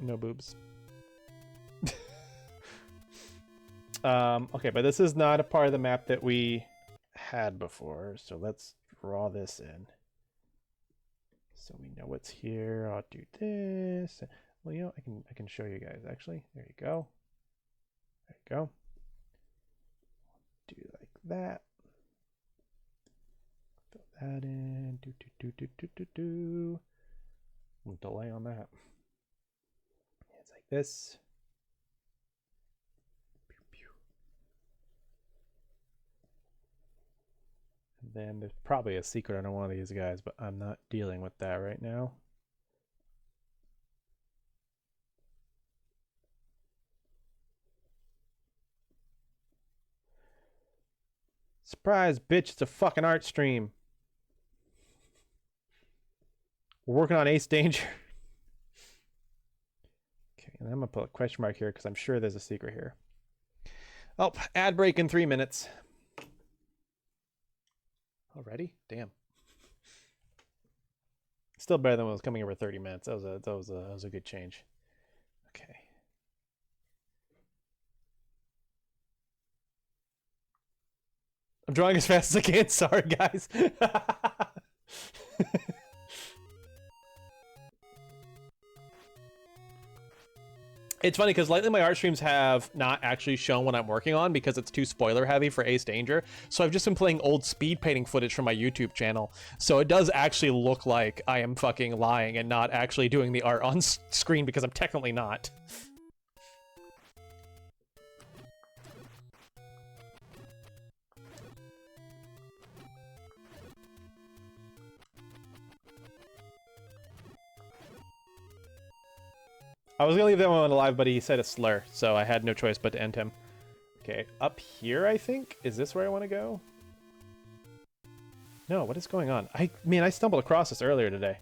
No boobs. No boobs. Okay, but this is not a part of the map that we had before, so let's draw this in. So we know what's here. I'll do this. Well, you know, I can show you guys actually. There you go. There you go. Do like that. Fill that in. Do. We'll delay on that. It's like this. And then there's probably a secret under one of these guys, but I'm not dealing with that right now. Surprise, bitch, it's a fucking art stream. We're working on Ace Danger. Okay, and I'm gonna put a question mark here because I'm sure there's a secret here. Oh, ad break in 3 minutes. Already? Damn. Still better than when it was coming over 30 minutes. That was a good change. Okay. I'm drawing as fast as I can. Sorry, guys. It's funny because lately my art streams have not actually shown what I'm working on because it's too spoiler heavy for Ace Danger. So I've just been playing old speed painting footage from my YouTube channel. So it does actually look like I am fucking lying and not actually doing the art on screen because I'm technically not. I was gonna leave that one alive, but he said a slur, so I had no choice but to end him. Okay, up here, I think? Is this where I want to go? No, what is going on? I stumbled across this earlier today.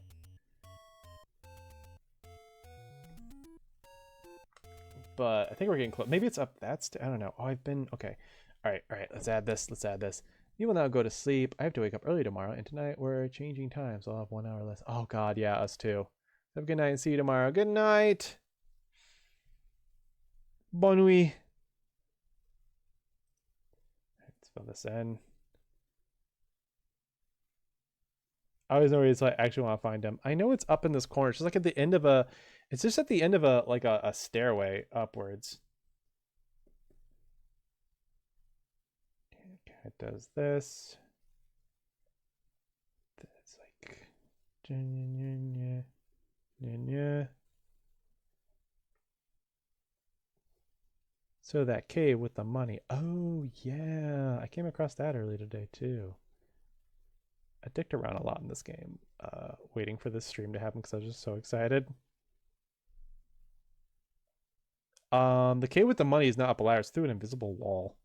But I think we're getting close. Maybe it's up that I don't know. Oh, I've been... Okay. All right, let's add this. You will now go to sleep. I have to wake up early tomorrow, and tonight we're changing time, so I'll have 1 hour less. Oh, God, yeah, us too. Have a good night and see you tomorrow. Good night! Bonne nuit. Let's fill this in. I always know where it's like I actually want to find him. I know it's up in this corner. It's just like at the end of a... It's just at the end of a stairway upwards. Okay, it does this. It's like... So that cave with the money. Oh, yeah. I came across that earlier today, too. I dicked around a lot in this game, waiting for this stream to happen because I was just so excited. The cave with the money is not up a ladder. It's through an invisible wall.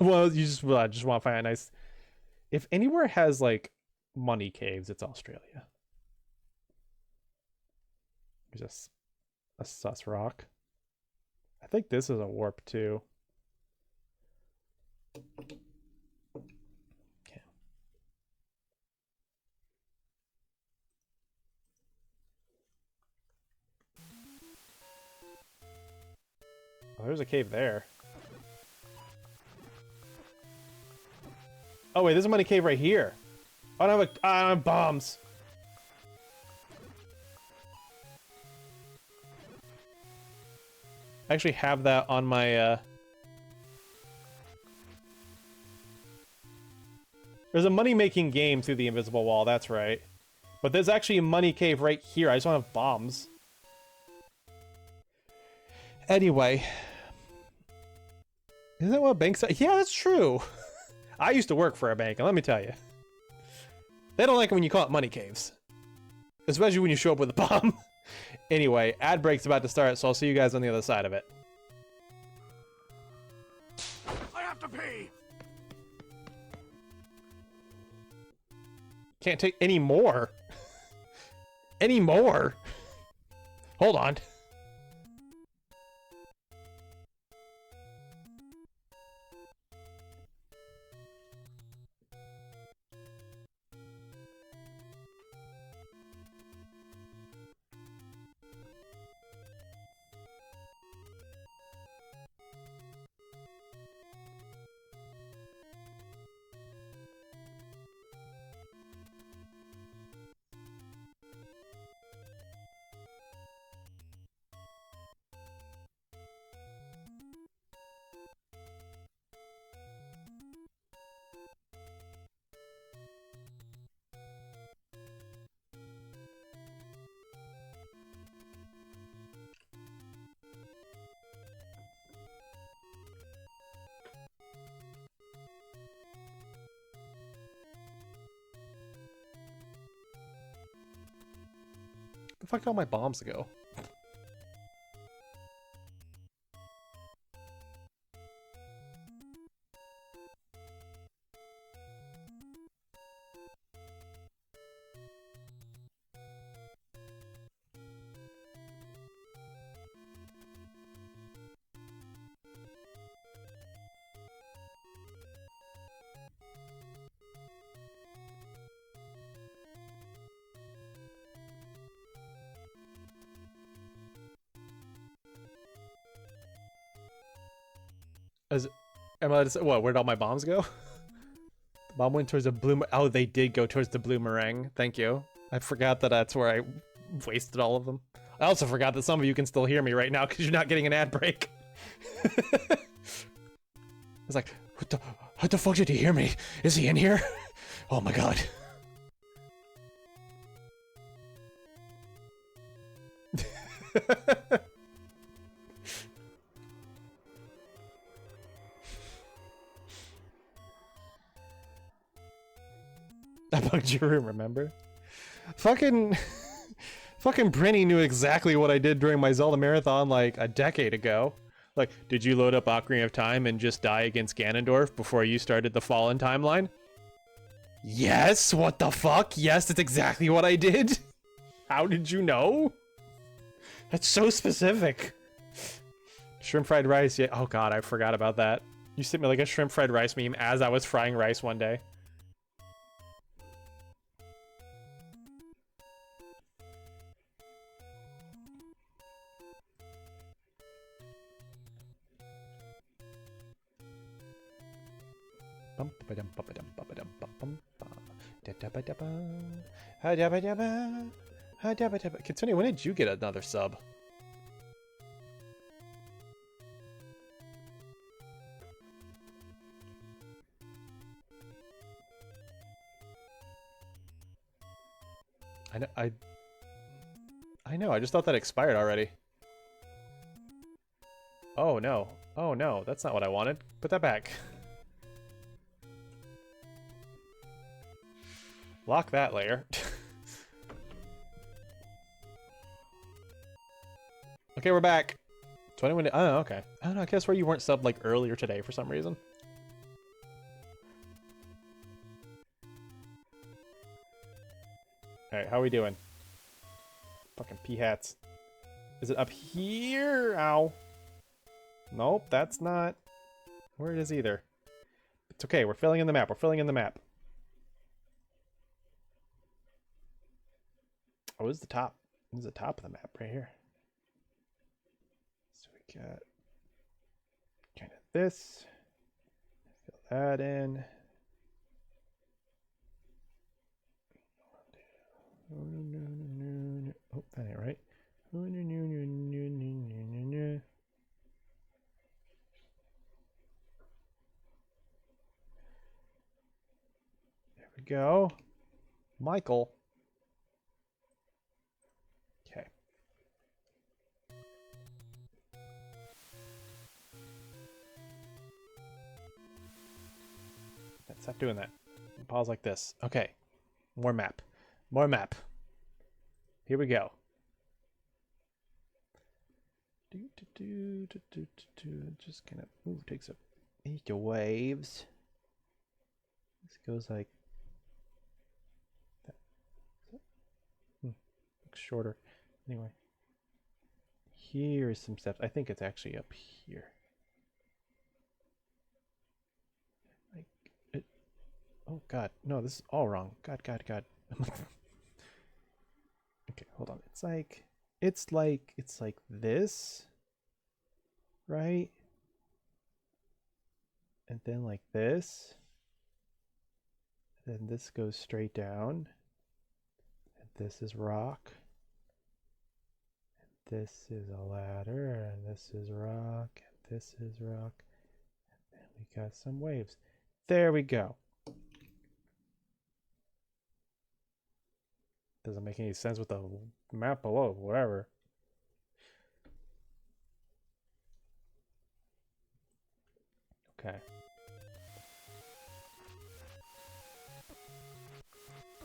Well, you just want to find a nice... If anywhere has, like, money caves, it's Australia. There's a sus rock. I think this is a warp too. Okay. Oh, there's a cave there. Oh wait, there's a money cave right here. I don't have bombs. I actually have that on my, There's a money-making game through the invisible wall, that's right. But there's actually a money cave right here. I just don't have bombs. Anyway. Isn't that what banks are? Yeah, that's true. I used to work for a bank, and let me tell you. They don't like it when you call it money caves. Especially when you show up with a bomb. Anyway, ad break's about to start, so I'll see you guys on the other side of it. I have to pee! Can't take any more. Any more? Hold on. The fuck did all my bombs go? What? Where'd all my bombs go? The bomb went towards the blue. Oh, they did go towards the blue meringue. Thank you. I forgot that that's where I wasted all of them. I also forgot that some of you can still hear me right now because you're not getting an ad break. I was like, what the fuck did he hear me? Is he in here? Oh my god. I bugged your room, remember? Fucking Brinny knew exactly what I did during my Zelda marathon like a decade ago. Like, did you load up Ocarina of Time and just die against Ganondorf before you started the Fallen timeline? Yes, what the fuck? Yes, that's exactly what I did. How did you know? That's so specific. Shrimp fried rice, yeah. Oh god, I forgot about that. You sent me like a shrimp fried rice meme as I was frying rice one day. Kitsune, when did you get another sub? I know, I just thought that expired already. Oh no. Oh no, that's not what I wanted. Put that back. Lock that layer. Okay, we're back. 21. Oh, okay. I don't know. I guess where you weren't subbed like earlier today for some reason. All right, how are we doing? Fucking pea hats. Is it up here? Ow. Nope, that's not where it is either. It's okay. We're filling in the map. We're filling in the map. Oh, this is the top. This is the top of the map right here. So we got kind of this. Fill that in. Oh, that ain't right. There we go. Michael. Okay. Stop doing that. Pause like this. Okay. More map. More map. Here we go. Just kind of takes a eat waves. This goes like that. Looks shorter. Anyway. Here's some steps. I think it's actually up here. Like it. Oh god. No, this is all wrong. God. Okay, hold on. It's like this, right? And then like this. Then this goes straight down. And this is rock. And this is a ladder. And this is rock. And this is rock. And then we got some waves. There we go. Doesn't make any sense with the map below, whatever. Okay.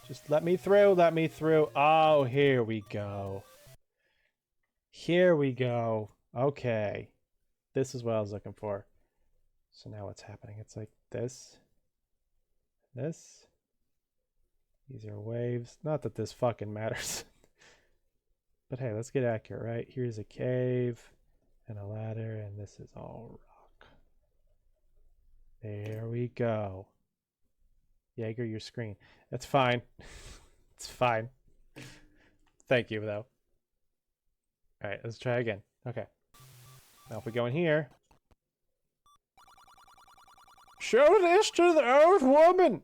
Just let me through, let me through. Oh, here we go. Here we go. Okay. This is what I was looking for. So now what's happening? It's like this. This. These are waves. Not that this fucking matters. But hey, let's get accurate, right? Here's a cave and a ladder, and this is all rock. There we go. Jaeger, your screen. That's fine. It's fine. Thank you, though. Alright, let's try again. Okay. Now if we go in here. Show this to the old woman.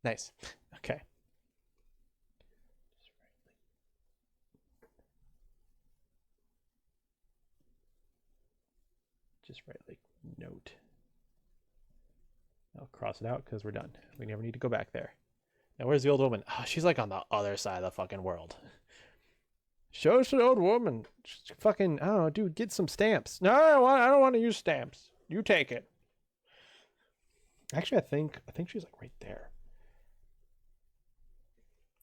Nice. Okay. Just write like note. I'll cross it out because we're done. We never need to go back there. Now where's the old woman? Oh, she's like on the other side of the fucking world. Show us the old woman. Just fucking, I don't know, dude, get some stamps. No, I don't want to use stamps. You take it. Actually, I think she's like right there.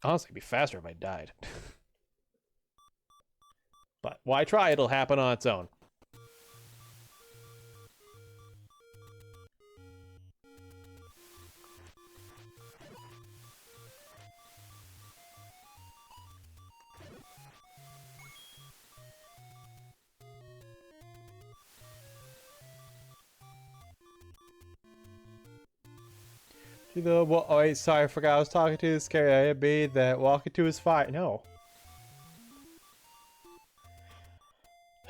Honestly, it'd be faster if I died. But why try? It'll happen on its own. Well, oh wait, sorry, I forgot I was talking to this character. It'd be that walking to his fire. No.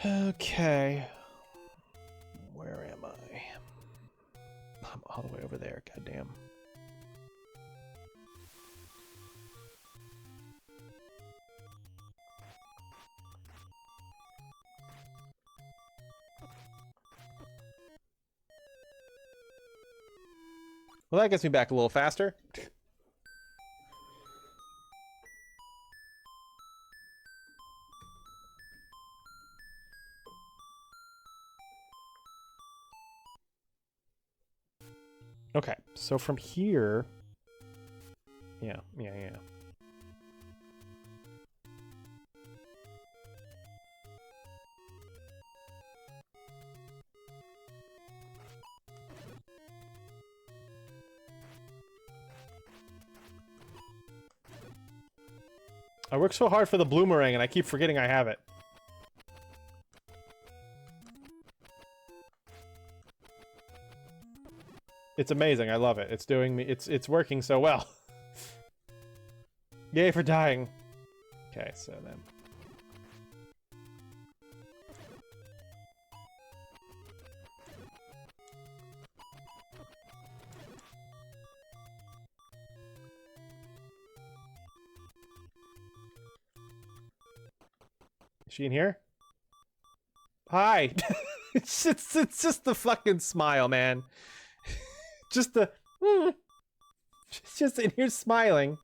Okay. Where am I? I'm all the way over there, goddamn. Well, that gets me back a little faster. Okay, so from here... Yeah. I work so hard for the bloomerang and I keep forgetting I have it. It's amazing. I love it. It's doing me. It's working so well. Yay for dying. Okay, so then. Is she in here? Hi. it's just the fucking smile, man. Just the she's just in here smiling.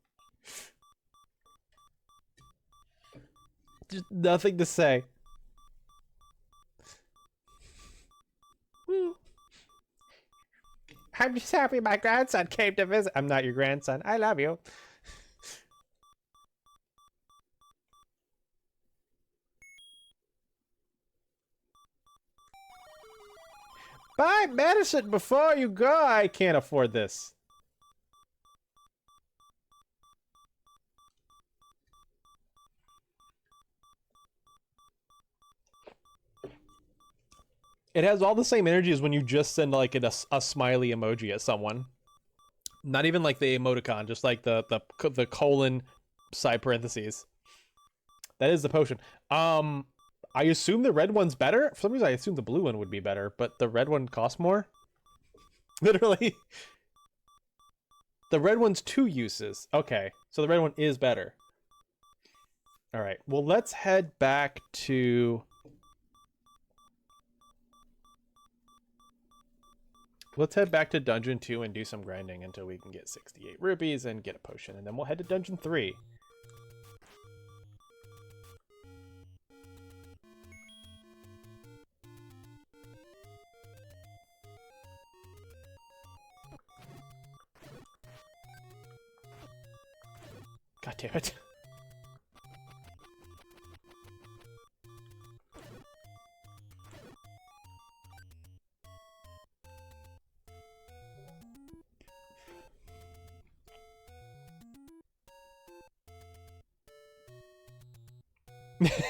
Just nothing to say. I'm just happy my grandson came to visit. I'm not your grandson. I love you. Buy medicine before you go. I can't afford this. It has all the same energy as when you just send like a smiley emoji at someone. Not even like the emoticon, just like the colon side parentheses. That is the potion. I assume the red one's better. For some reason, I assume the blue one would be better, but the red one costs more. Literally. The red one's 2 uses. Okay, so the red one is better. All right, well, let's head back to... Let's head back to Dungeon 2 and do some grinding until we can get 68 rupees and get a potion, and then we'll head to Dungeon 3. God damn it.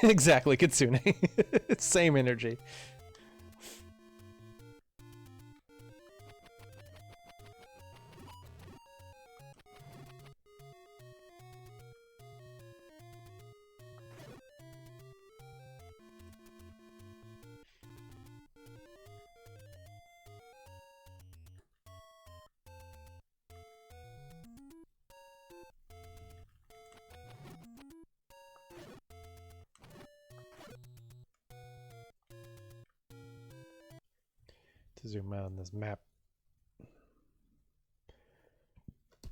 Exactly, Kitsune. Same energy. to zoom out on this map.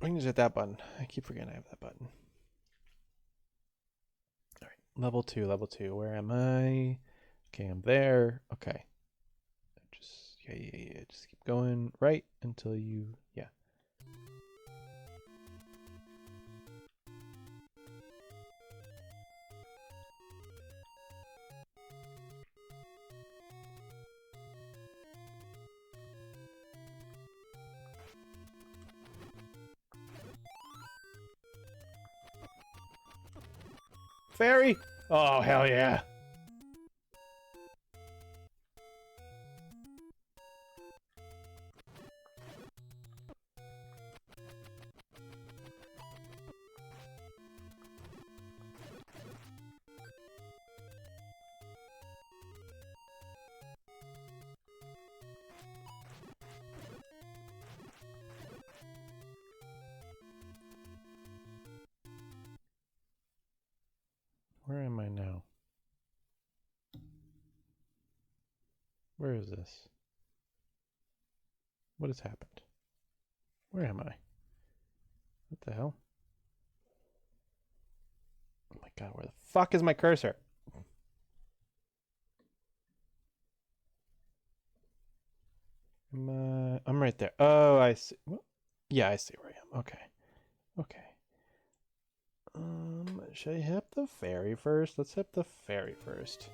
I can just hit that button. I keep forgetting I have that button. All right, level 2, level 2. Where am I? Okay, I'm there. Okay. Just yeah. Just keep going right until you Fairy! Oh, hell yeah. Where am I now? Where is this? What has happened? Where am I? What the hell? Oh my god, where the fuck is my cursor? I'm right there. Oh, I see. Well, yeah, I see where I am. Okay. Okay. Should I hit the fairy first? Let's hit the fairy first.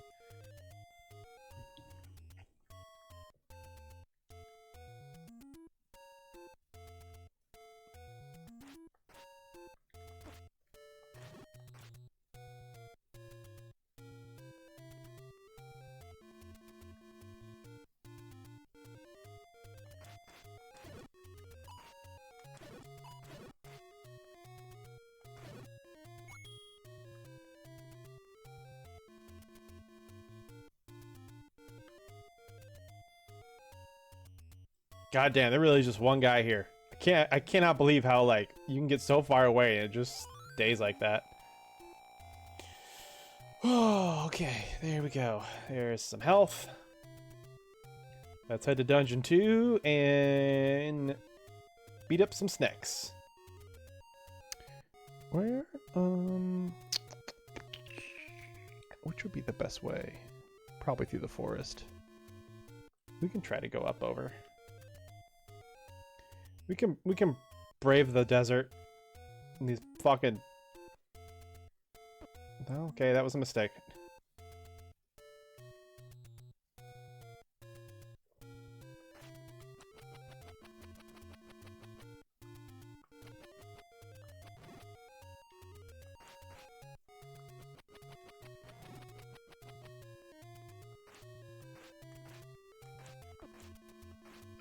God damn, there really is just one guy here. I cannot believe how like you can get so far away and it just stays like that. Oh, okay, there we go. There's some health. Let's head to dungeon 2 and beat up some snacks. Where which would be the best way? Probably through the forest. We can try to go up over. We can brave the desert. And these fucking... Okay, that was a mistake.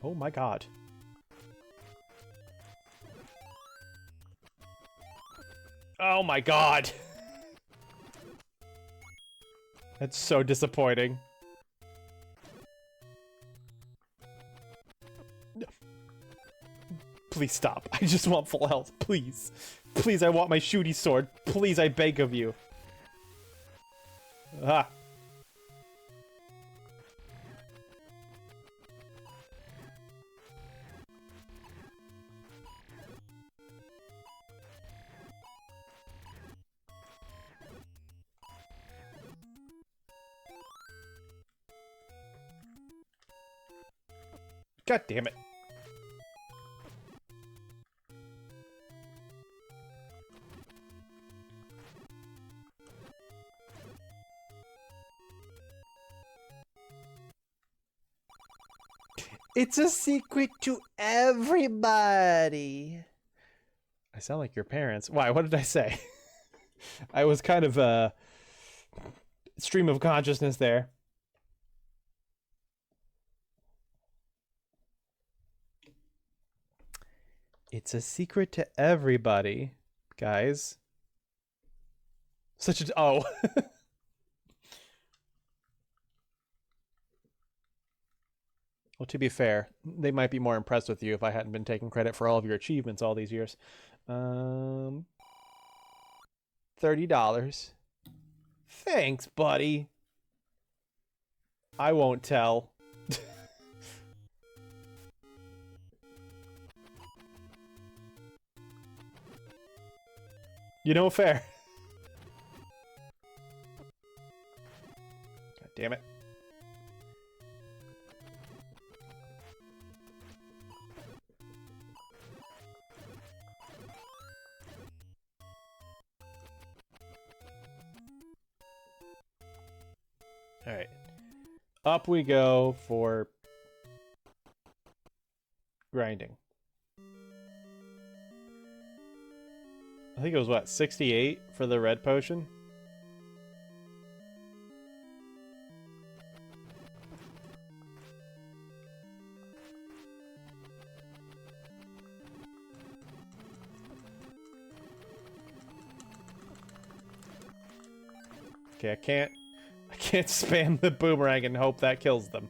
Oh my god. Oh my god! That's so disappointing. No. Please stop. I just want full health. Please. Please, I want my shooty sword. Please, I beg of you. Ah. God damn it. It's a secret to everybody. I sound like your parents. Why? What did I say? I was kind of stream of consciousness there. It's a secret to everybody, guys. Such a... Oh. Well, to be fair, they might be more impressed with you if I hadn't been taking credit for all of your achievements all these years. $30. Thanks, buddy. I won't tell. You know, fair. God damn it. Alright. Up we go for grinding. I think it was what, 68 for the red potion? Okay, I can't spam the boomerang and hope that kills them.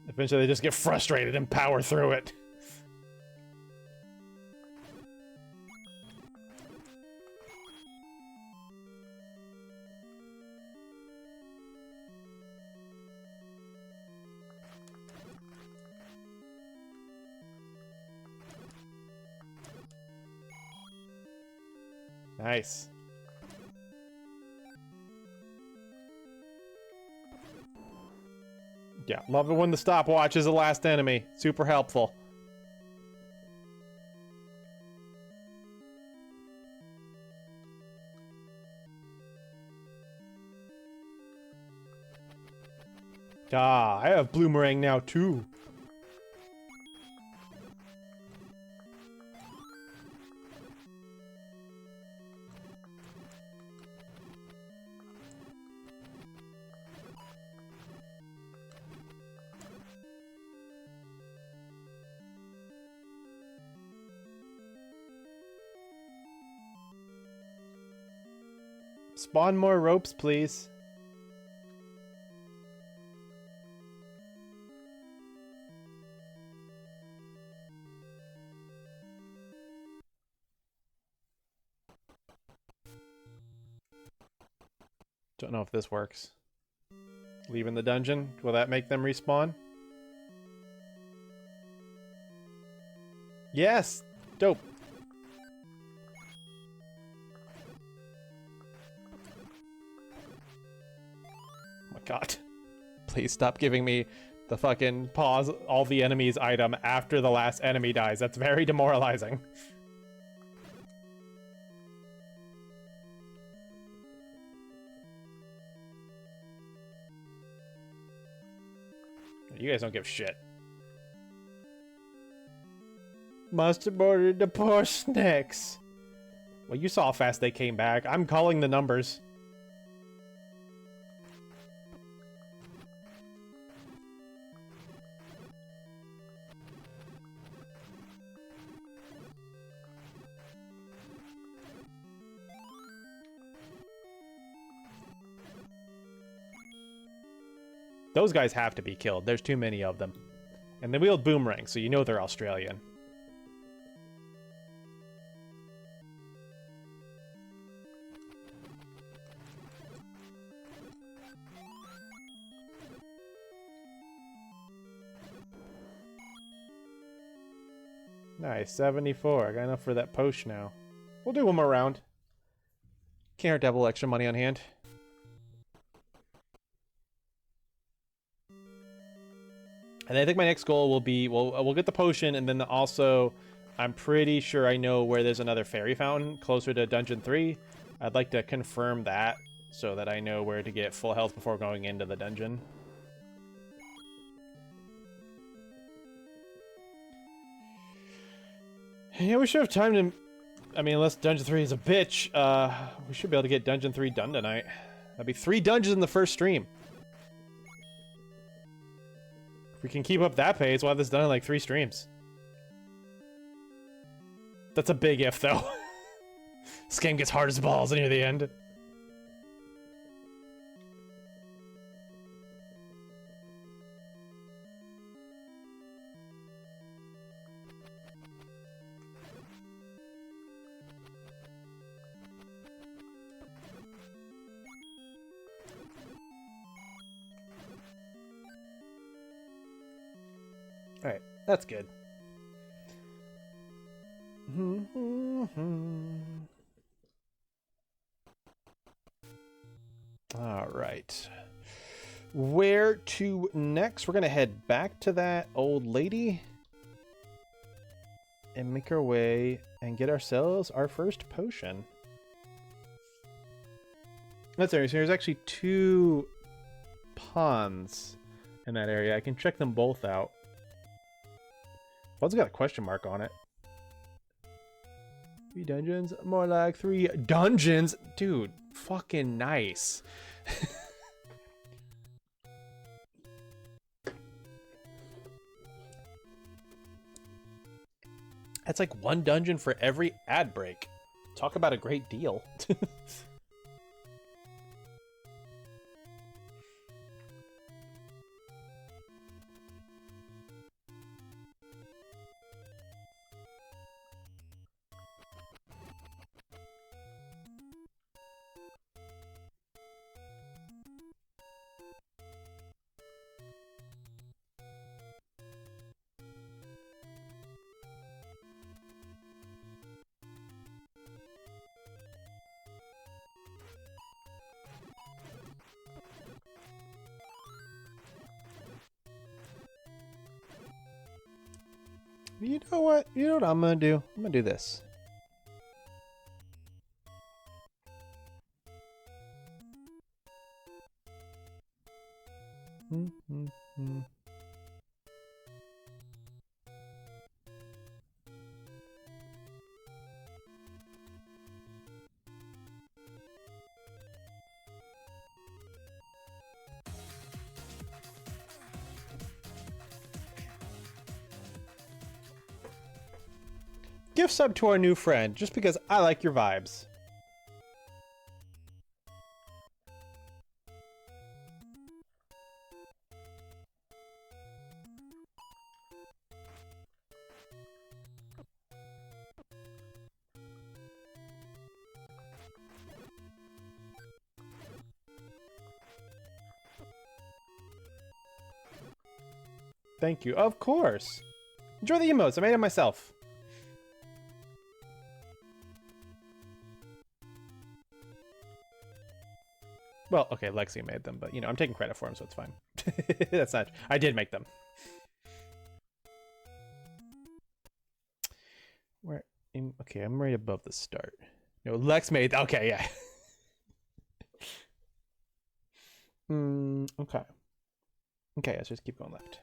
Eventually they just get frustrated and power through it. Nice. Yeah, love it when the stopwatch is the last enemy. Super helpful. Ah, I have Bloomerang now too. Spawn more ropes, please. Don't know if this works. Leaving the dungeon, will that make them respawn? Yes! Dope. Oh my god. Please stop giving me the fucking pause all the enemies item after the last enemy dies. That's very demoralizing. You guys don't give shit. Must have boarded the poor snakes. Well, you saw how fast they came back. I'm calling the numbers. Those guys have to be killed. There's too many of them. And they wield boomerangs, so you know they're Australian. Nice, 74. I got enough for that potion now. We'll do one more round. Can't hurt to have a little extra money on hand. And I think my next goal will be, we'll get the potion, and then also, I'm pretty sure I know where there's another fairy fountain closer to Dungeon 3. I'd like to confirm that, so that I know where to get full health before going into the dungeon. Yeah, we should have time to... I mean, unless Dungeon 3 is a bitch, we should be able to get Dungeon 3 done tonight. That'd be 3 dungeons in the first stream. If we can keep up that pace, we'll have this done in like 3 streams. That's a big if, though. This game gets hard as balls near the end. Alright, that's good. All right. Where to next? We're going to head back to that old lady and make our way and get ourselves our first potion. That's serious. There's actually 2 ponds in that area. I can check them both out. One's got a question mark on it. 3 dungeons? More like 3 dungeons? Dude, fucking nice. That's like 1 dungeon for every ad break. Talk about a great deal. You know what? You know what I'm gonna do? I'm gonna do this. Gift sub to our new friend, just because I like your vibes. Thank you. Of course. Enjoy the emotes. I made them myself. Well, okay, Lexi made them, but, you know, I'm taking credit for them, so it's fine. That's not... I did make them. Where... Okay, I'm right above the start. No, Lex made... Okay, yeah. Okay. Okay, let's just keep going left.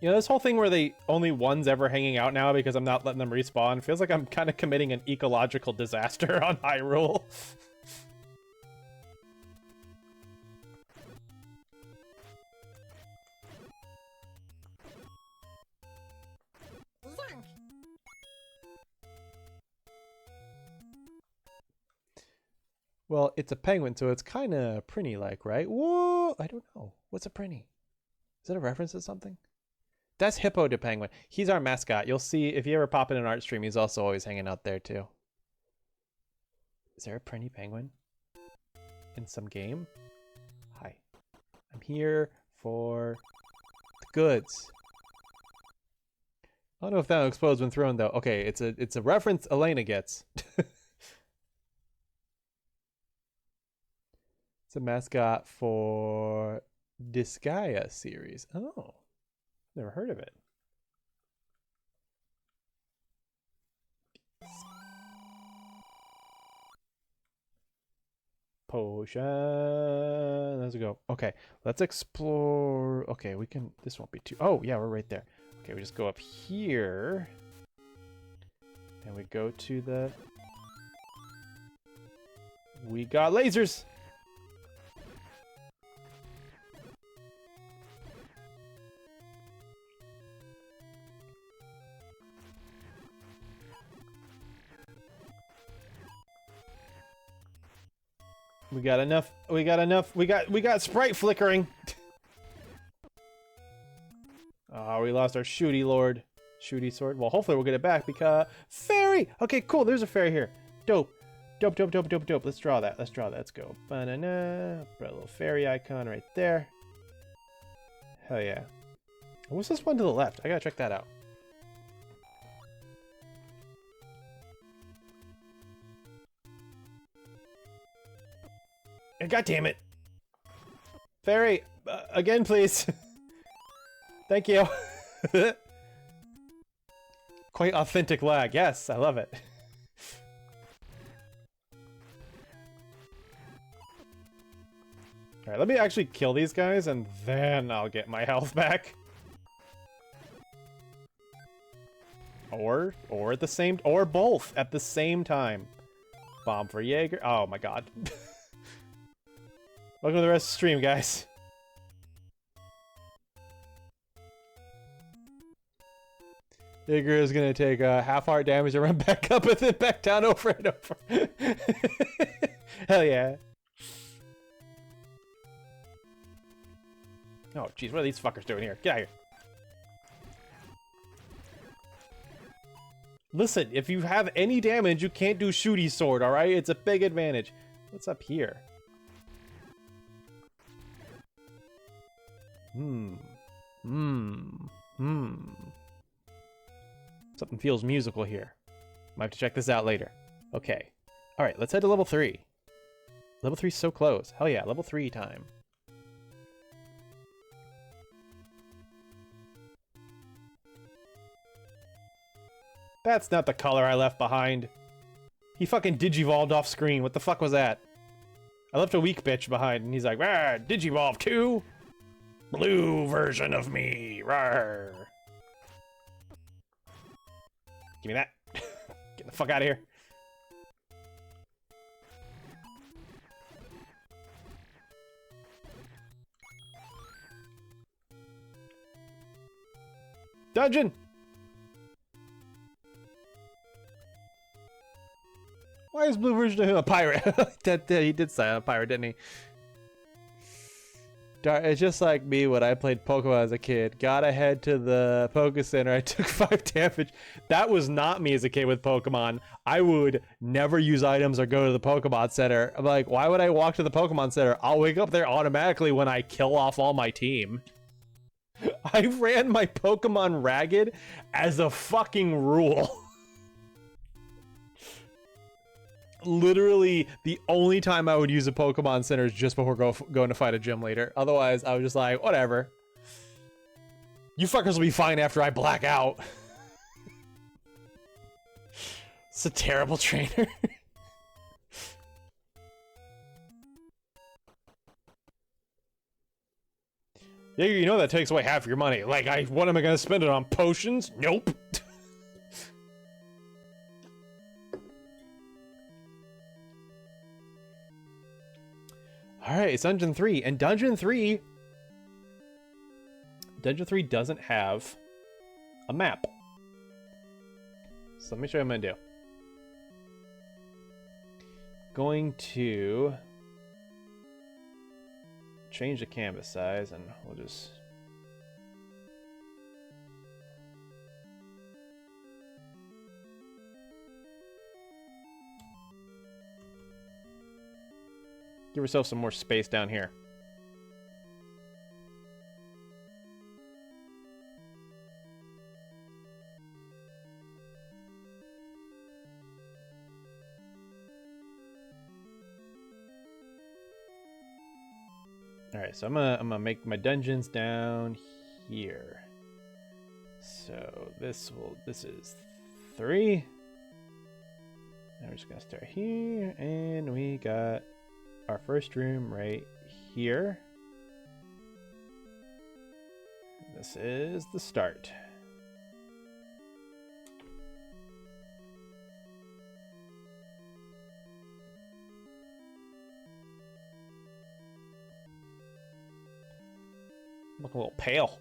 You know, this whole thing where they only one's ever hanging out now because I'm not letting them respawn feels like I'm kind of committing an ecological disaster on Hyrule. Link. Well, it's a penguin, so it's kind of Prinny-like, right? Whoa! I don't know. What's a Prinny? Is that a reference to something? That's Hippo to Penguin. He's our mascot. You'll see if you ever pop in an art stream, he's also always hanging out there too. Is there a Prinny Penguin in some game? Hi. I'm here for the goods. I don't know if that explodes when thrown though. Okay, it's a reference Elena gets. It's a mascot for Disgaea series. Oh. Never heard of it. Potion. Let's go. Okay, let's explore. Okay, we can. This won't be too. Oh, yeah, we're right there. Okay, we just go up here. And we go to the. We got lasers! We got enough. We got enough. We got sprite flickering. Oh, we lost our shooty lord. Shooty sword. Well, hopefully we'll get it back because fairy. Okay, cool. There's a fairy here. Dope. Dope, dope, dope, dope, dope. Let's draw that. Let's draw that. Let's go. Banana. Put a little fairy icon right there. Hell yeah. What's this one to the left? I gotta check that out. God damn it. Fairy, again, please. Thank you. Quite authentic lag. Yes, I love it. Alright, let me actually kill these guys and then I'll get my health back. Or at the same, or both at the same time. Bomb for Jaeger. Oh my god. Welcome to the rest of the stream, guys. Jaeger is gonna take half heart damage and run back up and then back down over and over. Hell yeah. Oh jeez, what are these fuckers doing here? Get out of here. Listen, if you have any damage, you can't do shooty sword, alright? It's a big advantage. What's up here? Something feels musical here. Might have to check this out later. Okay. Alright, let's head to level 3. Level 3's so close. Hell yeah, level 3 time. That's not the color I left behind. He fucking digivolved off screen. What the fuck was that? I left a weak bitch behind and he's like, "Rawr, digivolve too? Blue version of me, rawr." Give me that. Get the fuck out of here. Dungeon! Why is blue version of him a pirate? He did sign a pirate, didn't he? It's just like me when I played Pokemon as a kid. Got ahead to the Poke Center. I took 5 damage. That was not me as a kid with Pokemon. I would never use items or go to the Pokemon Center. I'm like, why would I walk to the Pokemon Center? I'll wake up there automatically when I kill off all my team. I ran my Pokemon ragged as a fucking rule. Literally, the only time I would use a Pokemon Center is just before going to fight a gym leader. Otherwise, I was just like, whatever. You fuckers will be fine after I black out. It's a terrible trainer. Yeah, you know that takes away half your money. Like, what am I gonna spend it on? Potions? Nope. Alright, it's Dungeon 3, and Dungeon 3 doesn't have a map. So let me show you what I'm gonna do. Going to change the canvas size, and we'll just... give yourself some more space down here. Alright, so I'm gonna make my dungeons down here. So this is 3. And we're just gonna start here, and we got our first room right here. This is the start. Look a little pale.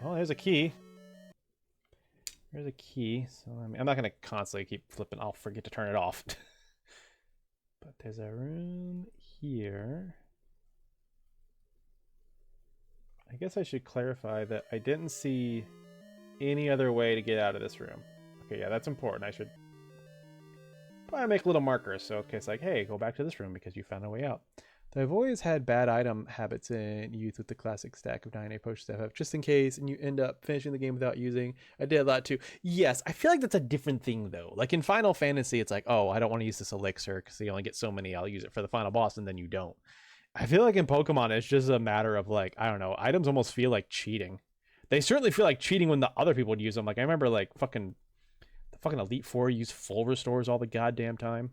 Oh, there's a key. There's a key. So I'm not gonna constantly keep flipping. I'll forget to turn it off. But there's a room here. I guess I should clarify that I didn't see any other way to get out of this room. Okay, yeah, that's important. I should probably make little markers so it's like, hey, go back to this room because you found a way out. Though I've always had bad item habits in youth with the classic stack of 9A potions I have, just in case, and you end up finishing the game without using. I did a lot too. Yes, I feel like that's a different thing though. Like in Final Fantasy, it's like, oh, I don't want to use this elixir because you only get so many. I'll use it for the final boss, and then you don't. I feel like in Pokemon, it's just a matter of like, I don't know, items almost feel like cheating. They certainly feel like cheating when the other people would use them. Like I remember like the fucking Elite Four use full restores all the goddamn time.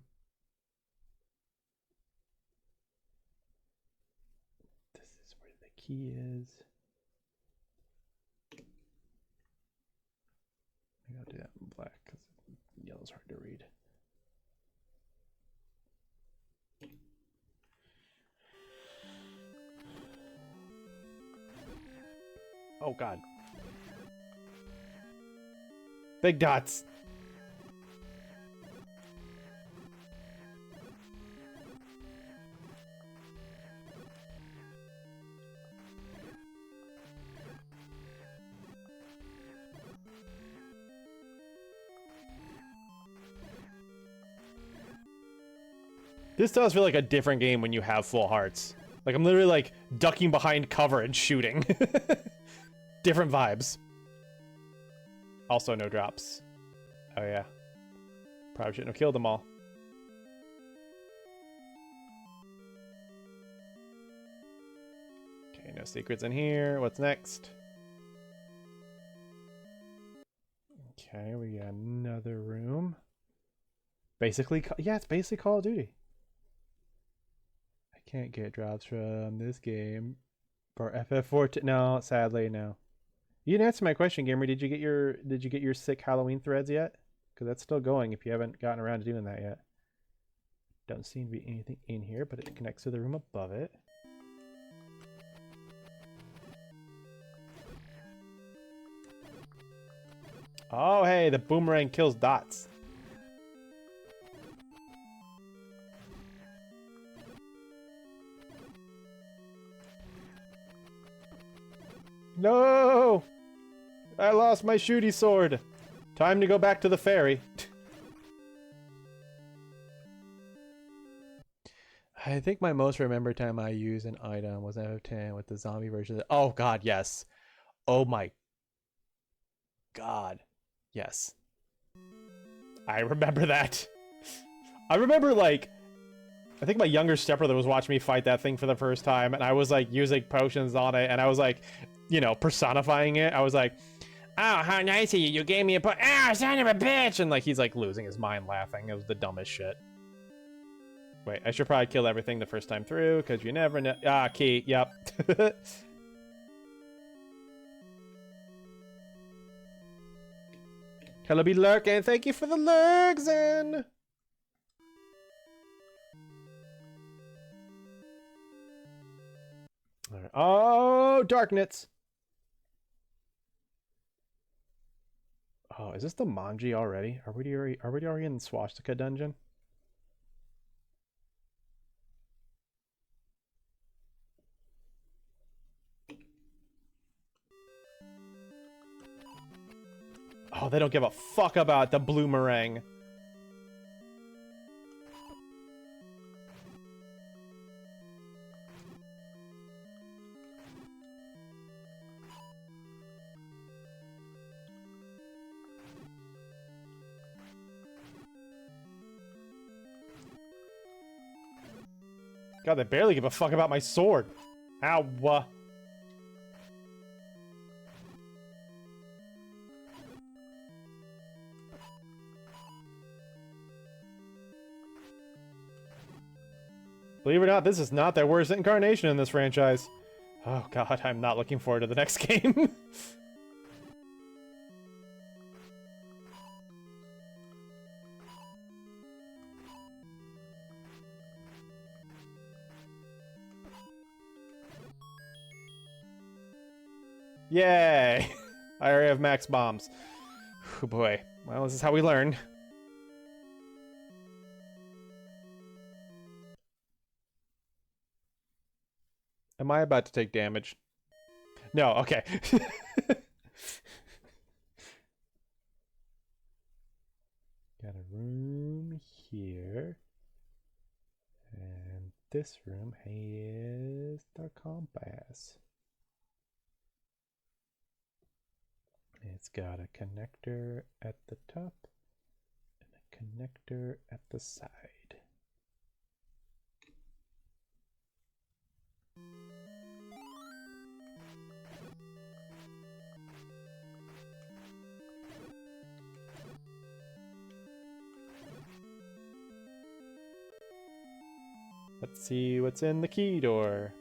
This is where the key is. Maybe I'll do that in black because yellow's hard to read. Oh god. Big dots. This does feel like a different game when you have full hearts. Like I'm literally like ducking behind cover and shooting. Different vibes. Also no drops. Oh yeah. Probably shouldn't have killed them all. Okay, no secrets in here. What's next? Okay, we got another room. Basically, yeah, it's basically Call of Duty. I can't get drops from this game. For FF14, no, sadly, no. You didn't answer my question, gamer. Did you get your sick Halloween threads yet? Because that's still going if you haven't gotten around to doing that yet. Don't seem to be anything in here, but it connects to the room above it. Oh, hey, the boomerang kills dots. No! I lost my shooty sword. Time to go back to the ferry. I think my most remembered time I used an item was FF10 with the zombie version. Oh god, yes. Oh my god. Yes. I remember that. I remember like I think my younger stepbrother was watching me fight that thing for the first time, and I was like using potions on it, and I was like, you know, personifying it. I was like, oh, how nice of you. You gave me a son of a bitch. And like, he's like losing his mind laughing. It was the dumbest shit. Wait, I should probably kill everything the first time through because you never know. Ah, key. Yep. Hello, be lurking. Thank you for the lurks in. All right. Oh, darkness. Oh, is this the Manji already? Are we already in the Swastika dungeon? Oh, they don't give a fuck about the bloomerang. God, they barely give a fuck about my sword. Ow. Believe it or not, this is not their worst incarnation in this franchise. Oh god, I'm not looking forward to the next game. Yay! I already have max bombs. Oh boy. Well, this is how we learn. Am I about to take damage? No, okay. Got a room here. And this room has the compass. It's got a connector at the top and a connector at the side. Let's see what's in the key door.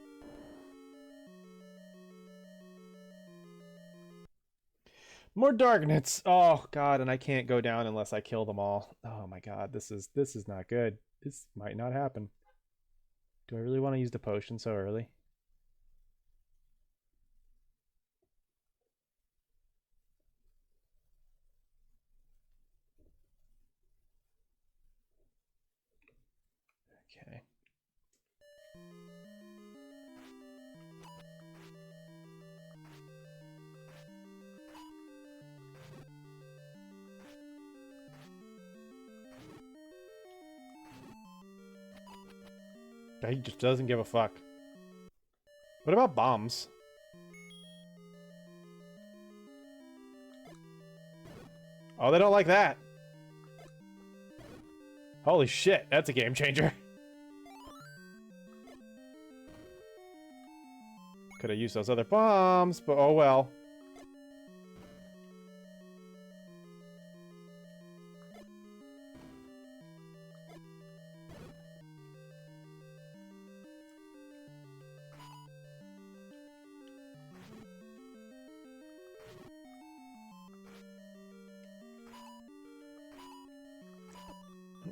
More darknets. Oh god, and I can't go down unless I kill them all. Oh my god, this is not good. This might not happen. Do I really want to use the potion so early? Okay. He just doesn't give a fuck. What about bombs? Oh, they don't like that. Holy shit, that's a game changer. Could have used those other bombs, but oh well.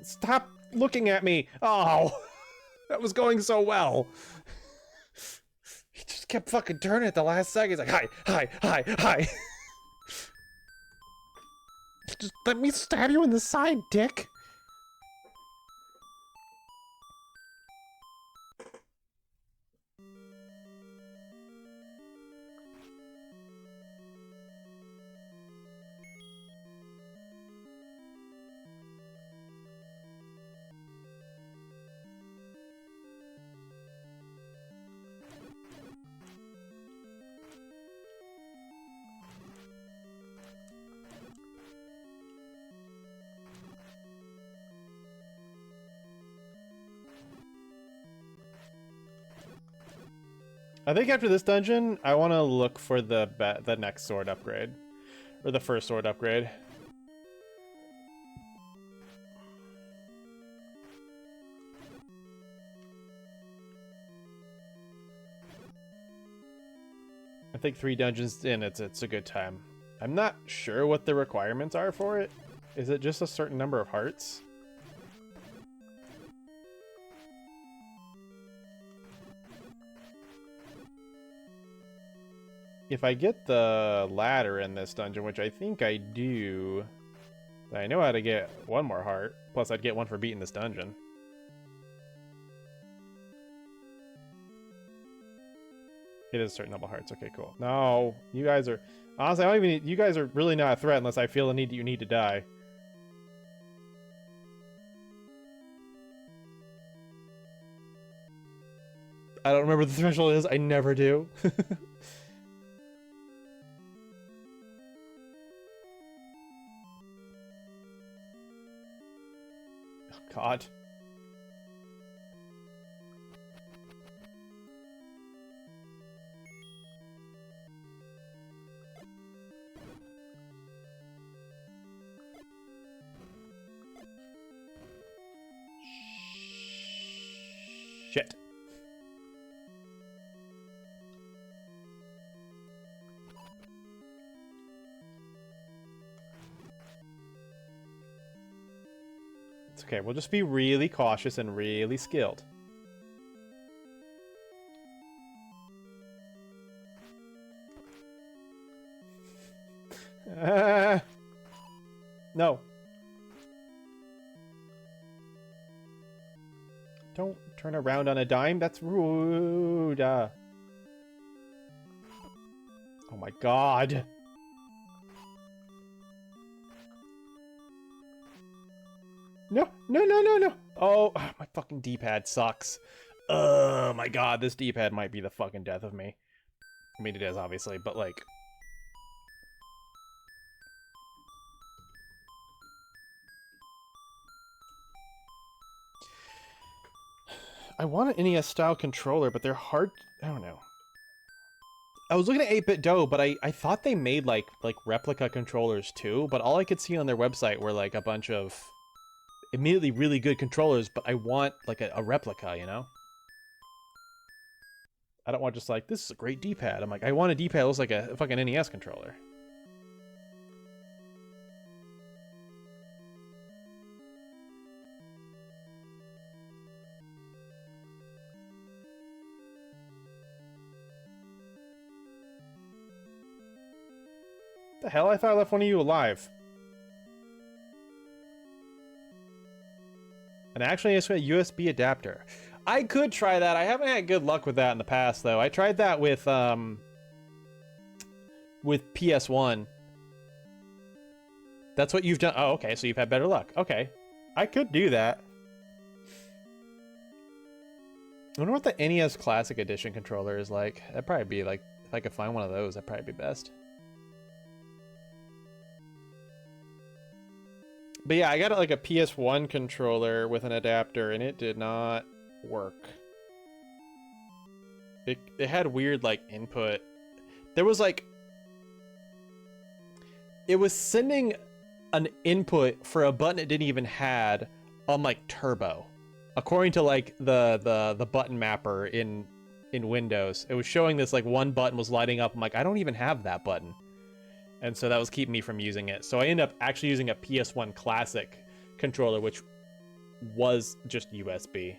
Stop looking at me! Oh! That was going so well! He just kept fucking turning at the last second. He's like, hi, hi, hi, hi! Just let me stab you in the side, dick! I think after this dungeon, I want to look for the next sword upgrade. Or the first sword upgrade. I think 3 dungeons in, it's a good time. I'm not sure what the requirements are for it. Is it just a certain number of hearts? If I get the ladder in this dungeon, which I think I do, I know how to get 1 more heart. Plus, I'd get 1 for beating this dungeon. It is a certain number of hearts. Okay, cool. No, you guys are... Honestly, I don't even need... You guys are really not a threat unless I feel the need that you need to die. I don't remember what the threshold is. I never do. God. Shit. It's okay, we'll just be really cautious and really skilled. No. Don't turn around on a dime, that's rude. Oh my god. No, no, no, no, no. Oh, my fucking D-pad sucks. Oh my god, this D-pad might be the fucking death of me. I mean, it is, obviously, but like... I want an NES-style controller, but they're hard... I don't know. I was looking at 8-Bit Do, but I thought they made, like replica controllers, too, but all I could see on their website were, like, a bunch of immediately really good controllers, but I want, like, a replica, you know? I don't want just, like, this is a great D-pad. I'm like, I want a D-pad that looks like a fucking NES controller. The hell? I thought I left one of you alive. And actually, it's a USB adapter. I could try that. I haven't had good luck with that in the past, though. I tried that with PS1. That's what you've done. Oh, okay. So you've had better luck. Okay, I could do that. I wonder what the NES Classic Edition controller is like. That'd probably be like, if I could find one of those, that'd probably be best. But yeah, I got like a PS1 controller with an adapter, and it did not work. It had weird like input. There was like, it was sending an input for a button it didn't even had on like turbo, according to like the button mapper in Windows. It was showing this like one button was lighting up. I'm like, I don't even have that button. And so that was keeping me from using it. So I ended up actually using a PS1 Classic controller, which was just USB.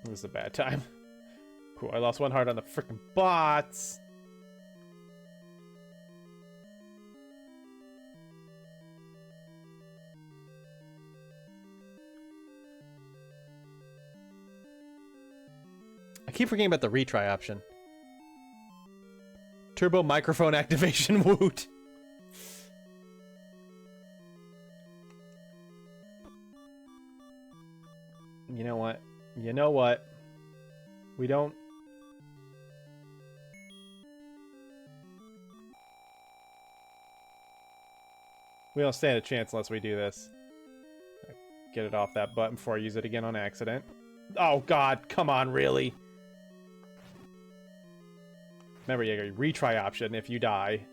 It was a bad time. Cool, I lost one heart on the freaking bots. I keep forgetting about the retry option. Turbo microphone activation, woot. You know what? You know what? We don't... We don't stand a chance unless we do this. Get it off that button before I use it again on accident. Oh god, come on, really? Remember, you got a retry option if you die.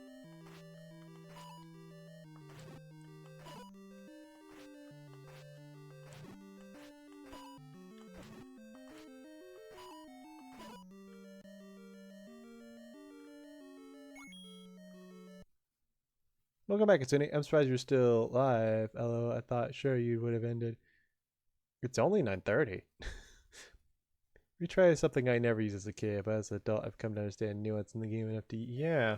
Welcome back, Katsuni. I'm surprised you're still live. Hello, I thought sure you would have ended. It's only 9:30. Retry is something I never used as a kid, but as an adult, I've come to understand nuance in the game enough to... Yeah.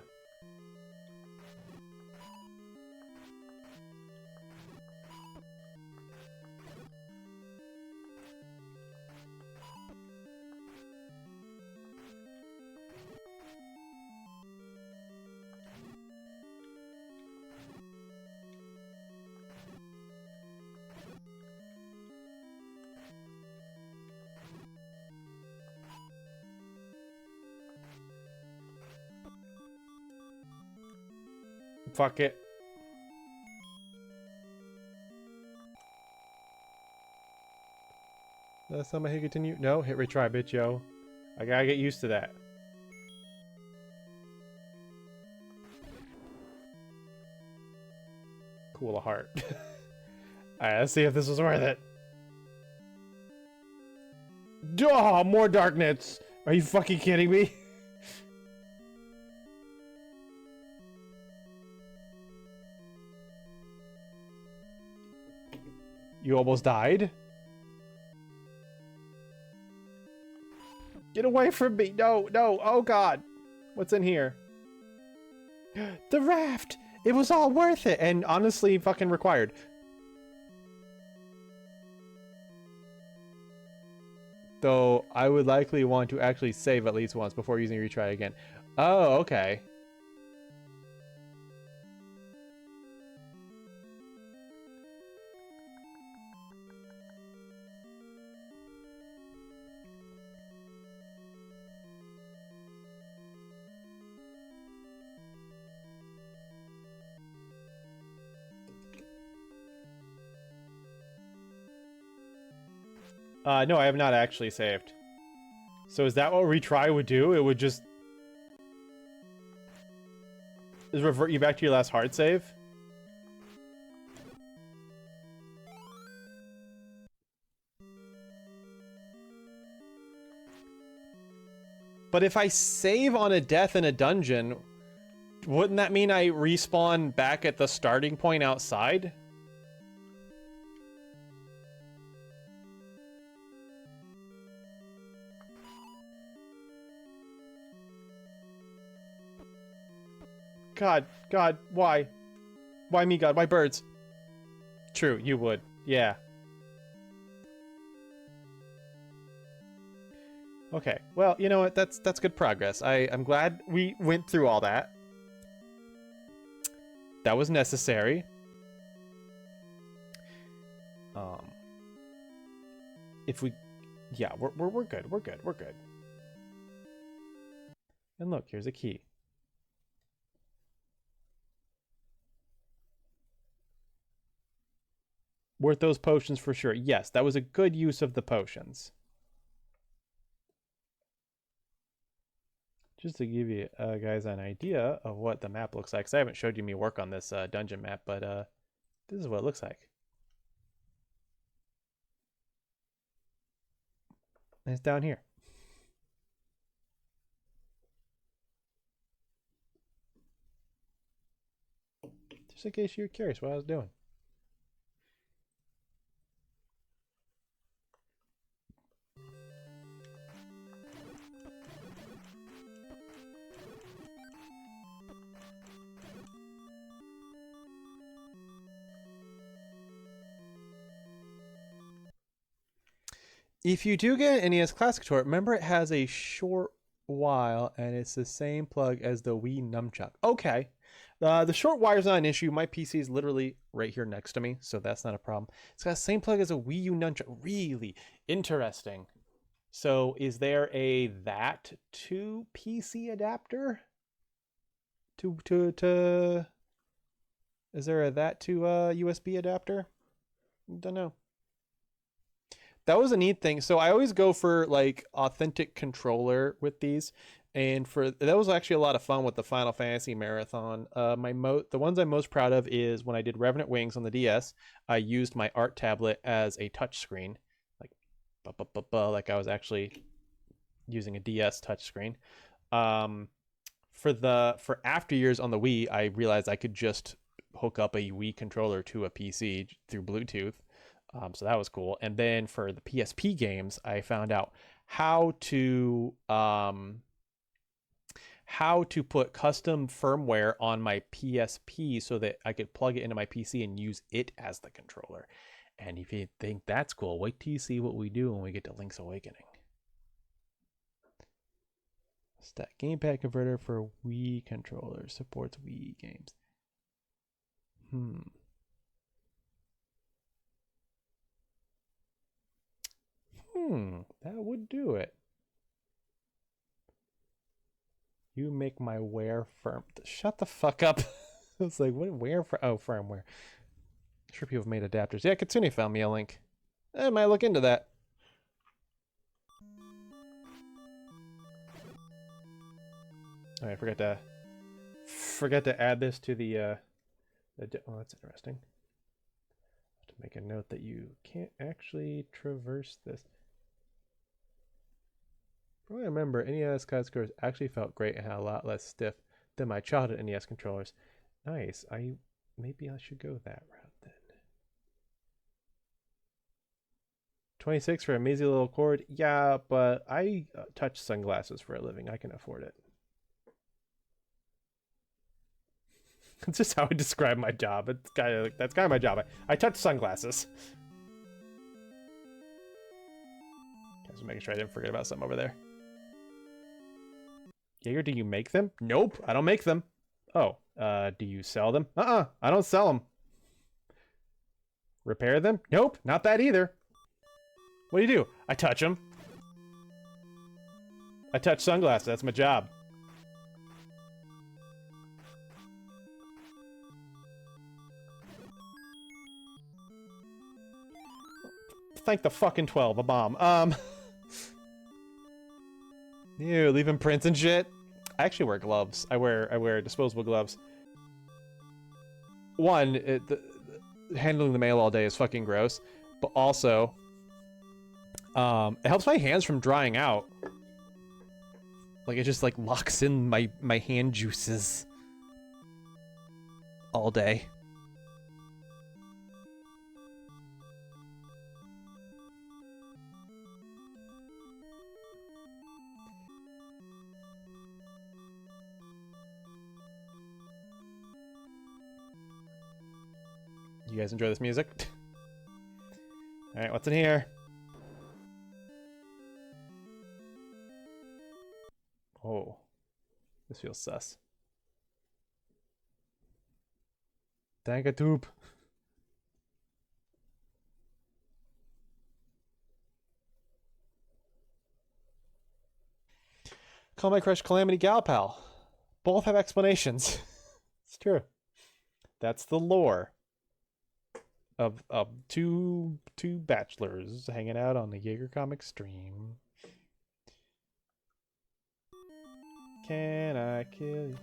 Fuck it. Last time I hit continue. No, hit retry, bitch, yo. I gotta get used to that. Cool a heart. Alright, let's see if this was worth it. Oh, more darknets! Are you fucking kidding me? You almost died? Get away from me! No, no! Oh god! What's in here? The raft! It was all worth it and honestly fucking required. Though I would likely want to actually save at least once before using retry again. Oh, okay. No, I have not actually saved. So is that what retry would do? It would just revert you back to your last hard save? But if I save on a death in a dungeon, wouldn't that mean I respawn back at the starting point outside? God, why? Why me, God? Why birds? True, you would. Yeah. Okay, well, you know what? That's good progress. I'm glad we went through all that. That was necessary. If we... Yeah, we're good. We're good. We're good. And look, here's a key. Worth those potions for sure. Yes, that was a good use of the potions. Just to give you guys an idea of what the map looks like, because I haven't showed you me work on this dungeon map, but this is what it looks like. And it's down here. Just in case you're curious what I was doing. If you do get an NES Classic Tour, remember it has a short while and it's the same plug as the Wii Nunchuck. Okay. The short wire is not an issue. My PC is literally right here next to me, so that's not a problem. It's got the same plug as a Wii U Nunchuck. Really interesting. So is there a that to PC adapter? Is there a that to USB adapter? Don't know. That was a neat thing. So I always go for like authentic controller with these, and that was actually a lot of fun with the Final Fantasy Marathon. The ones I'm most proud of is when I did Revenant Wings on the DS. I used my art tablet as a touch screen, like I was actually using a DS touch screen. For After Years on the Wii, I realized I could just hook up a Wii controller to a PC through Bluetooth. So that was cool. And then for the PSP games, I found out how to put custom firmware on my PSP so that I could plug it into my PC and use it as the controller. And if you think that's cool, wait till you see what we do when we get to Link's Awakening. Stack gamepad converter for Wii controller supports Wii games. That would do it. You make my wear firm. Shut the fuck up. It's like, what wear for? Oh, firmware. I'm sure people have made adapters. Yeah, Katsune found me a link. I might look into that. Oh, I forgot to add this to the oh, that's interesting. I have to make a note that you can't actually traverse this. From what I remember, NES Classic controllers actually felt great and had a lot less stiff than my childhood NES controllers. Nice. Maybe I should go that route then. 26 for a measly little cord? Yeah, but I touch sunglasses for a living. I can afford it. That's just how I describe my job. It's kind of that's kind of my job. I touch sunglasses. Just making sure I didn't forget about something over there. Jaeger, do you make them? Nope, I don't make them. Oh, do you sell them? I don't sell them. Repair them? Nope, not that either. What do? I touch them. I touch sunglasses, that's my job. Thank the fucking 12, a bomb. Ew, leaving prints and shit. I actually wear gloves. I wear disposable gloves. One, handling the mail all day is fucking gross, but also, it helps my hands from drying out. Like it just like locks in my hand juices all day. You guys enjoy this music? Alright, what's in here? Oh. This feels sus. Dangatube. Call my crush Calamity Gal Pal. Both have explanations. It's true. That's the lore of two bachelors hanging out on the Jaeger comic stream. Can I kill you?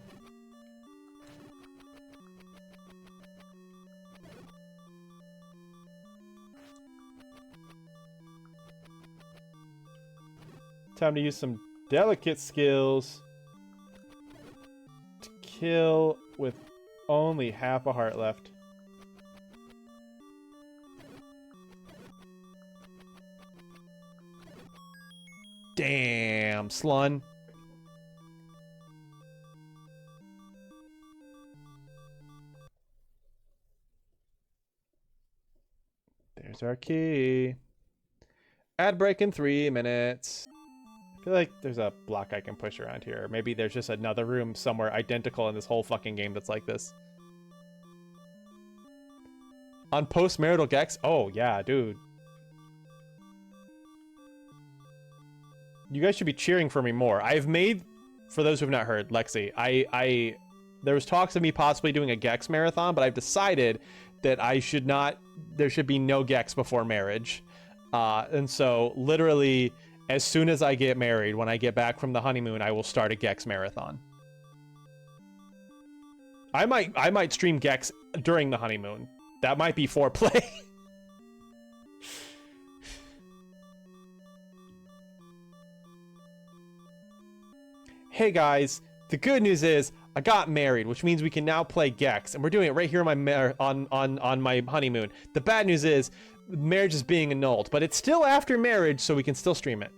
Time to use some delicate skills to kill with only half a heart left. Damn, Slun. There's our key. Ad break in 3 minutes. I feel like there's a block I can push around here. Or maybe there's just another room somewhere identical in this whole fucking game that's like this. On post-marital Gex? Oh, yeah, dude. You guys should be cheering for me more. I've made, for those who have not heard, Lexi, there was talks of me possibly doing a Gex marathon, but I've decided that I should not, there should be no Gex before marriage. And so literally as soon as I get married, when I get back from the honeymoon, I will start a Gex marathon. I might stream Gex during the honeymoon. That might be foreplay. Hey guys, the good news is I got married, which means we can now play Gex, and we're doing it right here on my on my honeymoon. The bad news is marriage is being annulled, but it's still after marriage, so we can still stream it.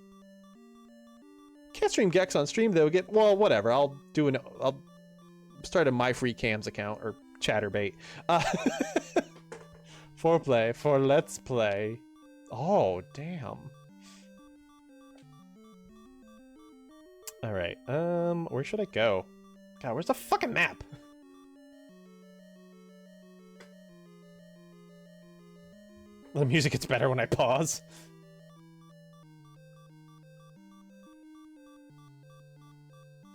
Can't stream Gex on stream though. Well, whatever. I'll start a My Free Cams account or Chatterbait. Foreplay for Let's Play. Oh damn. All right. Where should I go? God, where's the fucking map? The music gets better when I pause.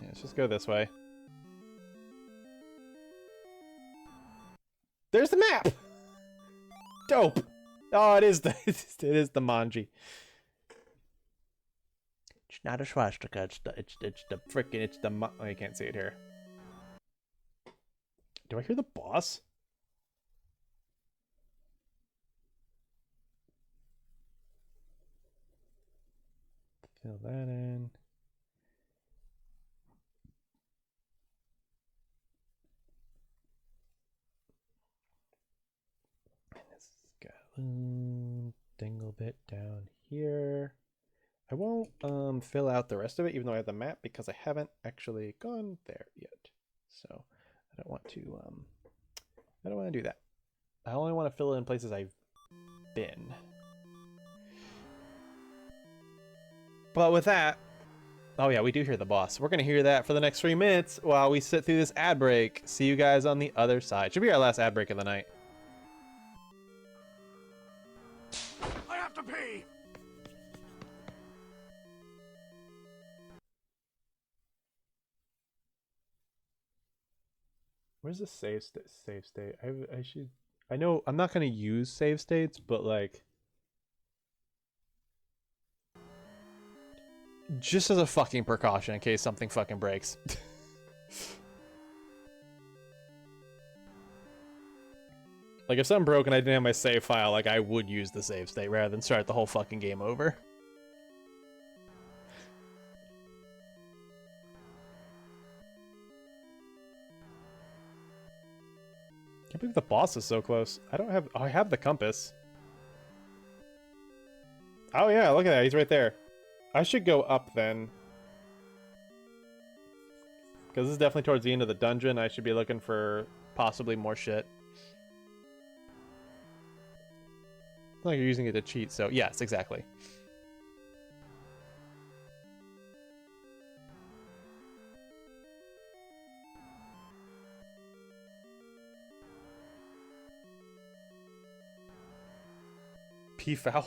Yeah, let's just go this way. There's the map. Dope. Oh, it is the manji. It's not a swastika. It's the frickin' oh, you can't see it here. Do I hear the boss? Fill that in. And this skeleton dingle bit down here. I won't fill out the rest of it, even though I have the map, because I haven't actually gone there yet. So I don't want to I don't want to do that. I only want to fill in places I've been. But with that, oh yeah, we do hear the boss. We're going to hear that for the next 3 minutes while we sit through this ad break. See you guys on the other side. Should be our last ad break of the night. I have to pee. Where's the save state? I should. I know I'm not going to use save states, but like, just as a fucking precaution in case something fucking breaks. Like if something broke and I didn't have my save file, like I would use the save state rather than start the whole fucking game over. Can't believe the boss is so close. I don't have. Oh, I have the compass. Oh yeah, look at that. He's right there. I should go up then. Because this is definitely towards the end of the dungeon. I should be looking for possibly more shit. It's not like you're using it to cheat, so yes, exactly. P-foul.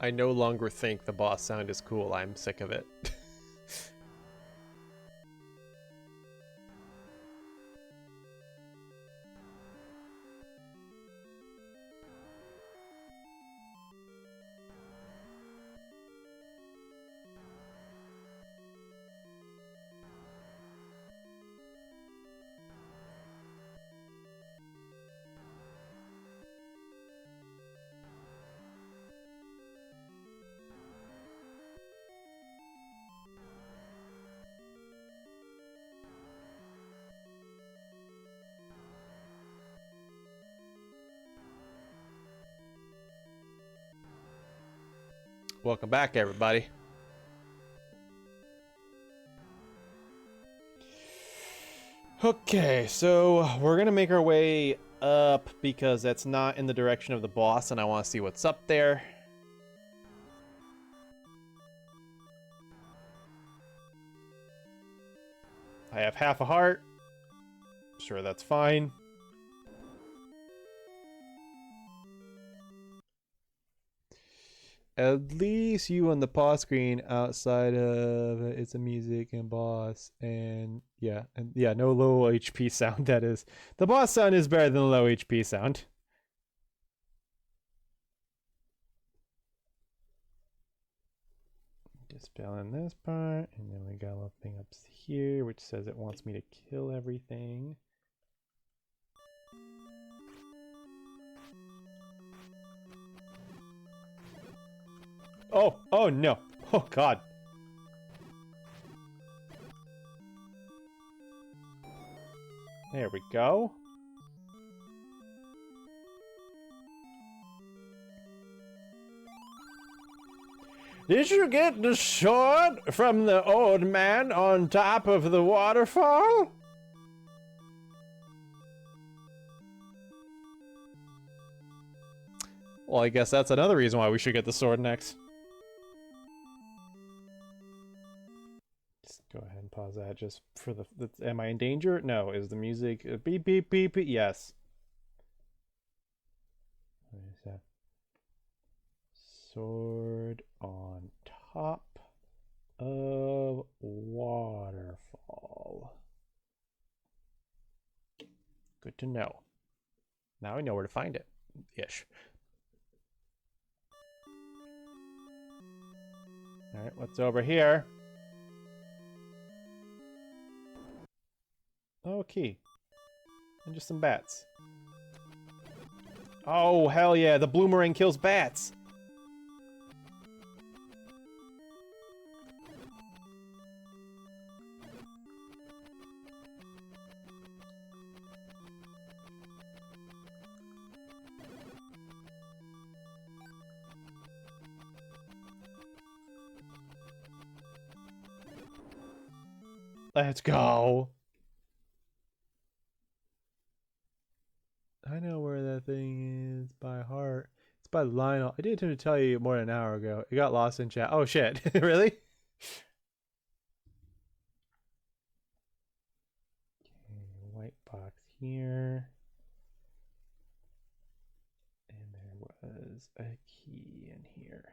I no longer think the boss sound is cool. I'm sick of it. Welcome back, everybody. Okay, so we're gonna make our way up because that's not in the direction of the boss, and I want to see what's up there. I have half a heart. Sure, that's fine. At least you on the pause screen outside of it's a music and boss and yeah, no low HP sound. That is, the boss sound is better than the low HP sound. Dispelling this part, and then we got a little thing up here which says it wants me to kill everything. Oh no. Oh god. There we go. Did you get the sword from the old man on top of the waterfall? Well, I guess that's another reason why we should get the sword next. Just go ahead and pause that just for the am I in danger? No. Is the music beep beep beep beep? Yes. What is that? Sword on top of waterfall. Good to know. Now I know where to find it. Ish. Alright, what's over here? Oh, a key. And just some bats. Oh, hell yeah, the bloomerang kills bats! Let's go. I know where that thing is by heart. It's by Lionel. I did attempt to tell you more than an hour ago. It got lost in chat. Oh shit. Really? Okay, white box here. And there was a key in here.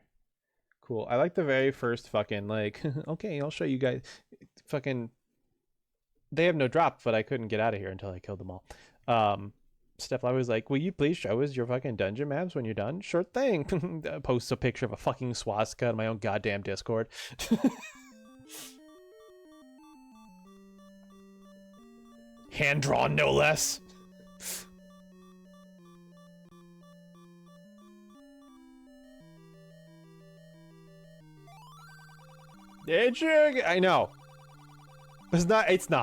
Cool. I like the very first fucking like, okay, I'll show you guys. Fucking they have no drop, but I couldn't get out of here until I killed them all. Steph was like, will you please show us your fucking dungeon maps when you're done? Sure thing. Posts a picture of a fucking swastika on my own goddamn Discord. Hand drawn, no less. Did you? I know. It's not. It's the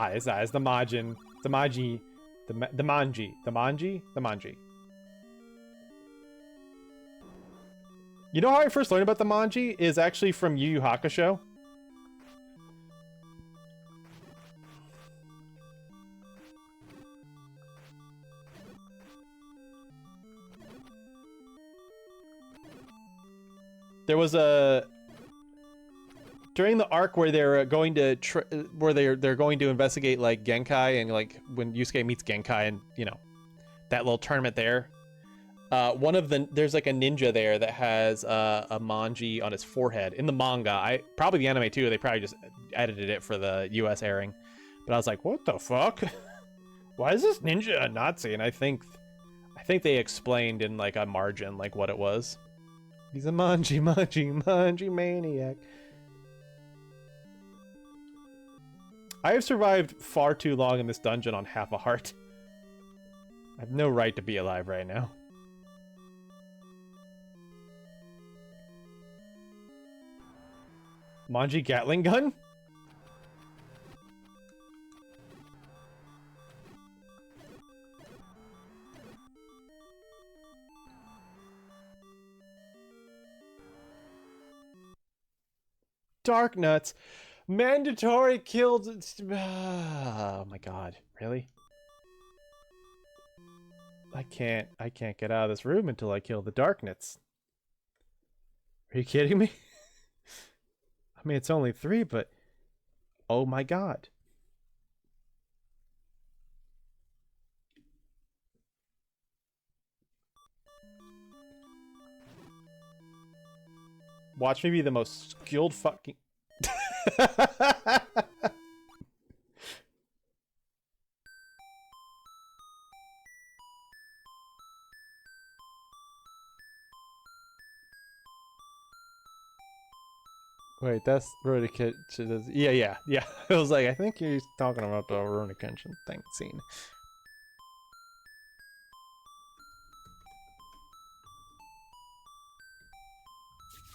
Majin. The Maji. The Manji. The Manji? The Manji. You know how I first learned about the Manji? Is actually from Yu Yu Hakusho. There was a... During the arc where they're going to they're going to investigate like Genkai, and like when Yusuke meets Genkai, and you know that little tournament there, there's like a ninja there that has a manji on his forehead in the manga. Probably the anime too. They probably just edited it for the US airing, but I was like, what the fuck? Why is this ninja a Nazi? And I think they explained in like a margin like what it was. He's a manji maniac. I have survived far too long in this dungeon on half a heart. I have no right to be alive right now. Manji Gatling gun? Dark nuts. Mandatory killed. Oh my god, really? I can't get out of this room until I kill the Darknuts. Are you kidding me? I mean, it's only 3, but oh my god. Watch me be the most skilled fucking... Wait, that's Rurouni Kenshin. Yeah. I was like, I think he's talking about the Rurouni Kenshin thing scene.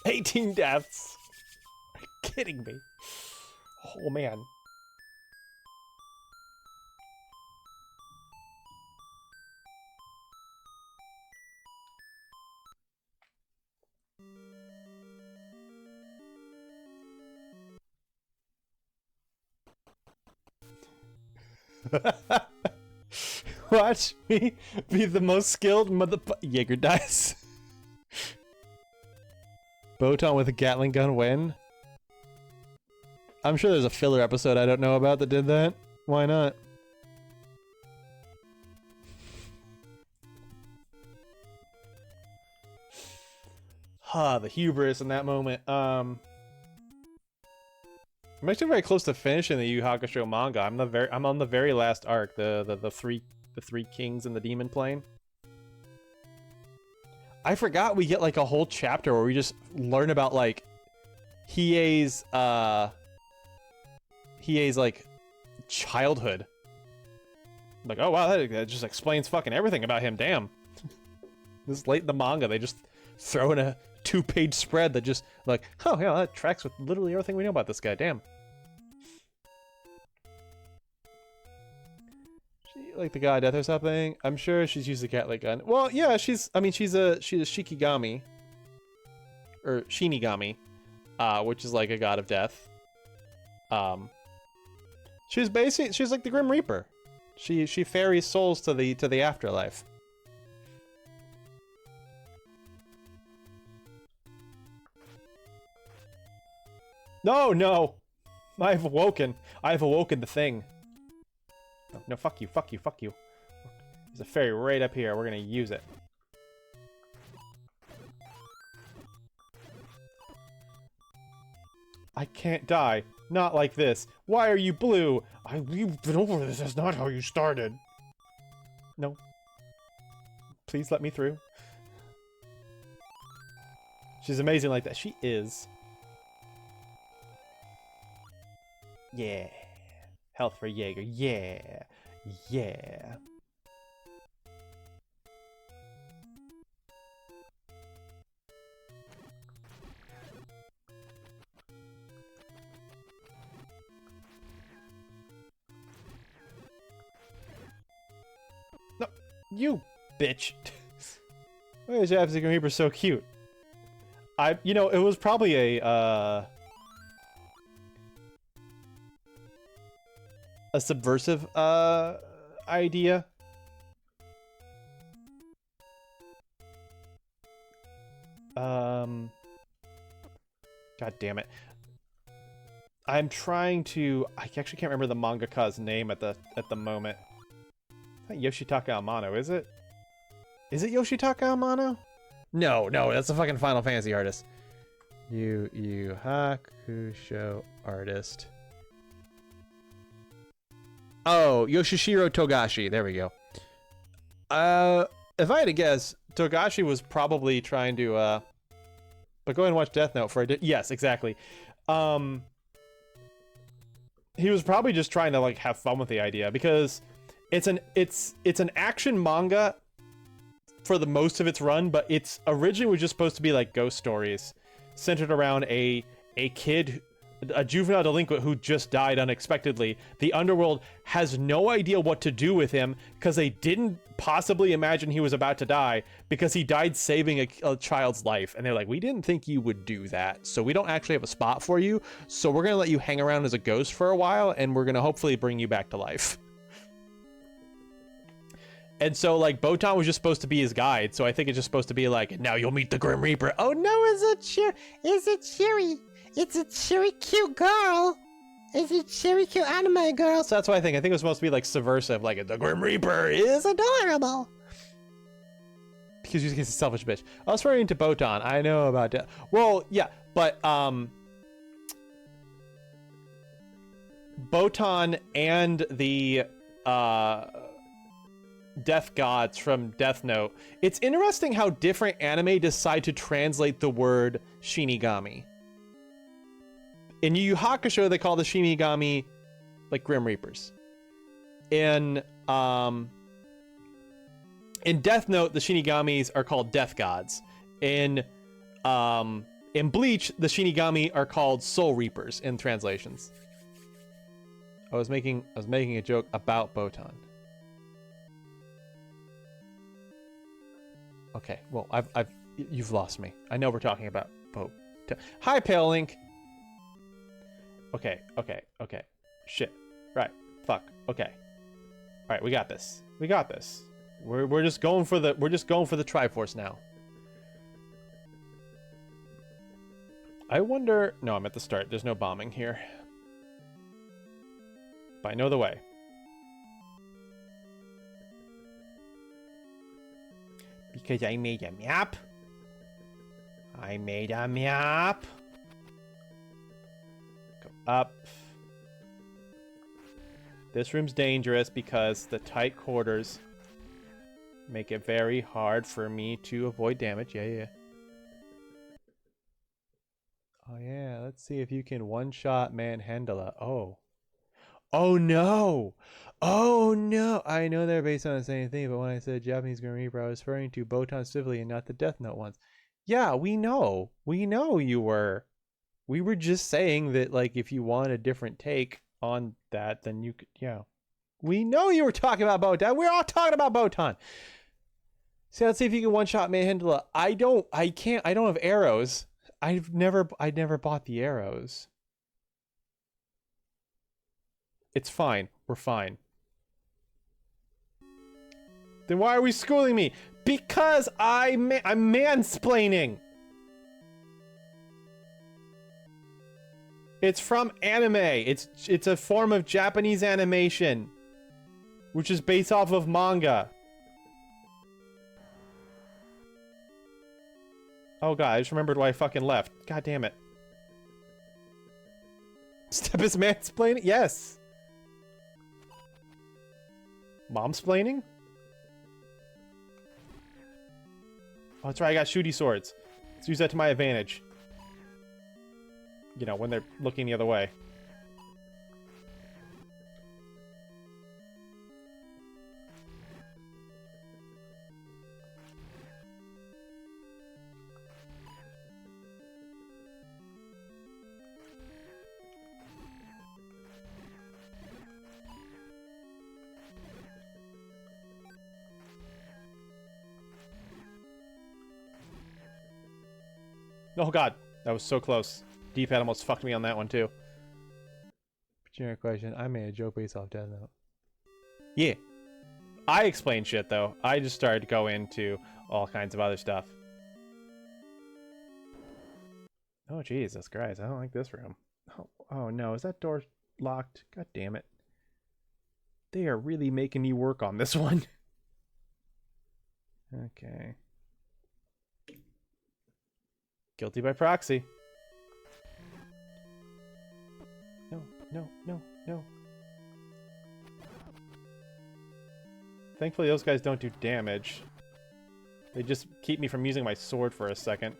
"18 deaths. Are you kidding me? Oh man. Watch me be the most skilled Jaeger dice. Botan with a Gatling gun win. I'm sure there's a filler episode I don't know about that did that. Why not? The hubris in that moment. I'm actually very close to finishing the Yu Hakusho manga. I'm on the very last arc, the three kings in the demon plane. I forgot we get like a whole chapter where we just learn about like Hiei's like childhood. Like, oh wow, that just explains fucking everything about him. Damn. This late in the manga, they just throw in a 2-page spread that just like, oh yeah, that tracks with literally everything we know about this guy. Damn. She like the god of death or something. I'm sure she's used the Gatling gun. Well, yeah, she's a Shikigami or Shinigami, which is like a god of death. She's like the Grim Reaper. She ferries souls to the afterlife. No! I've awoken the thing. No, fuck you. There's a fairy right up here. We're gonna use it. I can't die. Not like this. Why are you blue? You've been over this. That's not how you started. No. Please let me through. She's amazing like that. She is. Yeah. Health for Jaeger. Yeah. Yeah. No, you bitch. Why is Japanese Grim Reaper so cute? You know, it was probably a subversive idea. God damn it. I'm trying to I actually can't remember the mangaka's name at the moment. It's not Yoshitaka Amano, is it? Is it Yoshitaka Amano? No, that's a fucking Final Fantasy artist. Yu Hakusho artist. Oh, Yoshishiro Togashi. There we go. If I had to guess, Togashi was probably trying to, but go ahead and watch Death Note for a yes, exactly. He was probably just trying to like have fun with the idea because it's an action manga for the most of its run, but it's originally was just supposed to be like ghost stories centered around a kid, a juvenile delinquent who just died unexpectedly. The underworld has no idea what to do with him because they didn't possibly imagine he was about to die because he died saving a child's life. And they're like, we didn't think you would do that, so we don't actually have a spot for you. So we're going to let you hang around as a ghost for a while, and we're going to hopefully bring you back to life. And so, like, Botan was just supposed to be his guide, so I think it's just supposed to be like, now you'll meet the Grim Reaper. Oh no, is it Cheery? It's a cheery cute girl. It's a cheery cute anime girl. So that's what I think. I think it was supposed to be like subversive, like the Grim Reaper is adorable. Because he's a selfish bitch. I was referring to Botan. I know about that. Well, yeah, but Botan and the death gods from Death Note. It's interesting how different anime decide to translate the word Shinigami. In Yu Yu Hakusho, they call the Shinigami like Grim Reapers. In Death Note, the Shinigamis are called Death Gods. In Bleach, the Shinigami are called Soul Reapers in translations. I was making a joke about Botan. Okay, well, you've lost me. I know we're talking about Botan. Hi, Pale Link. Okay. Shit. Right. Fuck. Okay. right, we got this. We got this. We're just going for the Triforce now. I wonder. No, I'm at the start. There's no bombing here. But I know the way. Because I made a map. I made a map. Go up. This room's dangerous because the tight quarters make it very hard for me to avoid damage. Yeah. Oh yeah, let's see if you can one-shot manhandle it. Oh. Oh no! Oh no! I know they're based on the same thing, but when I said Japanese Grim Reaper, I was referring to Botan specifically and not the Death Note ones. Yeah, we know. We know you were. We were just saying that, like, if you want a different take on that, then you could, yeah. We know you were talking about Botan. We're all talking about Botan. So let's see if you can one-shot manhandle it. I don't have arrows. I never bought the arrows. It's fine. We're fine. Then why are we schooling me? Because I'm mansplaining. It's from anime. It's a form of Japanese animation, which is based off of manga. Oh god, I just remembered why I fucking left. God damn it. Step is mansplaining? Yes. Momsplaining? Oh, that's right, I got shooty swords. Let's use that to my advantage. You know, when they're looking the other way. Oh god, that was so close. D-pad almost fucked me on that one too. Generic question. I made a joke based off Death Note. Yeah. I explained shit though. I just started to go into all kinds of other stuff. Oh Jesus Christ, I don't like this room. Oh no, is that door locked? God damn it. They are really making me work on this one. Okay. Guilty by proxy. No. Thankfully, those guys don't do damage. They just keep me from using my sword for a second.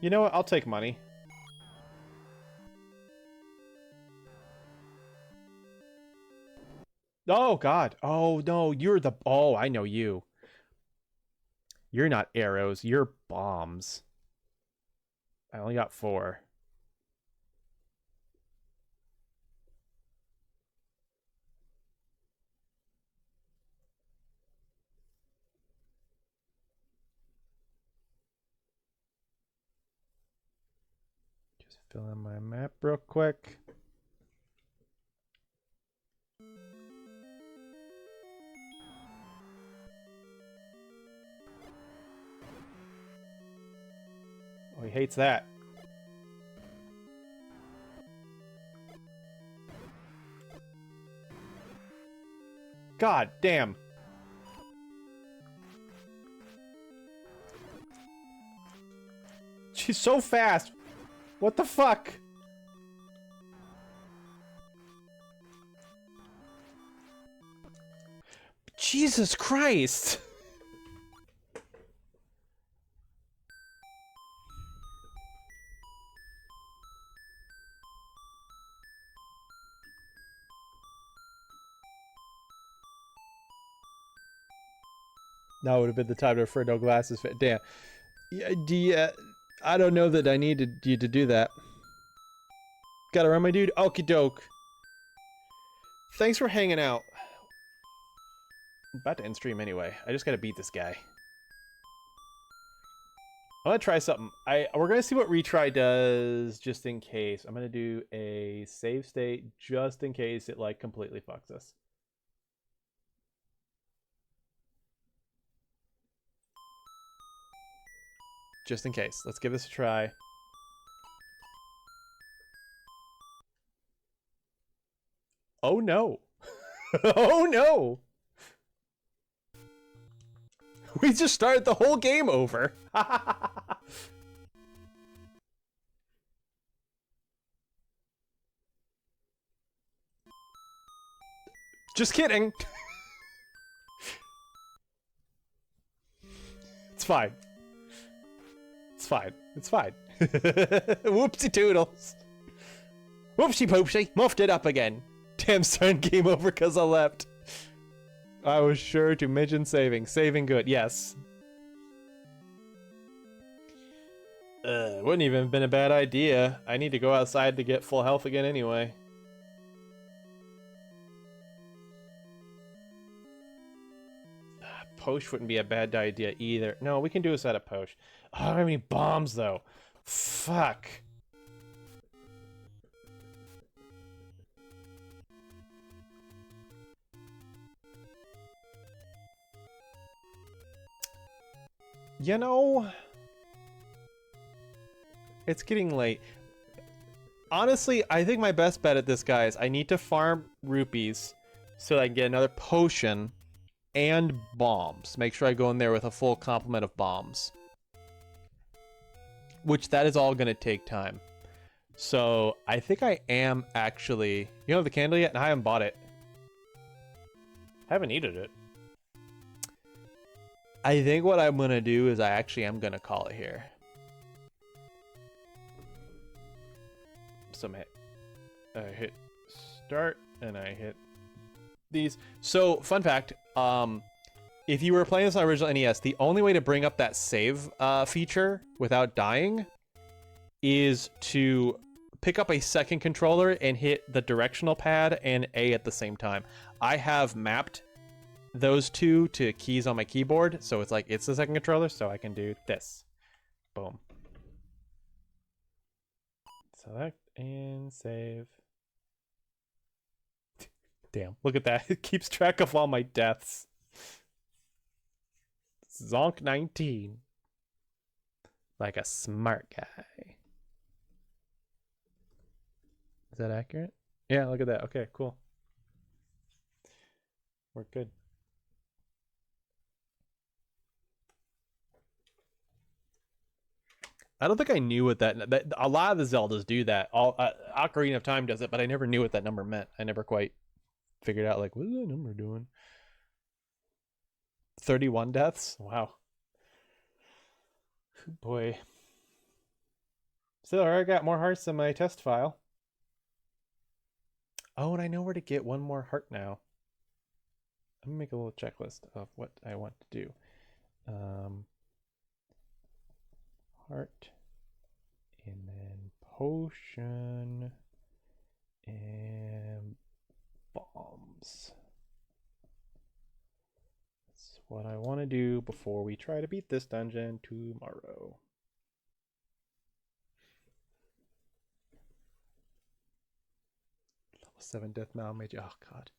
You know what? I'll take money. Oh, God. Oh, no. You're the... Oh, I know you. You're not arrows. You're bombs. I only got 4. Just fill in my map real quick. Oh, he hates that. God damn. She's so fast. What the fuck? Jesus Christ. Now would have been the time to refer no glasses fit. Damn. Yeah, I don't know that I needed you to do that. Gotta run, my dude. Okie doke. Thanks for hanging out. I'm about to end stream anyway. I just gotta beat this guy. I'm gonna try something. We're gonna see what retry does just in case. I'm gonna do a save state just in case it like completely fucks us. Just in case. Let's give this a try. Oh no. Oh no. We just started the whole game over. Just kidding. It's fine. It's fine. It's fine. Whoopsie toodles. Whoopsie poopsie. Muffed it up again. Damn, starting game over because I left. I was sure to mention saving. Saving good. Yes. Wouldn't even have been a bad idea. I need to go outside to get full health again anyway. Posh wouldn't be a bad idea either. No, we can do this out of Posh. Oh, I don't have any bombs though. Fuck. You know, it's getting late. Honestly, I think my best bet at this, guy, is I need to farm rupees so that I can get another potion and bombs. Make sure I go in there with a full complement of bombs. Which that is all going to take time. So I think I am actually... You don't have the candle yet? And I haven't bought it. I haven't needed it. I think what I'm going to do is I actually am going to call it here. So I hit start and I hit these. So fun fact, if you were playing this on original NES, the only way to bring up that save feature without dying is to pick up a second controller and hit the directional pad and A at the same time. I have mapped those two to keys on my keyboard, so it's like it's the second controller, so I can do this. Boom. Select and save. Damn, look at that. It keeps track of all my deaths. Zonk 19. Like a smart guy. Is that accurate? Yeah, look at that. Okay, cool. We're good. I don't think I knew what that a lot of the Zeldas do that. Ocarina of Time does it, but I never knew what that number meant. I never quite figured out, like, what is that number doing? 31 deaths? Wow. Boy. Still, I got more hearts than my test file. Oh, and I know where to get one more heart now. I'm gonna make a little checklist of what I want to do. Heart, and then potion, and bombs. That's what I want to do before we try to beat this dungeon tomorrow. Level 7 Death Mage. Oh, God.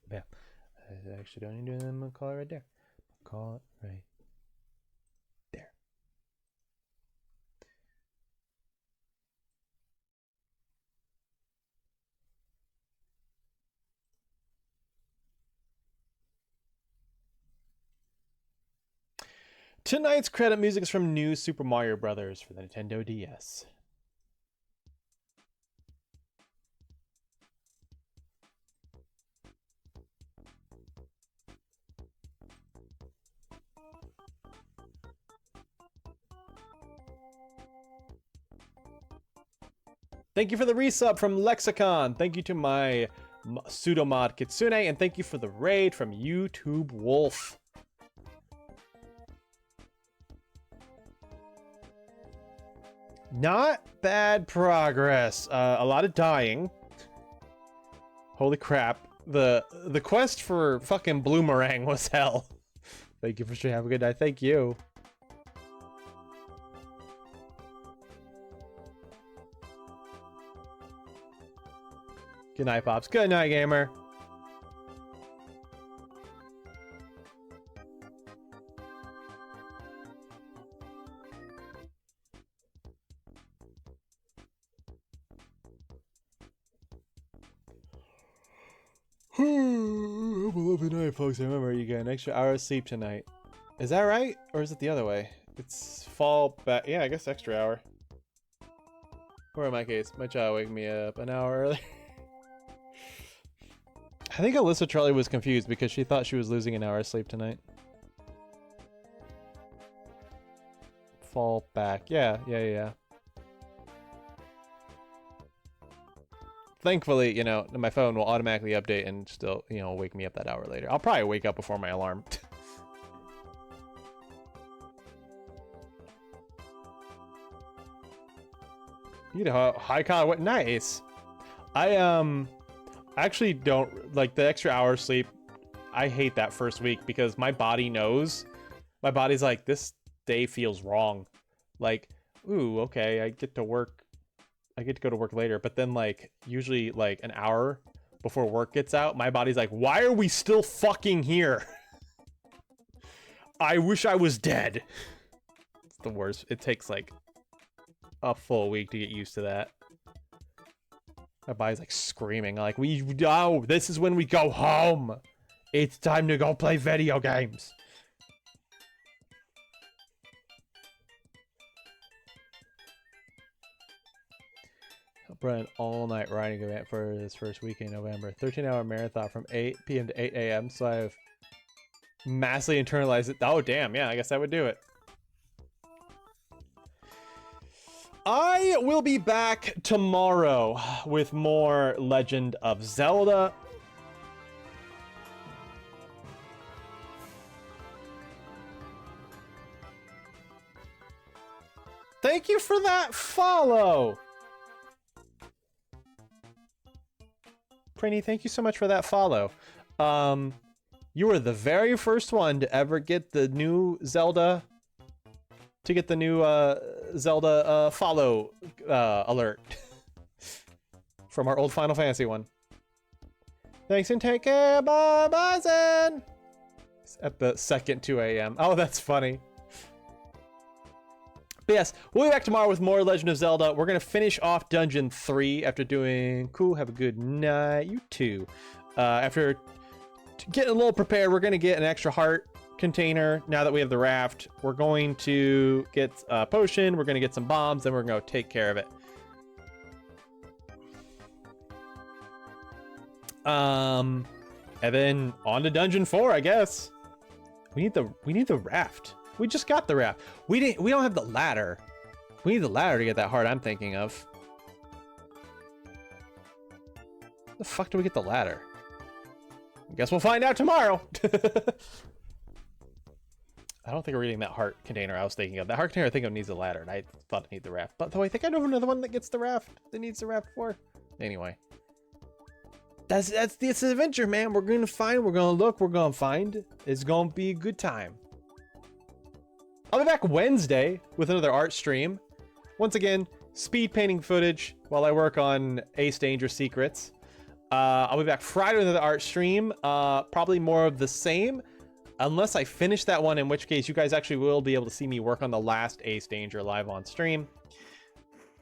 Yeah. I actually don't need to do them. I'll call it right there. Call it right there. Tonight's credit music is from New Super Mario Bros. For the Nintendo DS. Thank you for the resub from Lexicon. Thank you to my pseudomod Kitsune, and thank you for the raid from YouTube Wolf. Not bad progress. A lot of dying. Holy crap. The quest for fucking Bloomerang was hell. Thank you for sharing. Have a good night. Thank you. Good night, Pops. Good night, gamer. Have a lovely night, folks. Remember, you get an extra hour of sleep tonight. Is that right? Or is it the other way? It's fall back. Yeah, I guess extra hour. Or in my case, my child wake me up an hour earlier. I think Alyssa Charlie was confused because she thought she was losing an hour of sleep tonight. Fall back. Yeah. Thankfully, you know, my phone will automatically update and still, you know, wake me up that hour later. I'll probably wake up before my alarm. You know, high con, what nice. I actually don't like the extra hour of sleep. I hate that first week because my body knows. My body's like, this day feels wrong. Like, ooh, okay, I get to go to work later, but then like usually like an hour before work gets out, my body's like, why are we still fucking here? I wish I was dead. It's the worst. It takes like a full week to get used to that. My body's like screaming like, this is when we go home. It's time to go play video games. I'll run an all-night riding event for this first week in November. 13-hour marathon from 8 p.m. to 8 a.m. So I've massively internalized it. Oh, damn. Yeah, I guess I would do it. I will be back tomorrow with more Legend of Zelda. Thank you for that follow. Prinny, thank you so much for that follow. You were the very first one to ever get the new Zelda, Zelda follow alert from our old Final Fantasy one. Thanks and take care. Bye, Mesen. At the second 2 a.m. Oh, that's funny. But yes, we'll be back tomorrow with more Legend of Zelda. We're going to finish off Dungeon 3 after doing... Cool, have a good night. You too. After getting a little prepared, we're going to get an extra heart container now that we have the raft. We're going to get a potion. We're going to get some bombs. Then we're going to go take care of it. And then on to Dungeon 4, I guess. We need the raft. We just got the raft. We don't have the ladder. We need the ladder to get that heart I'm thinking of. The fuck do we get the ladder? I guess we'll find out tomorrow. I don't think we're getting that heart container I was thinking of. That heart container I think of needs a ladder, and I thought it needed the raft. But though I think I know another one that gets the raft, that needs the raft for. Anyway. That's the adventure, man. We're gonna find, we're gonna look, we're gonna find. It's gonna be a good time. I'll be back Wednesday with another art stream. Once again, speed painting footage while I work on Ace Danger Secrets. I'll be back Friday with another art stream. Probably more of the same. Unless I finish that one, in which case you guys actually will be able to see me work on the last Ace Danger live on stream.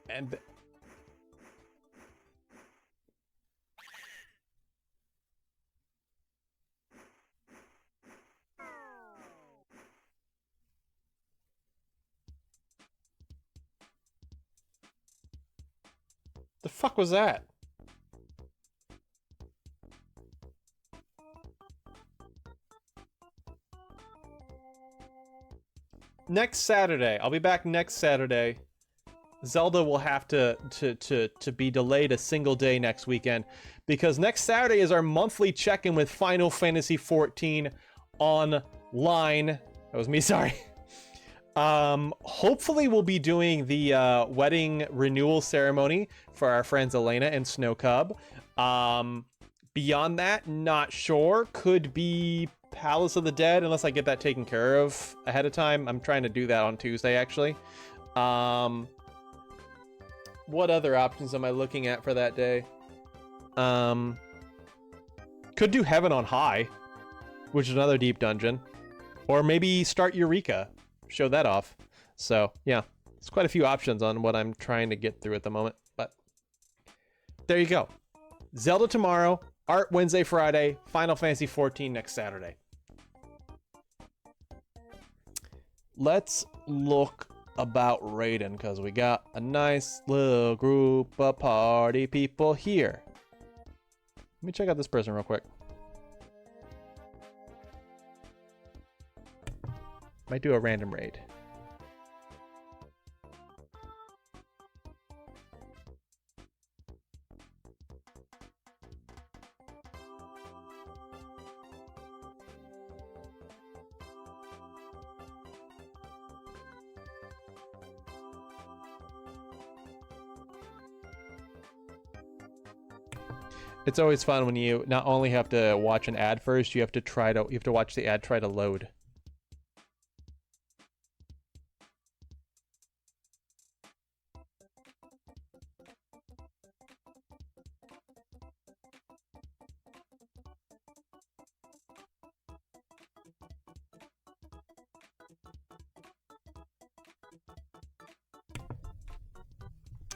And... the fuck was that? Next Saturday. I'll be back next Saturday. Zelda will have to be delayed a single day next weekend because next Saturday is our monthly check-in with Final Fantasy XIV online. That was me, sorry. Hopefully we'll be doing the wedding renewal ceremony for our friends Elena and Snow Cub. Beyond that, not sure. Could be Palace of the Dead unless I get that taken care of ahead of time. I'm trying to do that on Tuesday, actually. What other options am I looking at for that day? Could do Heaven on High, which is another deep dungeon. Or maybe start Eureka. Show that off. So, yeah. There's quite a few options on what I'm trying to get through at the moment. But there you go. Zelda tomorrow. Art Wednesday, Friday. Final Fantasy 14 next Saturday. Let's look about Raiden, because we got a nice little group of party people here. Let me check out this person real quick. Might do a random raid. It's always fun when you not only have to watch an ad first, you have to watch the ad try to load.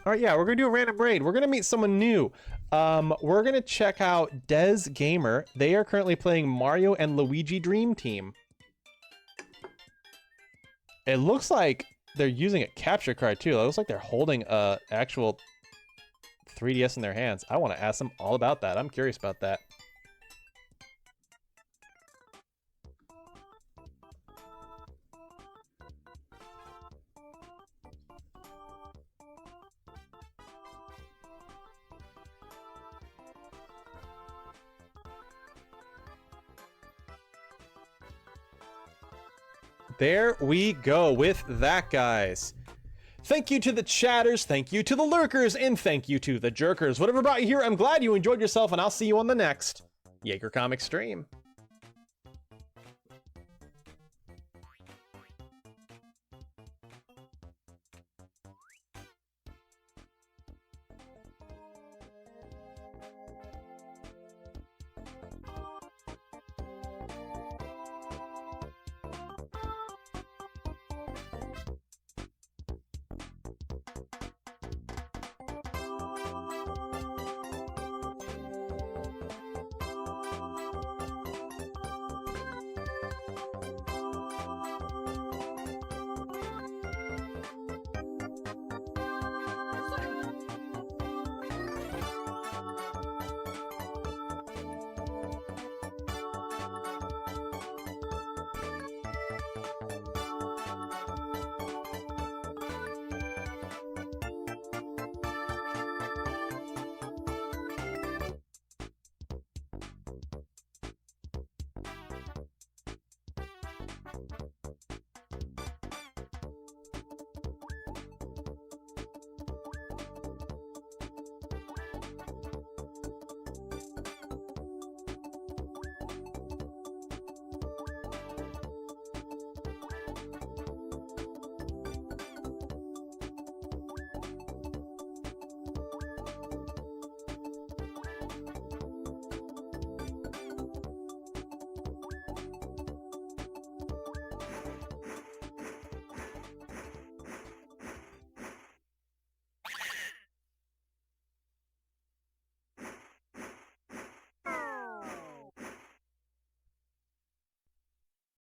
All right, yeah, we're gonna do a random raid. We're gonna meet someone new. We're gonna check out Des Gamer. They are currently playing Mario and Luigi Dream Team. It looks like they're using a capture card too. It looks like they're holding a actual 3DS in their hands. I want to ask them all about that. I'm curious about that. There we go with that, guys. Thank you to the chatters, thank you to the lurkers, and thank you to the jerkers. Whatever brought you here, I'm glad you enjoyed yourself, and I'll see you on the next Jaeger Comic stream.